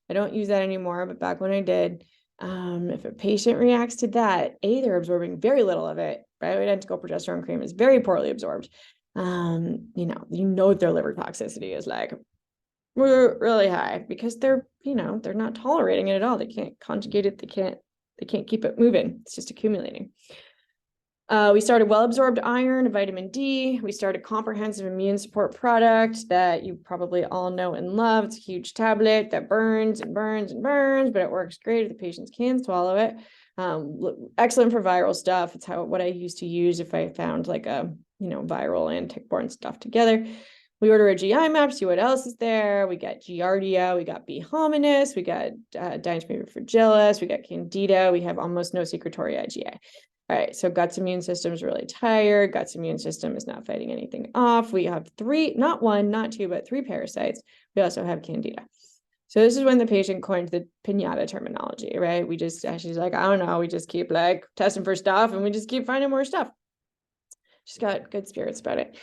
I don't use that anymore, but back when I did, if a patient reacts to that, they're absorbing very little of it. Bioidentical progesterone cream is very poorly absorbed. Their liver toxicity is like were really high because they're not tolerating it at all. They can't conjugate it. They can't keep it moving. It's just accumulating. We started well-absorbed iron, vitamin D. We started comprehensive immune support product that you probably all know and love. It's a huge tablet that burns and burns and burns, but it works great if the patients can swallow it. Excellent for viral stuff. It's what I used to use if I found like a viral and tick-borne stuff together. We order a GI map, see what else is there. We got Giardia, we got B. hominis, we got Dinospora fragilis, we got Candida. We have almost no secretory IgA. All right, so gut's immune system is really tired. Gut's immune system is not fighting anything off. We have three, not one, not two, but three parasites. We also have Candida. So this is when the patient coined the piñata terminology, right? She's like, I don't know, we just keep like testing for stuff and we just keep finding more stuff. She's got good spirits about it.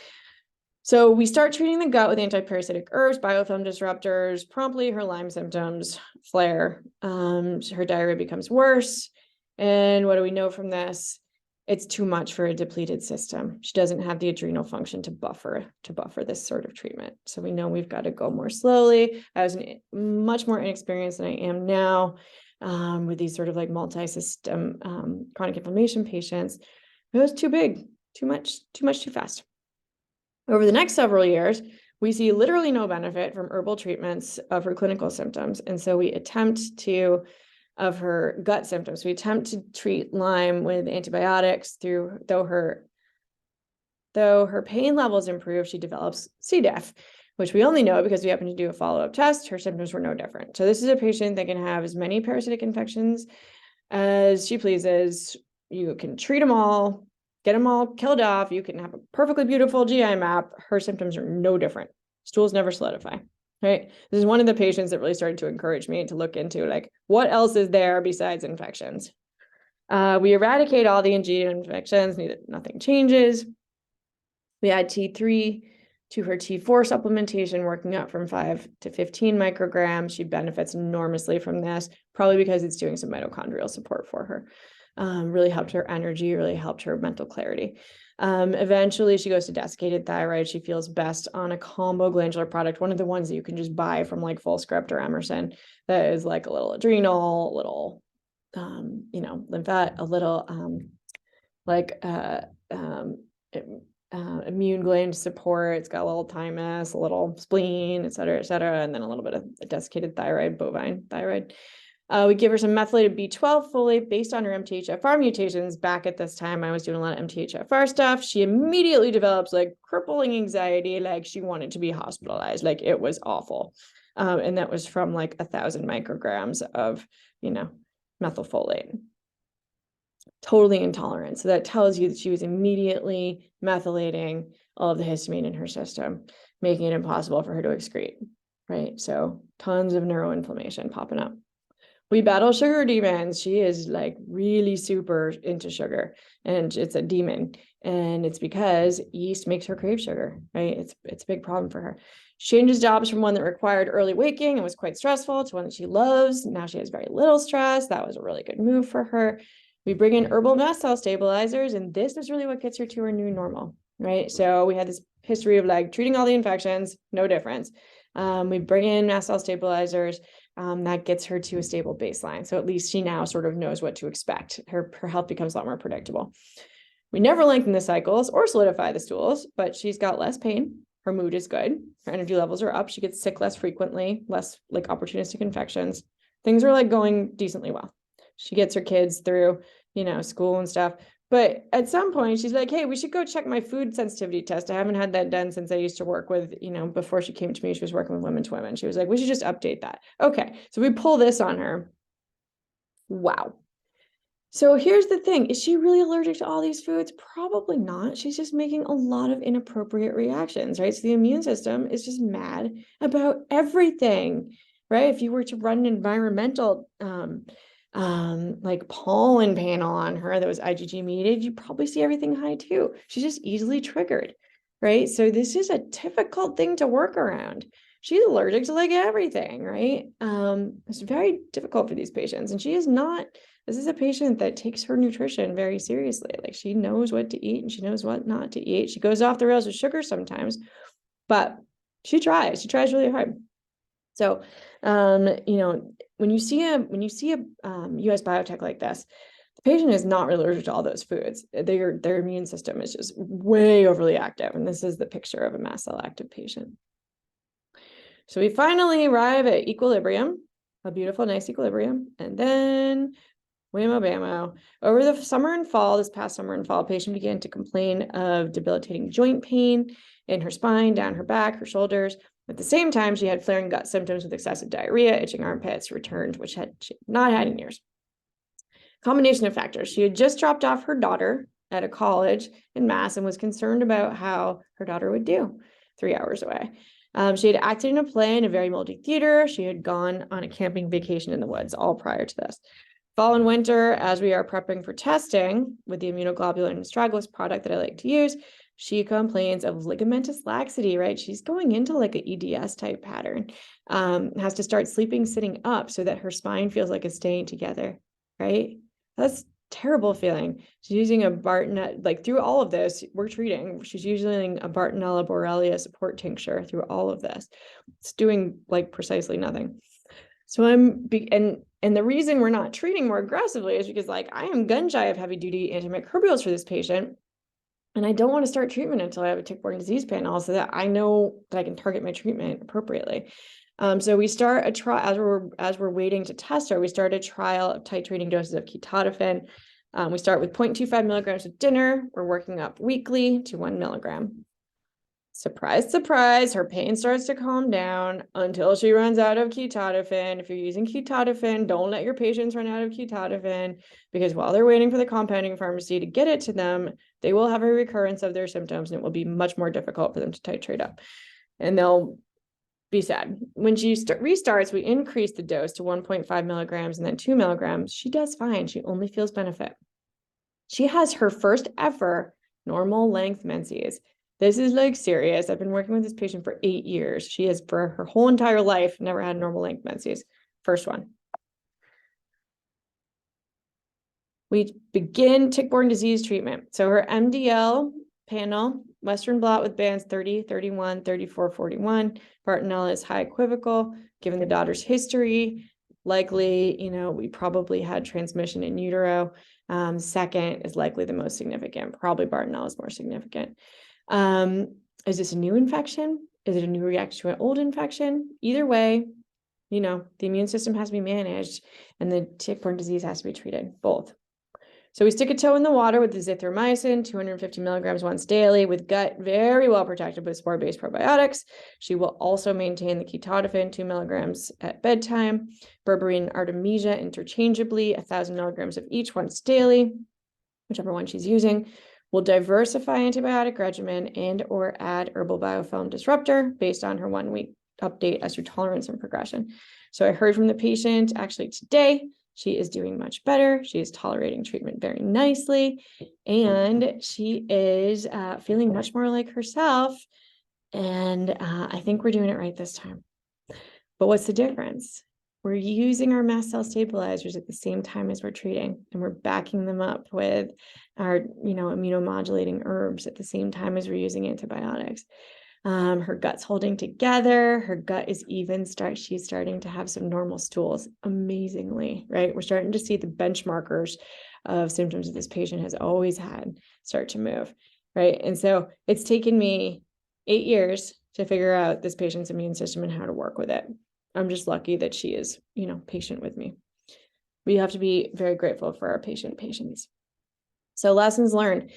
So we start treating the gut with antiparasitic herbs, biofilm disruptors. Promptly, her Lyme symptoms flare. Her diarrhea becomes worse. And what do we know from this? It's too much for a depleted system. She doesn't have the adrenal function to buffer this sort of treatment. So we know we've got to go more slowly. I was much more inexperienced than I am now with these sort of like multi-system chronic inflammation patients. It was too big, too much, too fast. Over the next several years, we see literally no benefit from herbal treatments of her clinical symptoms. And so we attempt to, of her gut symptoms, we attempt to treat Lyme with antibiotics though her pain levels improve, she develops C. diff, which we only know because we happen to do a follow-up test. Her symptoms were no different. So this is a patient that can have as many parasitic infections as she pleases. You can treat them all, get them all killed off. You can have a perfectly beautiful GI map. Her symptoms are no different. Stools never solidify, right? This is one of the patients that really started to encourage me to look into like, what else is there besides infections? We eradicate all the infections, nothing changes. We add T3 to her T4 supplementation, working up from 5 to 15 micrograms. She benefits enormously from this, probably because it's doing some mitochondrial support for her. Really helped her energy, really helped her mental clarity. Eventually, she goes to desiccated thyroid. She feels best on a combo glandular product, one of the ones that you can just buy from like Full Script or Emerson, that is like a little adrenal, a little, lymphatic, a little immune gland support. It's got a little thymus, a little spleen, et cetera, and then a little bit of desiccated thyroid, bovine thyroid. We give her some methylated B12 folate based on her MTHFR mutations. Back at this time, I was doing a lot of MTHFR stuff. She immediately develops like crippling anxiety, like she wanted to be hospitalized, like it was awful. And that was from like 1,000 micrograms of, methylfolate. Totally intolerant. So that tells you that she was immediately methylating all of the histamine in her system, making it impossible for her to excrete, right? So tons of neuroinflammation popping up. We battle sugar demons. She is like really super into sugar, and it's a demon. And it's because yeast makes her crave sugar, right? It's a big problem for her. She changes jobs from one that required early waking and was quite stressful to one that she loves. Now she has very little stress. That was a really good move for her. We bring in herbal mast cell stabilizers, and this is really what gets her to her new normal, right? So we had this history of like treating all the infections, no difference. We bring in mast cell stabilizers. That gets her to a stable baseline. So at least she now sort of knows what to expect. Her health becomes a lot more predictable. We never lengthen the cycles or solidify the stools, but she's got less pain. Her mood is good. Her energy levels are up. She gets sick less frequently, less like opportunistic infections. Things are like going decently well. She gets her kids through, school and stuff. But at some point, she's like, hey, we should go check my food sensitivity test. I haven't had that done since I used to work with, before she came to me, she was working with women to women. She was like, we should just update that. Okay, so we pull this on her. Wow. So here's the thing. Is she really allergic to all these foods? Probably not. She's just making a lot of inappropriate reactions, right? So the immune system is just mad about everything, right? If you were to run an environmental like pollen panel on her that was IgG mediated, you probably see everything high too. She's just easily triggered, right? So this is a difficult thing to work around. She's allergic to like everything, right? It's very difficult for these patients. And this is a patient that takes her nutrition very seriously. Like she knows what to eat and she knows what not to eat. She goes off the rails with sugar sometimes, but she tries really hard. So, when you see a US biotech like this, the patient is not really allergic to all those foods. Their immune system is just way overly active. And this is the picture of a mast cell active patient. So we finally arrive at equilibrium, a beautiful, nice equilibrium. And then whammo bammo. Over the summer and fall, this past summer and fall, patient began to complain of debilitating joint pain in her spine, down her back, her shoulders. At the same time, she had flaring gut symptoms with excessive diarrhea, itching armpits, returned, which she had not had in years. Combination of factors. She had just dropped off her daughter at a college in Mass and was concerned about how her daughter would do 3 hours away. She had acted in a play in a very moldy theater. She had gone on a camping vacation in the woods, all prior to this. Fall and winter, as we are prepping for testing with the immunoglobulin astragalus product that I like to use, she complains of ligamentous laxity, right? She's going into like an EDS type pattern, has to start sleeping sitting up so that her spine feels like it's staying together, right? That's terrible feeling. She's using a Bartonella, like through all of this, we're treating, she's using a Bartonella borrelia support tincture through all of this. It's doing like precisely nothing. So and the reason we're not treating more aggressively is because like I am gun shy of heavy duty antimicrobials for this patient. And I don't want to start treatment until I have a tick-borne disease panel so that I know that I can target my treatment appropriately. So we start a trial as we're waiting to test her. We start a trial of titrating doses of ketotifen. We start with 0.25 milligrams at dinner. We're working up weekly to 1 milligram. Surprise, surprise, her pain starts to calm down until she runs out of ketotifen. If you're using ketotifen, don't let your patients run out of ketotifen, because while they're waiting for the compounding pharmacy to get it to them, they will have a recurrence of their symptoms, and it will be much more difficult for them to titrate up. And they'll be sad. When she restarts, we increase the dose to 1.5 milligrams and then 2 milligrams. She does fine. She only feels benefit. She has her first ever normal length menses. This is like serious. I've been working with this patient for 8 years. She has, for her whole entire life, never had normal length menses. First one. We begin tick-borne disease treatment. So her MDL panel, Western blot with bands 30, 31, 34, 41. Bartonella is high equivocal. Given the daughter's history, likely, we probably had transmission in utero. Second is likely the most significant. Probably Bartonella is more significant. Is this a new infection? Is it a new reaction to an old infection? Either way, the immune system has to be managed and the tick-borne disease has to be treated, both. So we stick a toe in the water with the zithromycin, 250 milligrams once daily, with gut very well protected with spore-based probiotics. She will also maintain the ketotifen, 2 milligrams at bedtime, berberine, artemisia interchangeably, 1,000 milligrams of each once daily, whichever one she's using. We'll diversify antibiotic regimen and or add herbal biofilm disruptor based on her 1 week update as her tolerance and progression. So I heard from the patient actually today. She is doing much better. She is tolerating treatment very nicely, and she is feeling much more like herself. And I think we're doing it right this time. But what's the difference? We're using our mast cell stabilizers at the same time as we're treating, and we're backing them up with our, immunomodulating herbs at the same time as we're using antibiotics. Her gut's holding together. Her gut is even she's starting to have some normal stools, amazingly, right? We're starting to see the benchmarkers of symptoms that this patient has always had start to move, right? And so it's taken me 8 years to figure out this patient's immune system and how to work with it. I'm just lucky that she is, patient with me. We have to be very grateful for our patients. So lessons learned.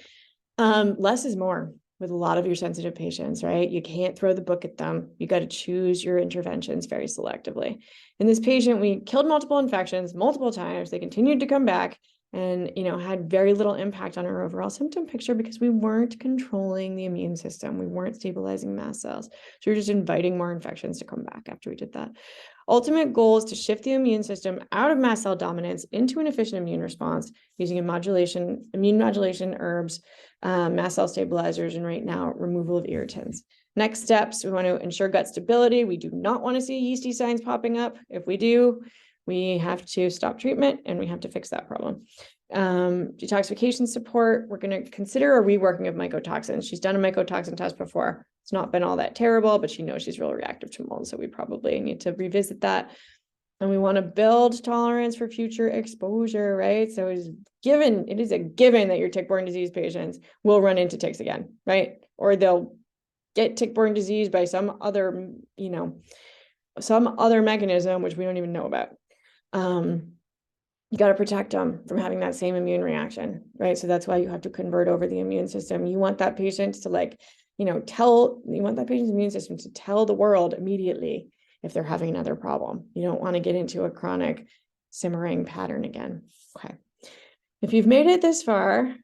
Less is more with a lot of your sensitive patients, right? You can't throw the book at them. You got to choose your interventions very selectively. In this patient, we killed multiple infections multiple times. They continued to come back and, had very little impact on our overall symptom picture because we weren't controlling the immune system. We weren't stabilizing mast cells. So we're just inviting more infections to come back after we did that. Ultimate goal is to shift the immune system out of mast cell dominance into an efficient immune response using immune modulation herbs, mast cell stabilizers, and right now, removal of irritants. Next steps, we want to ensure gut stability. We do not want to see yeasty signs popping up. If we do, we have to stop treatment and we have to fix that problem. Detoxification support, we're going to consider a reworking of mycotoxins. She's done a mycotoxin test before. It's not been all that terrible, but she knows she's real reactive to mold, so we probably need to revisit that. And we want to build tolerance for future exposure, right? So it is a given that your tick-borne disease patients will run into ticks again, right? Or they'll get tick-borne disease by some other, some other mechanism, which we don't even know about. You got to protect them from having that same immune reaction, right? So that's why you have to convert over the immune system. You want that patient to you want that patient's immune system to tell the world immediately if they're having another problem. You don't want to get into a chronic simmering pattern again. Okay. If you've made it this far,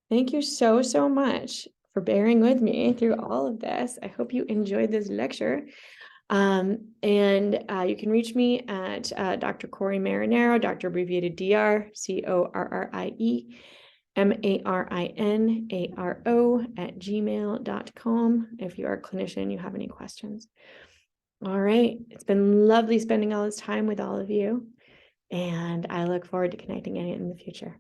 thank you so, so much for bearing with me through all of this. I hope you enjoyed this lecture. You can reach me at Dr. Corey Marinaro, Dr. abbreviated DR, CORRIE MARINARO @gmail.com. If you are a clinician, you have any questions. All right. It's been lovely spending all this time with all of you, and I look forward to connecting again in the future.